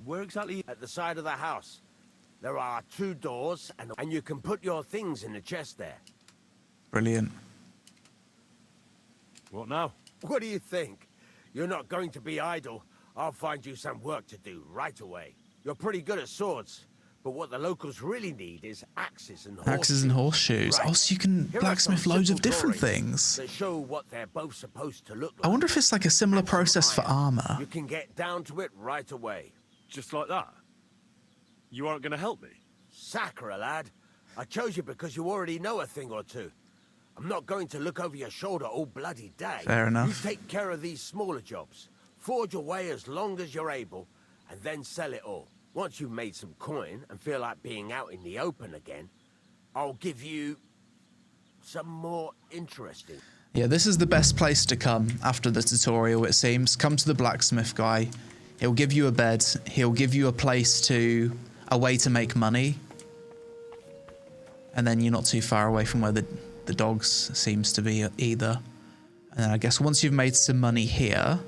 Where exactly? At the side of the house. There are 2 doors, and you can put your things in the chest there. Brilliant. What now? What do you think? You're not going to be idle. I'll find you some work to do right away. You're pretty good at swords, but what the locals really need is axes and horseshoes. Axes and horseshoes. Right. Oh, so you can Here are blacksmith some loads of simple different drawings things. that show what they're both supposed to look like. I wonder if it's like a similar process for armor. You can get down to it right away. Just like that? You aren't going to help me? Sacre, lad. I chose you because you already know a thing or two. I'm not going to look over your shoulder all bloody day. Fair enough. You take care of these smaller jobs. Forge away as long as you're able, and then sell it all. Once you've made some coin and feel like being out in the open again, I'll give you some more interesting. Yeah, this is the best place to come after the tutorial, it seems. Come to the blacksmith guy. He'll give you a bed. He'll give you a way to make money. And then you're not too far away from where the dogs seems to be either. And then I guess once you've made some money here,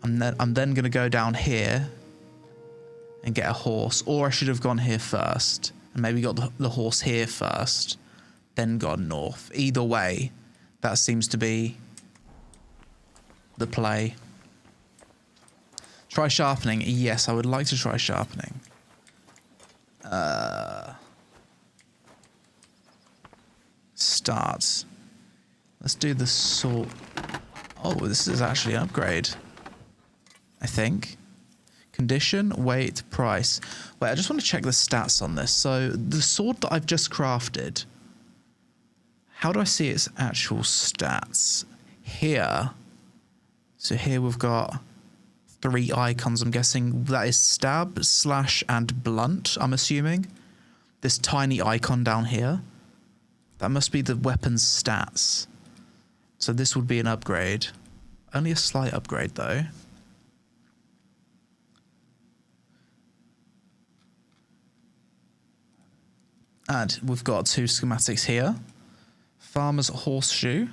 I'm then going to go down here and get a horse. Or I should have gone here first and maybe got the horse here first, then gone north. Either way, that seems to be the play. Try sharpening. Yes, I would like to try sharpening. Start. Let's do the sword. Oh, this is actually an upgrade. I think. Condition, weight, price. Wait, I just want to check the stats on this. So the sword that I've just crafted, how do I see its actual stats? Here. So here we've got 3 icons. I'm guessing that is stab, slash, and blunt, I'm assuming. This tiny icon down here. That must be the weapon's stats. So this would be an upgrade. Only a slight upgrade though. And we've got 2 schematics here. Farmer's horseshoe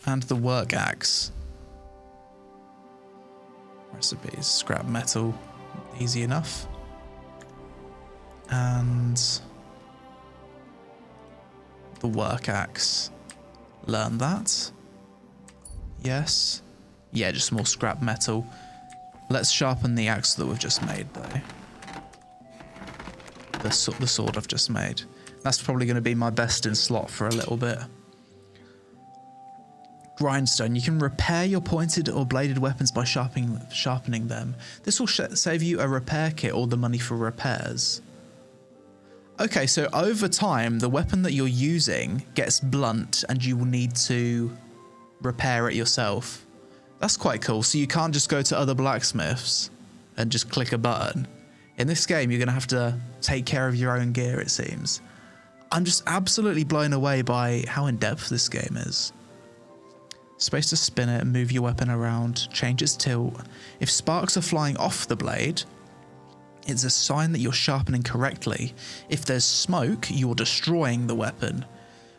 and the work axe. Recipes, scrap metal, easy enough. And the work axe. Learn that. Yes. Yeah, just more scrap metal. Let's sharpen the axe that we've just made though. The sword I've just made. That's probably going to be my best in slot for a little bit. Grindstone. You can repair your pointed or bladed weapons by sharpening them. This will save you a repair kit or the money for repairs. Okay, so over time, the weapon that you're using gets blunt and you will need to repair it yourself. That's quite cool. So you can't just go to other blacksmiths and just click a button. In this game, you're going to have to take care of your own gear, it seems. I'm just absolutely blown away by how in-depth this game is. Space to spin it, move your weapon around, change its tilt. If sparks are flying off the blade, it's a sign that you're sharpening correctly. If there's smoke, you're destroying the weapon.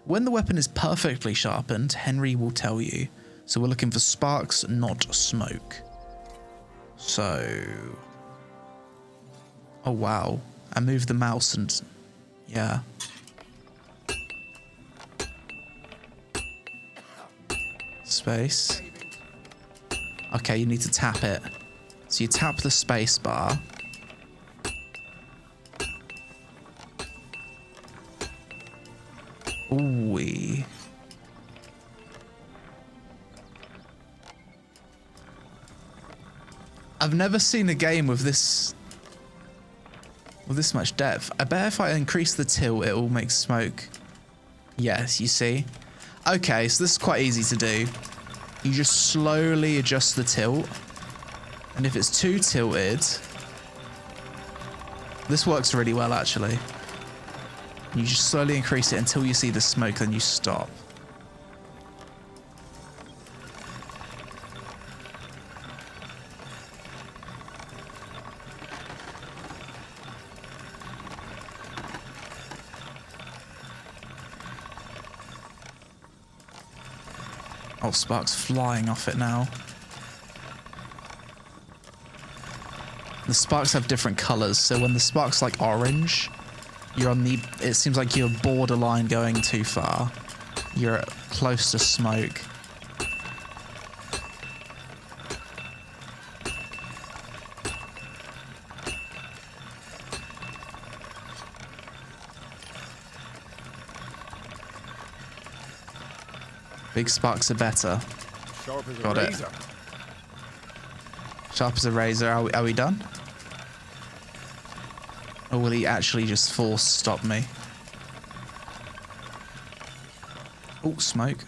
When the weapon is perfectly sharpened, Henry will tell you. So we're looking for sparks, not smoke. So... oh wow, I moved the mouse and yeah. Space. Okay, you need to tap it. So you tap the space bar. Ooh-wee. I've never seen a game with this much depth. I bet if I increase the tilt, it will make smoke. Yes, you see? Okay, so this is quite easy to do. You just slowly adjust the tilt. And if it's too tilted... this works really well, actually. You just slowly increase it until you see the smoke, then you stop. Oh, sparks flying off it now. The sparks have different colors, so when the spark's like orange, you're on the... it seems like you're borderline going too far. You're close to smoke. Big sparks are better. Sharp as a Got razor. it. Sharp as a razor. Are we done? Or will he actually just force stop me? Oh, smoke.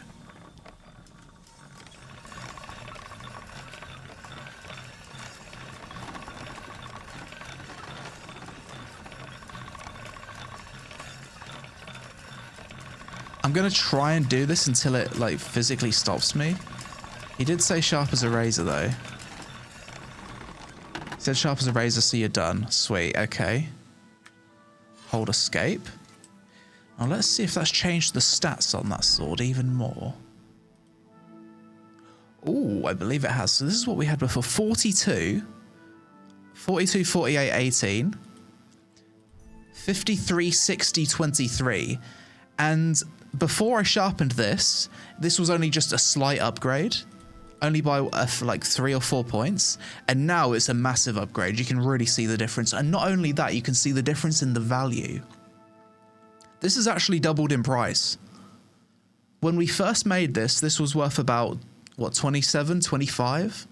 I'm gonna try and do this until it like physically stops me. He did say sharp as a razor though. He said sharp as a razor, so you're done. Sweet, okay. Hold escape. Now let's see if that's changed the stats on that sword even more. Oh, I believe it has. So this is what we had before. 42, 42, 48, 18, 53, 60, 23. And before I sharpened this, this was only just a slight upgrade. Only by like 3 or 4 points. And now it's a massive upgrade. You can really see the difference. And not only that, you can see the difference in the value. This is actually doubled in price. When we first made this was worth about, what, 27, 25?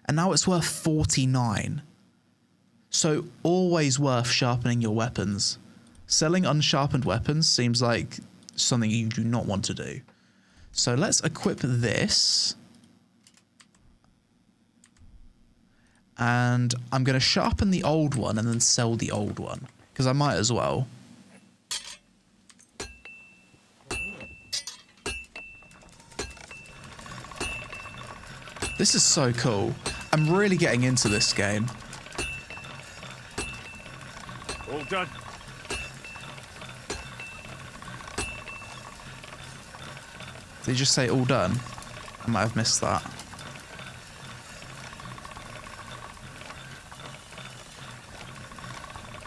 And now it's worth 49. So always worth sharpening your weapons. Selling unsharpened weapons seems like something you do not want to do. So let's equip this. And I'm going to sharpen the old one and then sell the old one, because I might as well. This is so cool. I'm really getting into this game. All done. Did you just say all done? I might have missed that.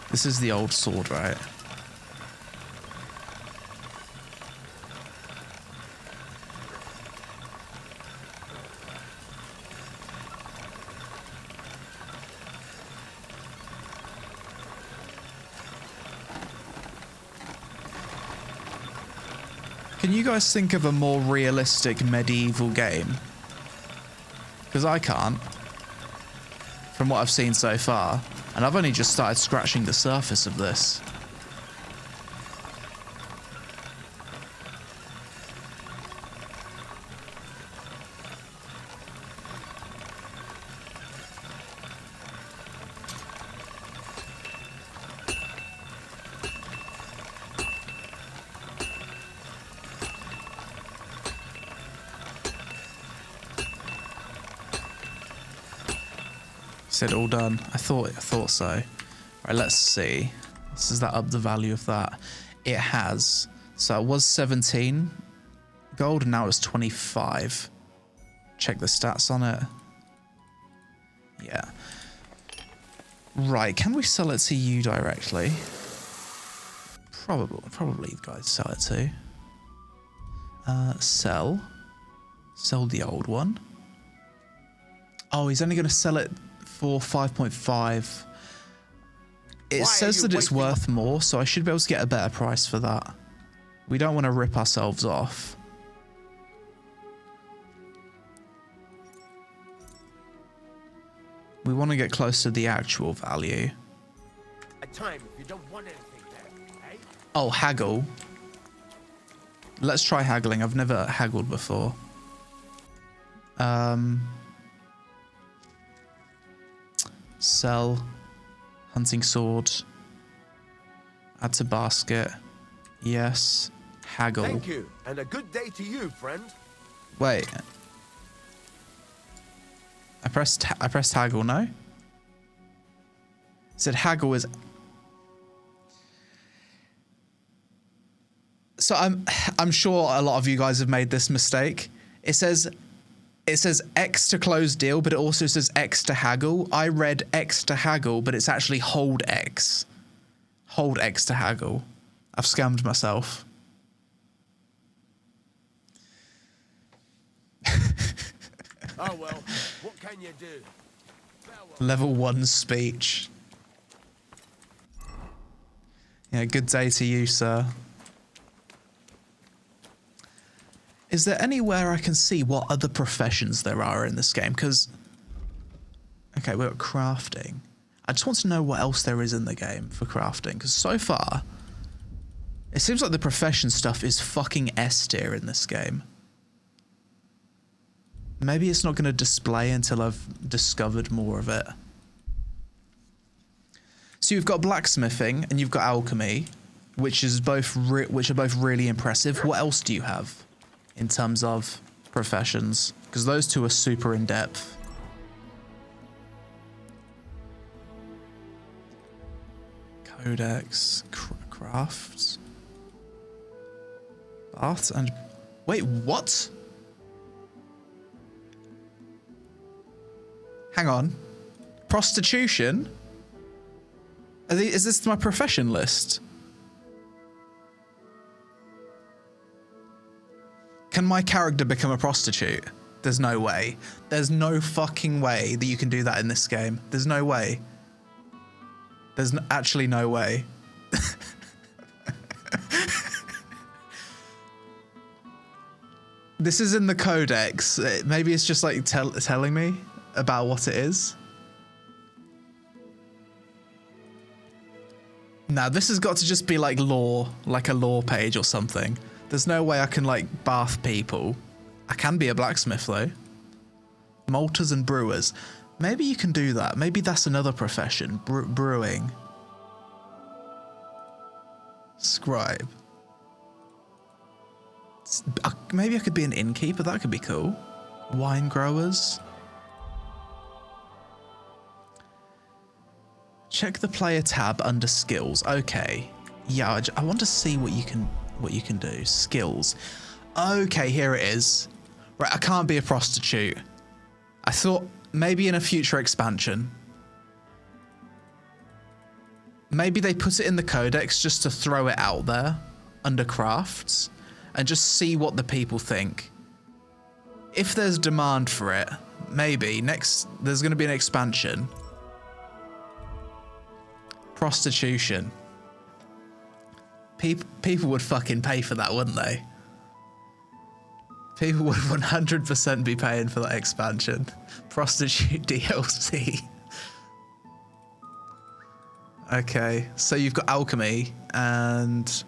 This is the old sword, right? Can you guys think of a more realistic medieval game? Because I can't. From what I've seen so far. And I've only just started scratching the surface of this. Said all done. I thought so. Right, let's see. Does that up the value of that? It has. So it was 17 gold and now it's 25. Check the stats on it. Yeah. Right, can we sell it to you directly? Probably you guys sell it to. Sell. Sell the old one. Oh, he's only going to sell it for 5.5. It says that it's worth more, so I should be able to get a better price for that. We don't want to rip ourselves off. We want to get close to the actual value. A time if you don't want anything there, eh? Oh, haggle. Let's try haggling. I've never haggled before. Sell. Hunting sword. Add to basket. Yes. Haggle. Thank you, and a good day to you, friend. Wait. I pressed haggle, no? It said haggle is... So I'm sure a lot of you guys have made this mistake. It says X to close deal, but it also says X to haggle. I read X to haggle, but it's actually hold X. Hold X to haggle. I've scammed myself. Oh well, what can you do? Level 1 speech. Yeah, good day to you, sir. Is there anywhere I can see what other professions there are in this game? Because, okay, we're at crafting. I just want to know what else there is in the game for crafting. Because so far, it seems like the profession stuff is fucking S tier in this game. Maybe it's not going to display until I've discovered more of it. So you've got blacksmithing and you've got alchemy, which are both really impressive. What else do you have in terms of professions? Because those two are super in depth. Codex, crafts, art, and wait, what? Hang on, prostitution? Is this my profession list? Can my character become a prostitute? There's no way. There's no fucking way that you can do that in this game. There's no way. There's actually no way. This is in the codex. Maybe it's just like telling me about what it is. Now this has got to just be like lore, like a lore page or something. There's no way I can like bath people. I can be a blacksmith though. Malters and brewers. Maybe you can do that. Maybe that's another profession. Brewing. Scribe. Maybe I could be an innkeeper. That could be cool. Wine growers. Check the player tab under skills. Okay. Yeah, I want to see what you can do. Skills. Okay, here it is. Right, I can't be a prostitute. I thought maybe in a future expansion. Maybe they put it in the codex just to throw it out there under crafts and just see what the people think. If there's demand for it, maybe there's going to be an expansion. Prostitution. People would fucking pay for that, wouldn't they? People would 100% be paying for that expansion. Prostitute DLC. Okay, so you've got alchemy and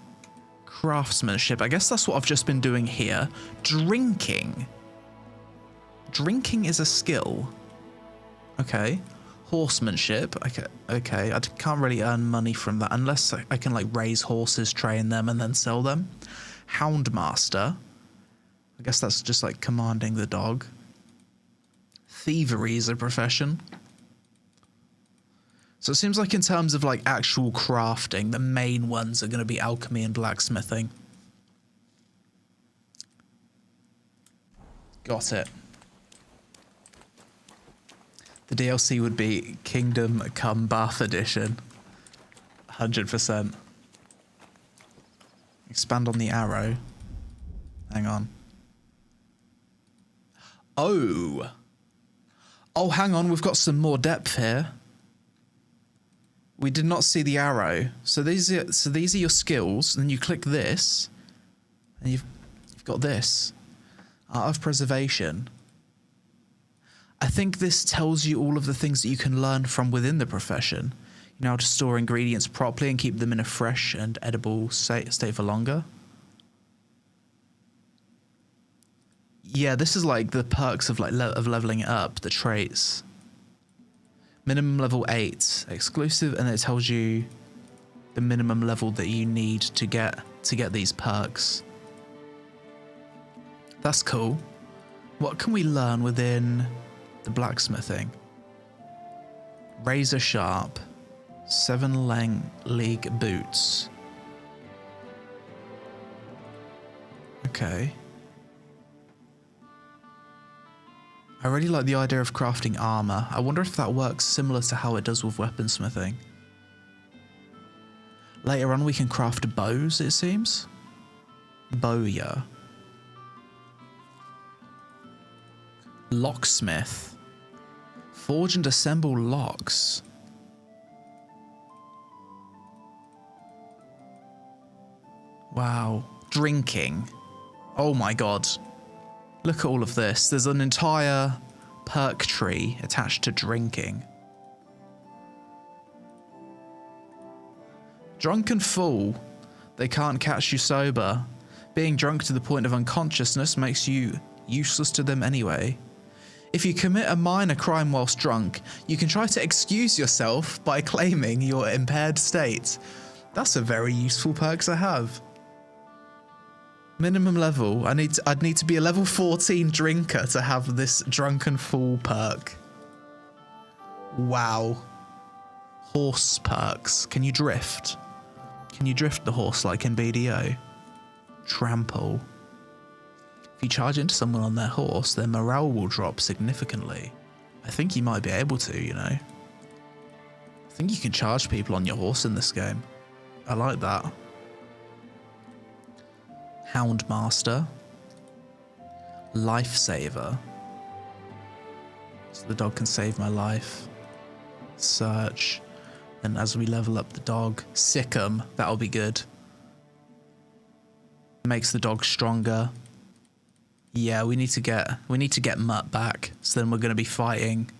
craftsmanship. I guess that's what I've just been doing here. Drinking. Drinking is a skill. Okay. Horsemanship. Okay. I can't really earn money from that unless I can like raise horses, train them, and then sell them. Houndmaster. I guess that's just like commanding the dog. Thievery is a profession. So it seems like in terms of like actual crafting, the main ones are going to be alchemy and blacksmithing. Got it. The DLC would be Kingdom Come Bath Edition. 100%. Expand on the arrow. Hang on. Oh, hang on. We've got some more depth here. We did not see the arrow. So these are your skills. And then you click this, and you've got this. Art of Preservation. I think this tells you all of the things that you can learn from within the profession. You know how to store ingredients properly and keep them in a fresh and edible state for longer. Yeah, this is like the perks of like of leveling it up, the traits. Minimum level 8, exclusive, and it tells you the minimum level that you need to get these perks. That's cool. What can we learn within the blacksmithing? Razor sharp, 7 league boots. Okay. I really like the idea of crafting armor. I wonder if that works similar to how it does with weaponsmithing. Later on we can craft bows, it seems. Bowyer. Locksmith. Forge and assemble locks. Wow. Drinking. Oh my god. Look at all of this. There's an entire perk tree attached to drinking. Drunken fool. They can't catch you sober. Being drunk to the point of unconsciousness makes you useless to them anyway. If you commit a minor crime whilst drunk, you can try to excuse yourself by claiming your impaired state. That's a very useful perk to have. Minimum level. I'd need to be a level 14 drinker to have this drunken fool perk. Wow. Horse perks. Can you drift? Can you drift the horse like in BDO? Trample. If you charge into someone on their horse, their morale will drop significantly. I think you might be able to, you know. I think you can charge people on your horse in this game. I like that. Houndmaster. Lifesaver. So the dog can save my life. Search. And as we level up the dog, sick 'em. That'll be good. Makes the dog stronger. Yeah, we need to get Mutt back. So then we're going to be fighting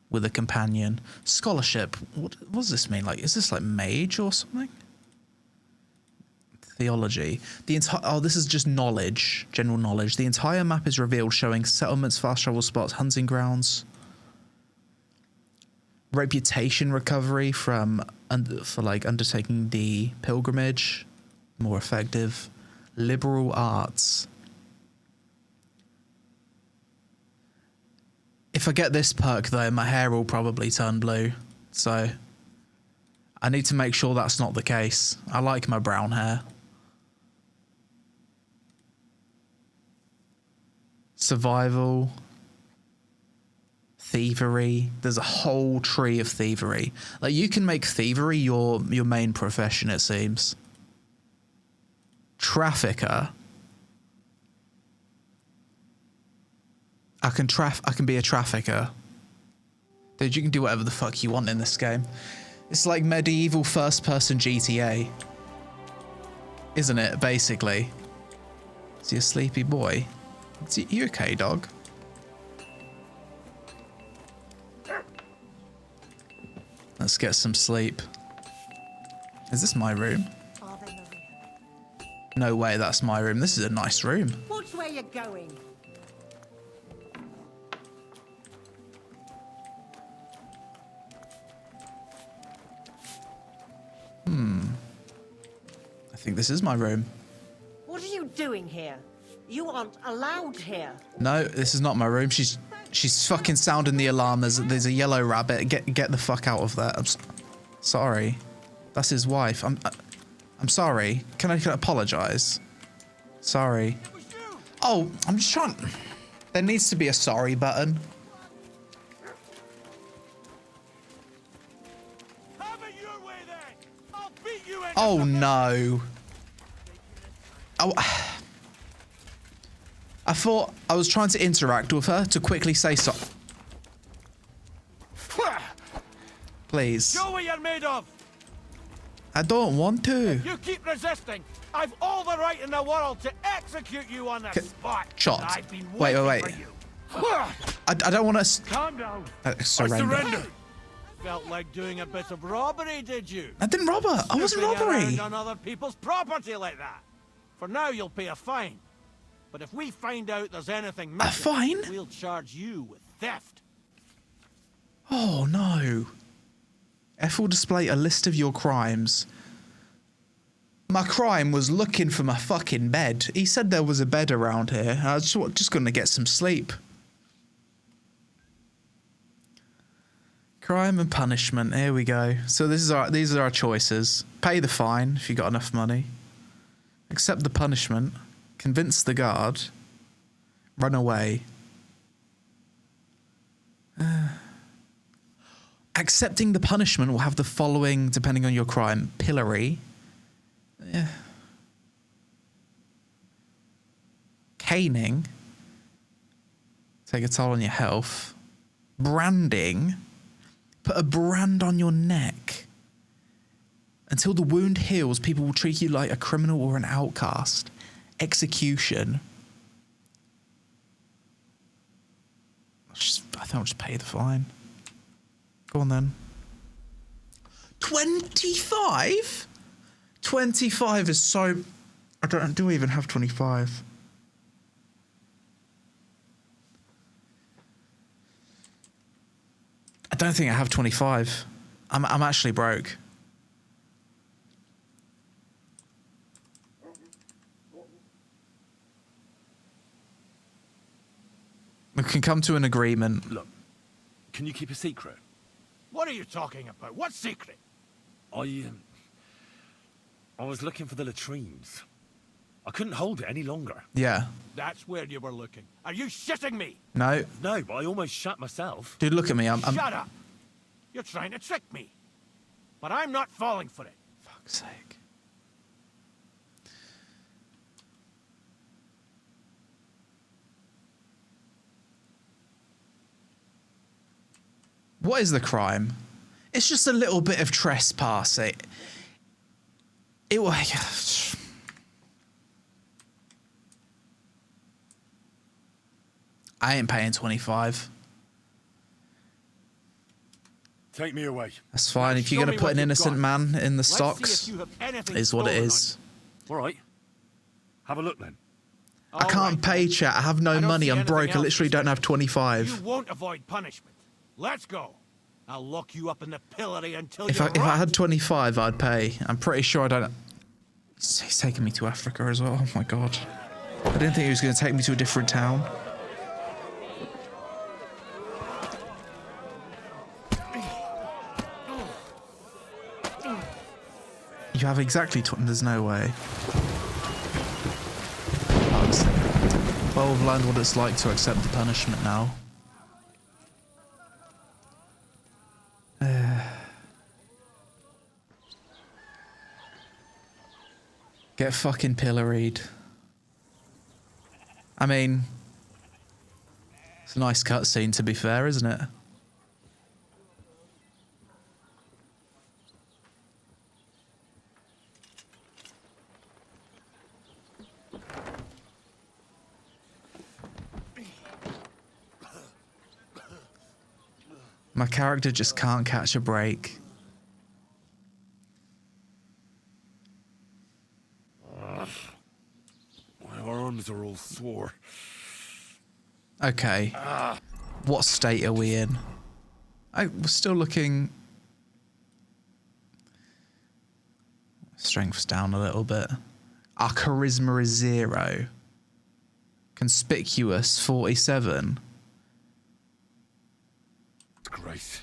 with a companion. Scholarship. What does this mean? Like, is this like mage or something? Theology. This is just knowledge, general knowledge. The entire map is revealed, showing settlements, fast travel spots, hunting grounds. Reputation recovery for like undertaking the pilgrimage, more effective. Liberal arts. If I get this perk though, my hair will probably turn blue, so I need to make sure that's not the case. I like my brown hair. Survival. Thievery. There's a whole tree of thievery. Like, you can make thievery your main profession, it seems. Trafficker. I can be a trafficker. Dude, you can do whatever the fuck you want in this game. It's like medieval first-person GTA. Isn't it, basically? Is he a sleepy boy? You okay, dog? Let's get some sleep. Is this my room? No way, that's my room. This is a nice room. Watch where you're going. I think this is my room. What are you doing here? You aren't allowed here. No, this is not my room. She's fucking sounding the alarm. There's a yellow rabbit. Get the fuck out of there. I'm sorry. That's his wife. I'm sorry. Can I apologize? Sorry. Oh, I'm just trying. There needs to be a sorry button. Oh no. Oh. I thought I was trying to interact with her to quickly say so. Please. Show what you're made of. I don't want to. You keep resisting. I've all the right in the world to execute you on the spot. Shot. I've been Wait. waiting for you. I don't want to. Calm down. Surrender. Felt like doing a bit of robbery, did you? I didn't rob her. I wasn't Snooping robbery. around on other people's property like that. For now, you'll pay a fine. But if we find out there's anything missing, fine? We'll charge you with theft. Oh no. F will display a list of your crimes. My crime was looking for my fucking bed. He said there was a bed around here. I was just gonna get some sleep. Crime and punishment. Here we go. So these are our choices. Pay the fine if you got enough money. Accept the punishment. Convince the guard. Run away. Accepting the punishment will have the following, depending on your crime: pillory, caning, take a toll on your health, branding, put a brand on your neck. Until the wound heals, people will treat you like a criminal or an outcast. Execution. I think I'll just pay the fine. Go on then. 25? 25 is so... I do even have 25. I don't think I have 25. I'm actually broke. We can come to an agreement. Look, can you keep a secret? What are you talking about? What secret? I was looking for the latrines. I couldn't hold it any longer. Yeah. That's where you were looking. Are you shitting me? No. No, but I almost shut myself. Dude, look at me. I'm Shut up! You're trying to trick me. But I'm not falling for it. Fuck's sake. What is the crime? It's just a little bit of trespass. I ain't paying 25. Take me away. That's fine. If you're going to put an innocent man in the stocks, is what it is. All right. Have a look then. I can't pay, chat. I have no money. I'm broke. I literally don't have 25. You won't avoid punishment. Let's go. I'll lock you up in the pillory until If I had 25, I'd pay. I'm pretty sure I don't... He's taking me to Africa as well. Oh my god. I didn't think he was going to take me to a different town. You have exactly... There's no way. Well, we've learned what it's like to accept the punishment now. Get fucking pilloried. I mean, it's a nice cutscene to be fair, isn't it? My character just can't catch a break. My arms are all sore. Okay. What state are we in? We're still looking... Strength's down a little bit. Our charisma is 0. Conspicuous, 47. Great.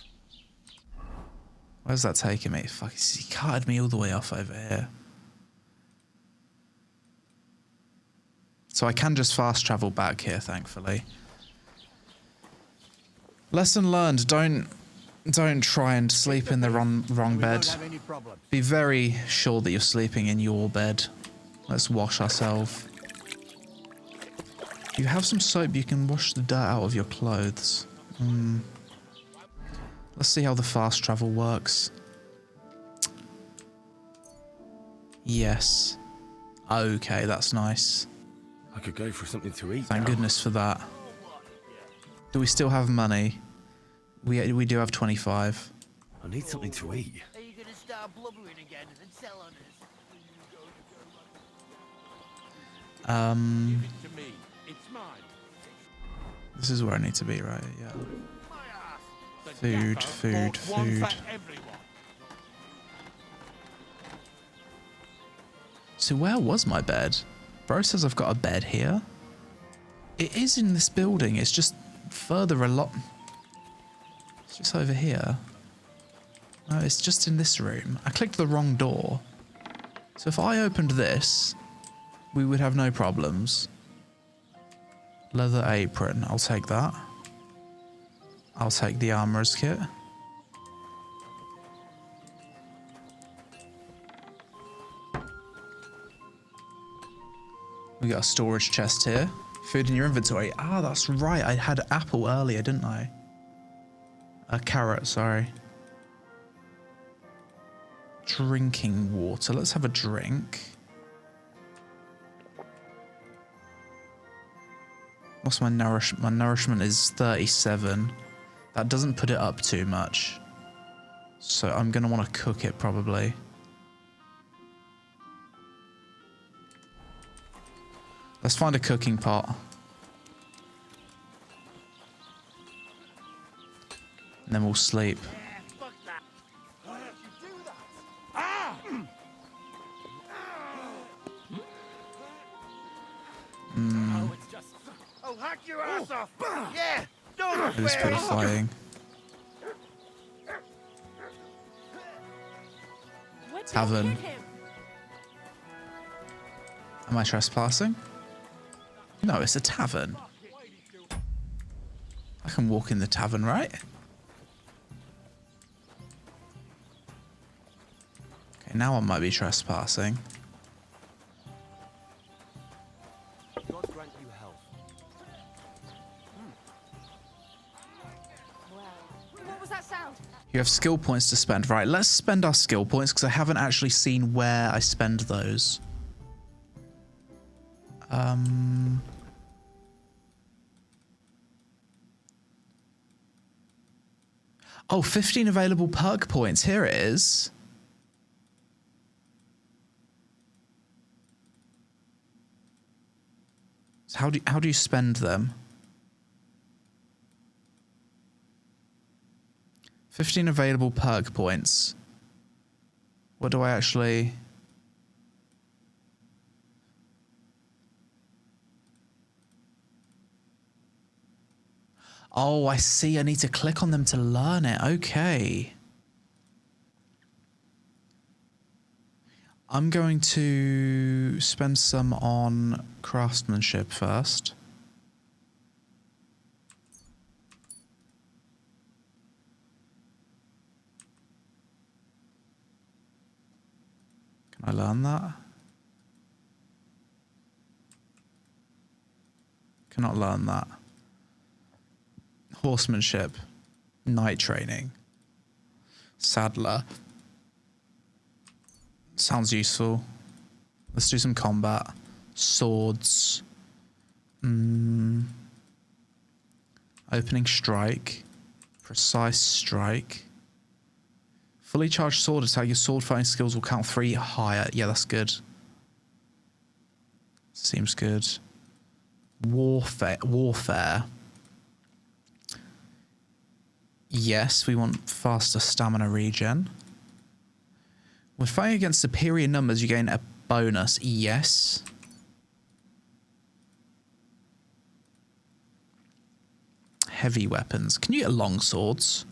Where's that taking me? Fuck, he carted me all the way off over here. So I can just fast travel back here, thankfully. Lesson learned, don't try and sleep in the wrong bed. Be very sure that you're sleeping in your bed. Let's wash ourselves. You have some soap, you can wash the dirt out of your clothes. Let's see how the fast travel works. Yes. Okay, that's nice. I could go for something to eat. Thank goodness for that. Do we still have money? We do have 25. I need something to eat. Are you gonna start blubbering again and sell on us? This is where I need to be, right? Yeah. Food. So where was my bed? Bro says I've got a bed here. It is in this building. It's just further a lot. It's just over here. No, it's just in this room. I clicked the wrong door. So if I opened this, we would have no problems. Leather apron. I'll take that. I'll take the armorer's kit. We got a storage chest here. Food in your inventory. Ah, that's right. I had apple earlier, didn't I? A carrot, sorry. Drinking water. Let's have a drink. What's my nourishment? My nourishment is 37. That doesn't put it up too much. So I'm going to want to cook it probably. Let's find a cooking pot. And then we'll sleep. I'll hack your ass off. Yeah, don't. It is pretty flying. Tavern. Am I trespassing? No, it's a tavern. I can walk in the tavern, right? Okay, now I might be trespassing. God grant you health. What was that sound? You have skill points to spend. Right, let's spend our skill points because I haven't actually seen where I spend those. Oh, 15 available perk points. Here it is. So how do you spend them? 15 available perk points. What do I actually... Oh, I see. I need to click on them to learn it. Okay. I'm going to spend some on craftsmanship first. Can I learn that? Cannot learn that. Horsemanship, night training, saddler. Sounds useful. Let's do some combat. Swords. Opening strike. Precise strike. Fully charged sword attack. Your sword fighting skills will count 3 higher. Yeah, that's good. Seems good. Warfare. Yes, we want faster stamina regen. When fighting against superior numbers, you gain a bonus. Yes. Heavy weapons. Can you get long swords?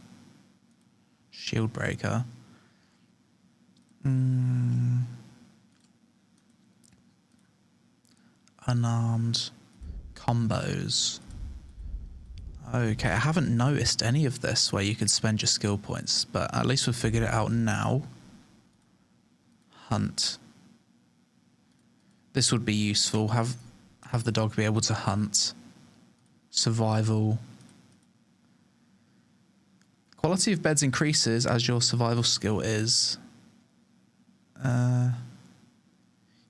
Shield breaker. Unarmed. Combos. Okay, I haven't noticed any of this where you could spend your skill points, but at least we've figured it out now. Hunt. This would be useful. Have the dog be able to hunt. Survival. Quality of beds increases as your survival skill is. You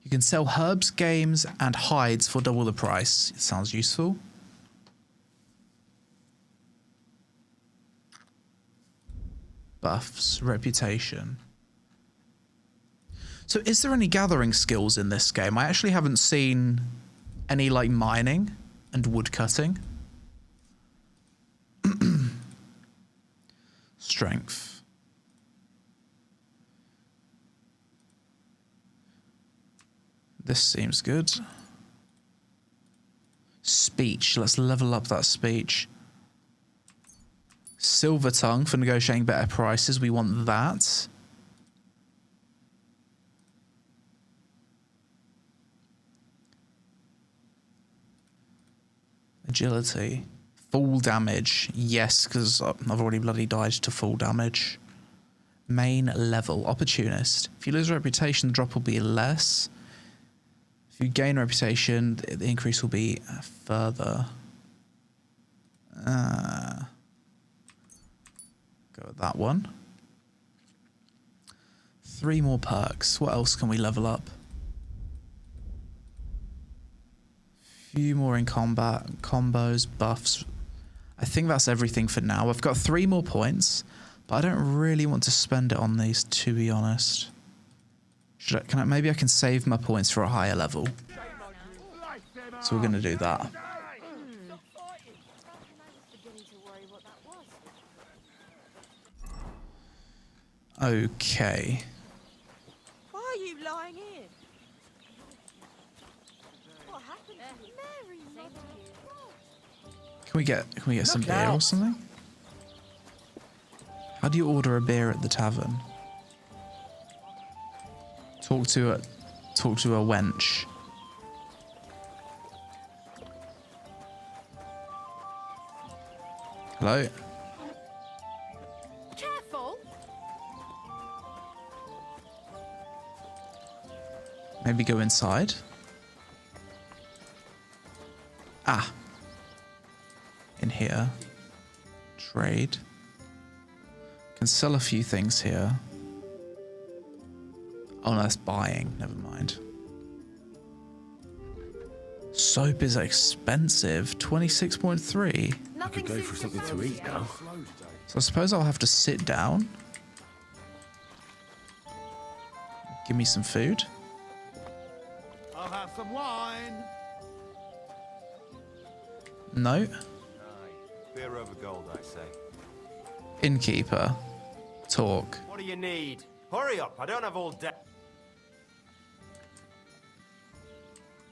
can sell herbs, games, and hides for double the price. It sounds useful. Buffs, reputation. So is there any gathering skills in this game? I actually haven't seen any like mining and wood cutting. Strength. This seems good. Speech. Let's level up that speech. Silver tongue for negotiating better prices. We want that. Agility. Full damage. Yes, because I've already bloody died to full damage. Main level. Opportunist. If you lose reputation, the drop will be less. If you gain reputation, the increase will be further. Go with that one. 3 more perks. What else can we level up? Few more in combat, combos, buffs. I think that's everything for now. I've got 3 more points, but I don't really want to spend it on these, to be honest. Maybe I can save my points for a higher level. So we're going to do that. Okay. Why are you lying here? What happened to Mary? Can we get some beer or something? How do you order a beer at the tavern? Talk to a wench. Hello? Careful. Maybe go inside. Ah. In here. Trade. Can sell a few things here. Oh no, that's buying. Never mind. Soap is expensive. 26.3. I could go for something to eat now. So I suppose I'll have to sit down. Give me some food. I'll have some wine. No. Beer over gold, I say. Innkeeper. Talk. What do you need? Hurry up, I don't have all day.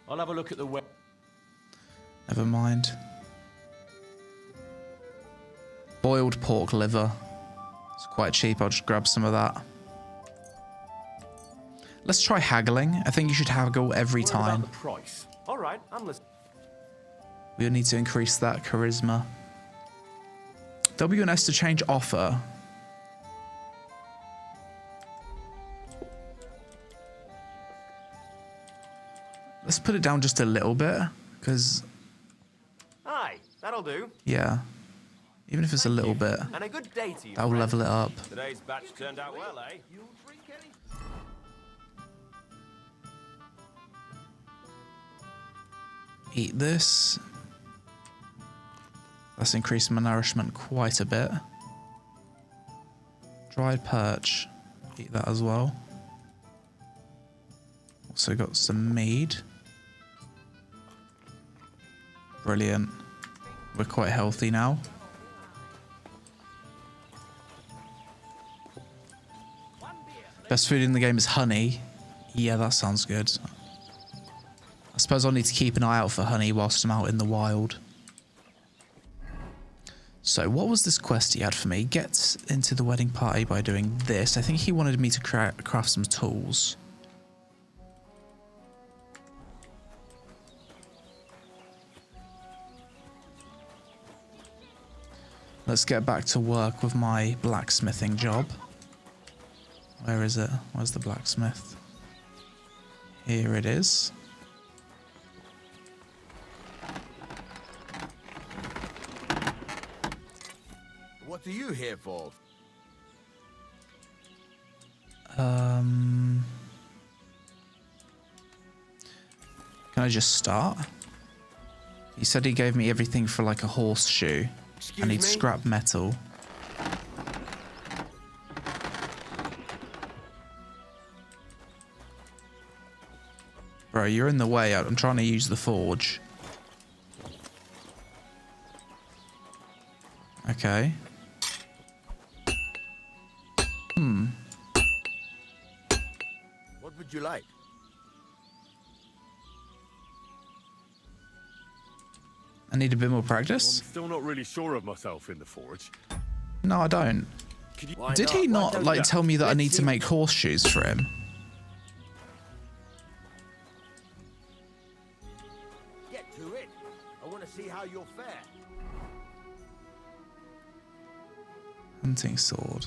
I'll have a look at the web. Never mind. Boiled pork liver. It's quite cheap. I'll just grab some of that. Let's try haggling. I think you should haggle every time. Price. All right, I'm listening. We'll need to increase that charisma. W and S to change offer. Let's put it down just a little bit, because... Aye, that'll do. Yeah. Even if it's a little bit, And a good day to you. that'll level it up. Today's batch turned out well, eh? Eat this. That's increased my nourishment quite a bit. Dried perch. Eat that as well. Also got some mead. Brilliant. We're quite healthy now. Best food in the game is honey. Yeah, that sounds good. I suppose I'll need to keep an eye out for honey whilst I'm out in the wild. So what was this quest he had for me? Get into the wedding party by doing this. I think he wanted me to craft some tools. Let's get back to work with my blacksmithing job. Where is it? Where's the blacksmith? Here it is. What are you here for? Can I just start? He said he gave me everything for like a horseshoe. I need scrap metal. Bro, you're in the way. I'm trying to use the forge. Okay. What would you like? I need a bit more practice. I'm still not really sure of myself in the forge. No, I don't. Did he not like tell me that I need to make horseshoes for him? Get to it. I want to see how you'll fare. Hunting sword.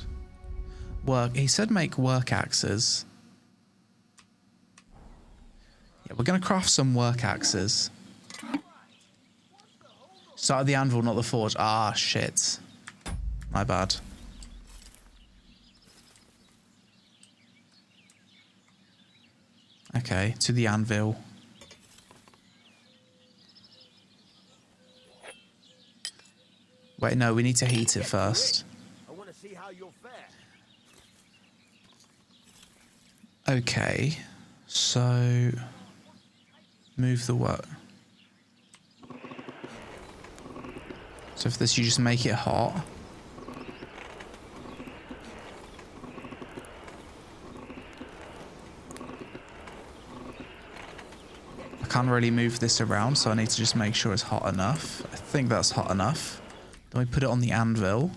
Work. He said make work axes. Yeah, we're gonna craft some work axes. Start at the anvil, not the forge. Ah, shit. My bad. Okay, to the anvil. Wait, no, we need to heat it first. I want to see how you'll fare. Okay, so move the work. So for this, you just make it hot. I can't really move this around, so I need to just make sure it's hot enough. I think that's hot enough. Then we put it on the anvil.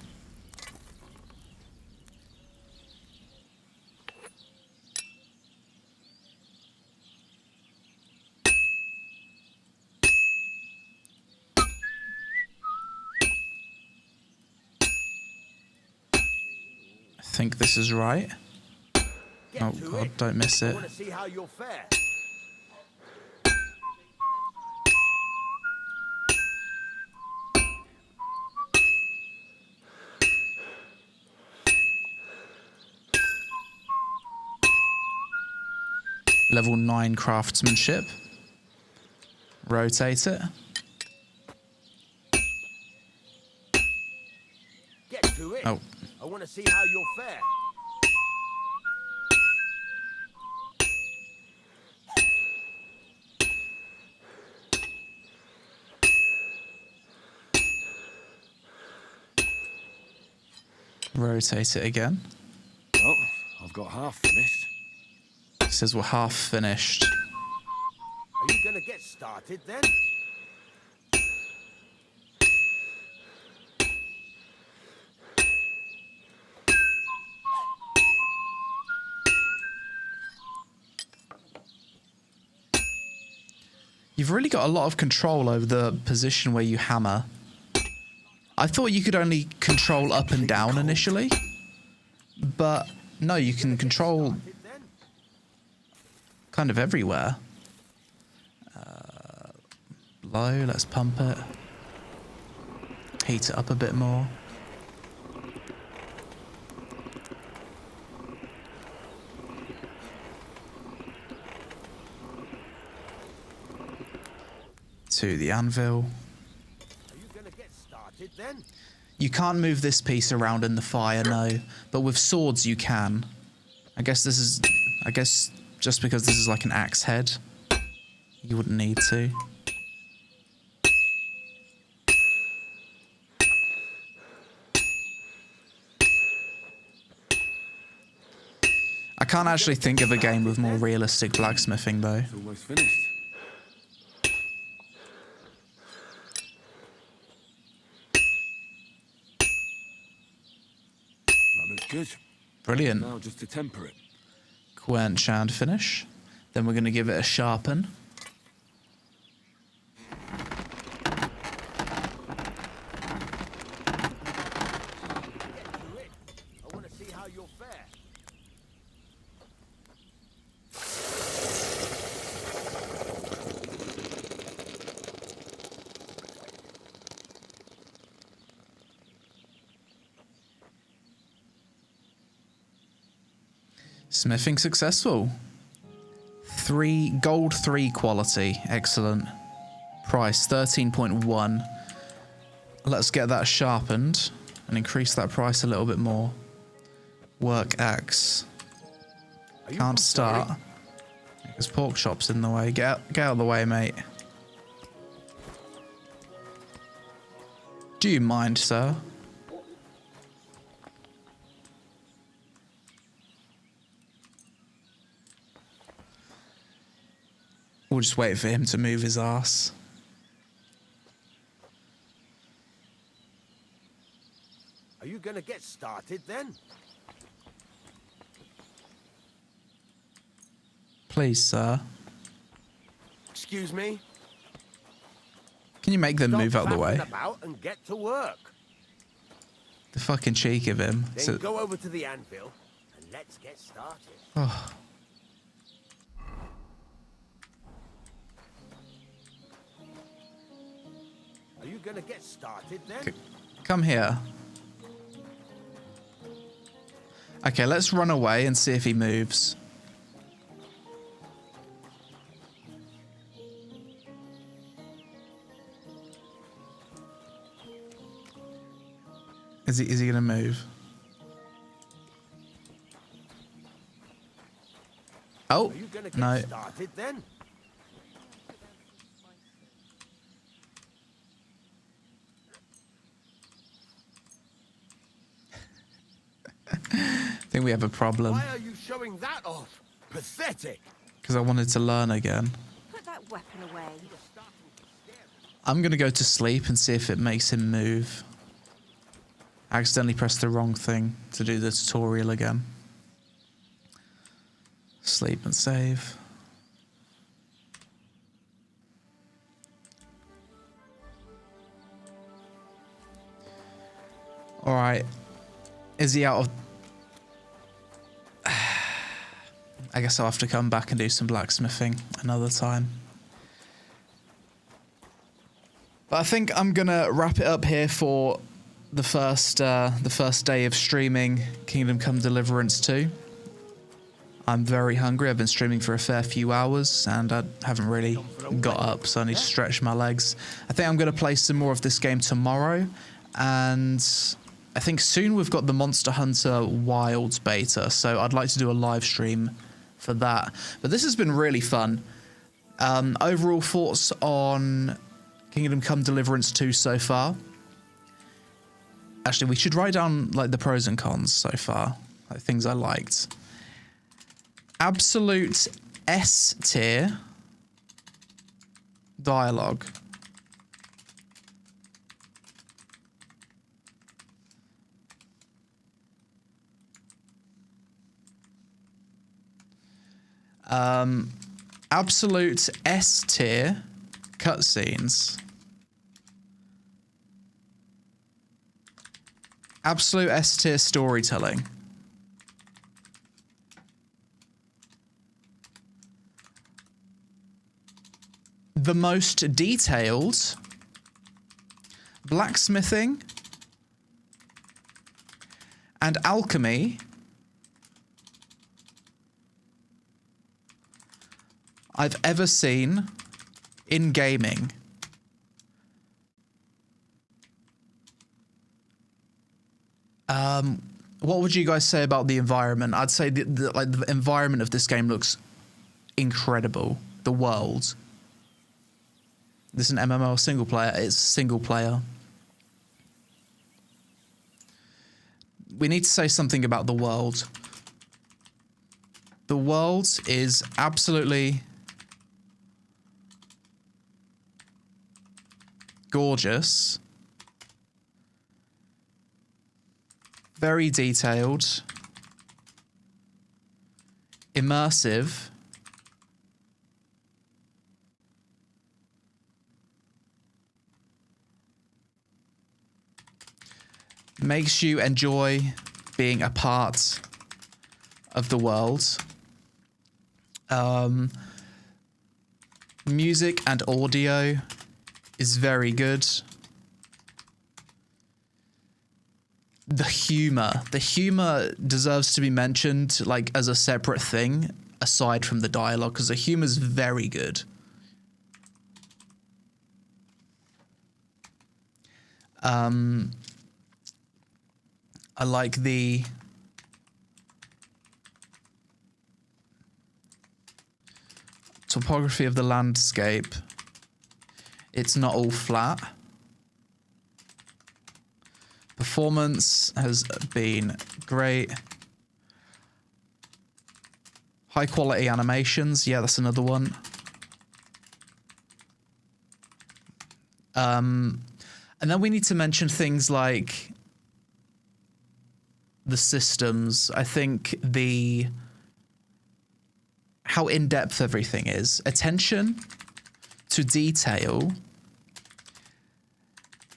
I think this is right. Oh god, don't miss it. I want to see how you'll fare. Level 9 craftsmanship. Rotate it. Get to it. Oh. I want to see how you'll fare. Rotate it again. Well, I've got half finished. It says we're half finished. Are you gonna get started then? You've really got a lot of control over the position where you hammer. I thought you could only control up and down initially, but no, you can control kind of everywhere. Low, let's pump it. Heat it up a bit more. To the anvil. Are you gonna get started then? You can't move this piece around in the fire, no. But with swords you can. I guess just because this is like an axe head, you wouldn't need to. I can't actually think of a game with more realistic blacksmithing though. It's almost finished. That looks good. Brilliant. Now just to temper it. Quench and finish. Then we're going to give it a sharpen. I want to see how you'll fare. Smithing successful. Gold 3 quality. Excellent. Price 13.1. Let's get that sharpened and increase that price a little bit more. Work axe. Can't start. There's pork chops in the way. Get out of the way, mate. Do you mind, sir? We'll just wait for him to move his ass. Are you gonna get started then? Please, sir. Excuse me? Can you make them move out of the way? Stop faffing about and get to work. The fucking cheek of him. Then go over to the anvil and let's get started. Oh. Are you gonna get started then? Come here. Okay, let's run away and see if he moves. Is he gonna move? Oh, Are you gonna get no. started then? I think we have a problem. Why are you showing that off? Pathetic. Because I wanted to learn again. Put that weapon away. I'm going to go to sleep and see if it makes him move. I accidentally pressed the wrong thing to do the tutorial again. Sleep and save. Alright. Is he out of... I guess I'll have to come back and do some blacksmithing another time. But I think I'm gonna wrap it up here for the first day of streaming Kingdom Come Deliverance 2. I'm very hungry. I've been streaming for a fair few hours and I haven't really got up, so I need to stretch my legs. I think I'm going to play some more of this game tomorrow, and I think soon we've got the Monster Hunter Wilds beta, so I'd like to do a live stream for that. But this has been really fun. Overall thoughts on Kingdom Come Deliverance 2 so far. Actually, we should write down like the pros and cons so far, like things I liked. Absolute S tier dialogue. Absolute S tier cutscenes. Absolute S tier storytelling. The most detailed blacksmithing and alchemy I've ever seen in gaming. What would you guys say about the environment? I'd say the environment of this game looks incredible. The world. This is an MMO single player. It's single player. We need to say something about the world. The world is absolutely gorgeous. Very detailed. Immersive. Makes you enjoy being a part of the world. Music and audio is very good. The humor deserves to be mentioned like as a separate thing aside from the dialogue, because the humor is very good. I like the topography of the landscape. It's not all flat. Performance has been great. High quality animations. Yeah, that's another one. And then we need to mention things like the systems. I think how in-depth everything is. Attention to detail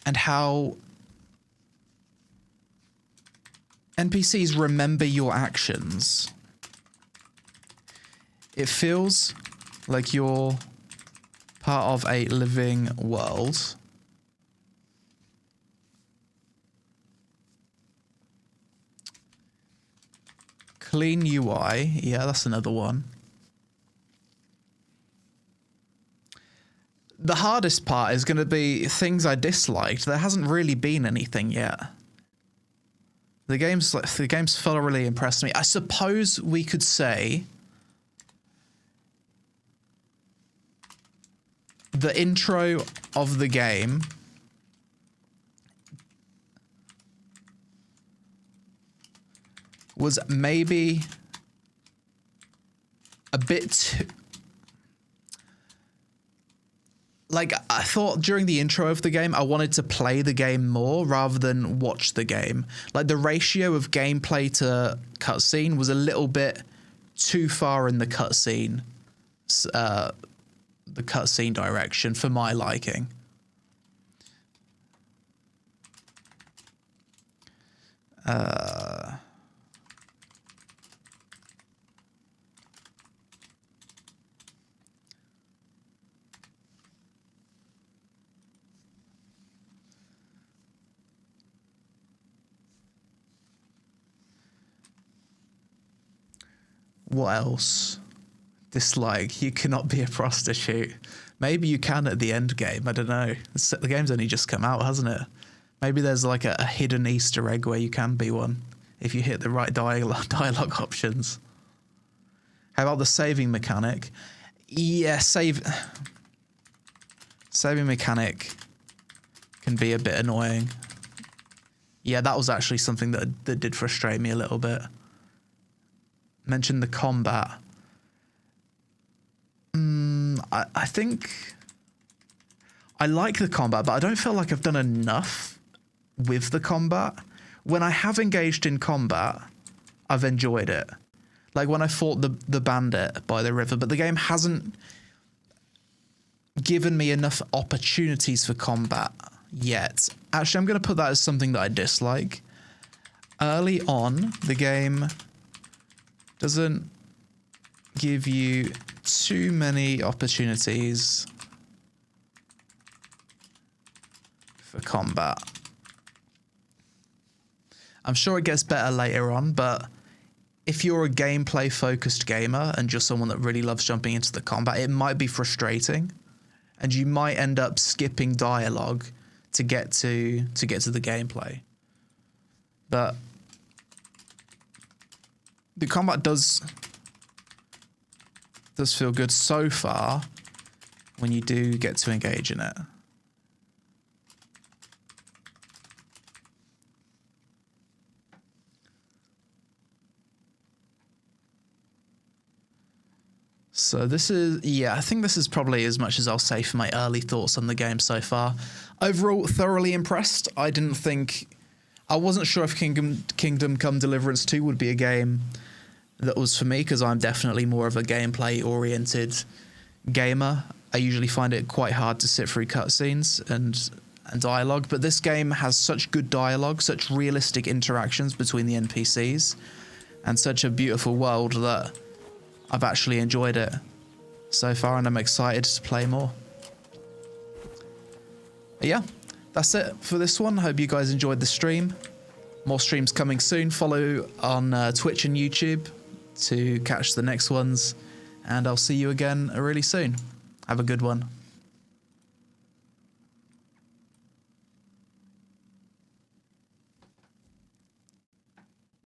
and how NPCs remember your actions. It feels like you're part of a living world. Clean UI. Yeah, that's another one. The hardest part is going to be things I disliked. There hasn't really been anything yet. The game's thoroughly impressed me. I suppose we could say the intro of the game was maybe a bit too... Like, I thought during the intro of the game, I wanted to play the game more rather than watch the game. Like, the ratio of gameplay to cutscene was a little bit too far in the cutscene direction for my liking. What else? Dislike. You cannot be a prostitute. Maybe you can at the end game. I don't know. The game's only just come out, hasn't it? Maybe there's like a hidden Easter egg where you can be one if you hit the right dialogue options. How about the saving mechanic? Yeah, saving mechanic can be a bit annoying. Yeah, that was actually something that did frustrate me a little bit. Mentioned the combat. I think I like the combat, but I don't feel like I've done enough with the combat. When I have engaged in combat, I've enjoyed it. Like when I fought the bandit by the river, but the game hasn't given me enough opportunities for combat yet. Actually, I'm going to put that as something that I dislike. Early on, the game doesn't give you too many opportunities for combat. I'm sure it gets better later on, but if you're a gameplay focused gamer and just someone that really loves jumping into the combat, it might be frustrating and you might end up skipping dialogue to get to the gameplay. But the combat does feel good so far when you do get to engage in it. So this is, yeah, I think this is probably as much as I'll say for my early thoughts on the game so far. Overall, thoroughly impressed. I wasn't sure if Kingdom Come Deliverance 2 would be a game that was for me, because I'm definitely more of a gameplay-oriented gamer. I usually find it quite hard to sit through cutscenes and dialogue, but this game has such good dialogue, such realistic interactions between the NPCs, and such a beautiful world that I've actually enjoyed it so far, and I'm excited to play more. But yeah, that's it for this one. Hope you guys enjoyed the stream. More streams coming soon. Follow on Twitch and YouTube to catch the next ones, and I'll see you again really soon. Have a good one.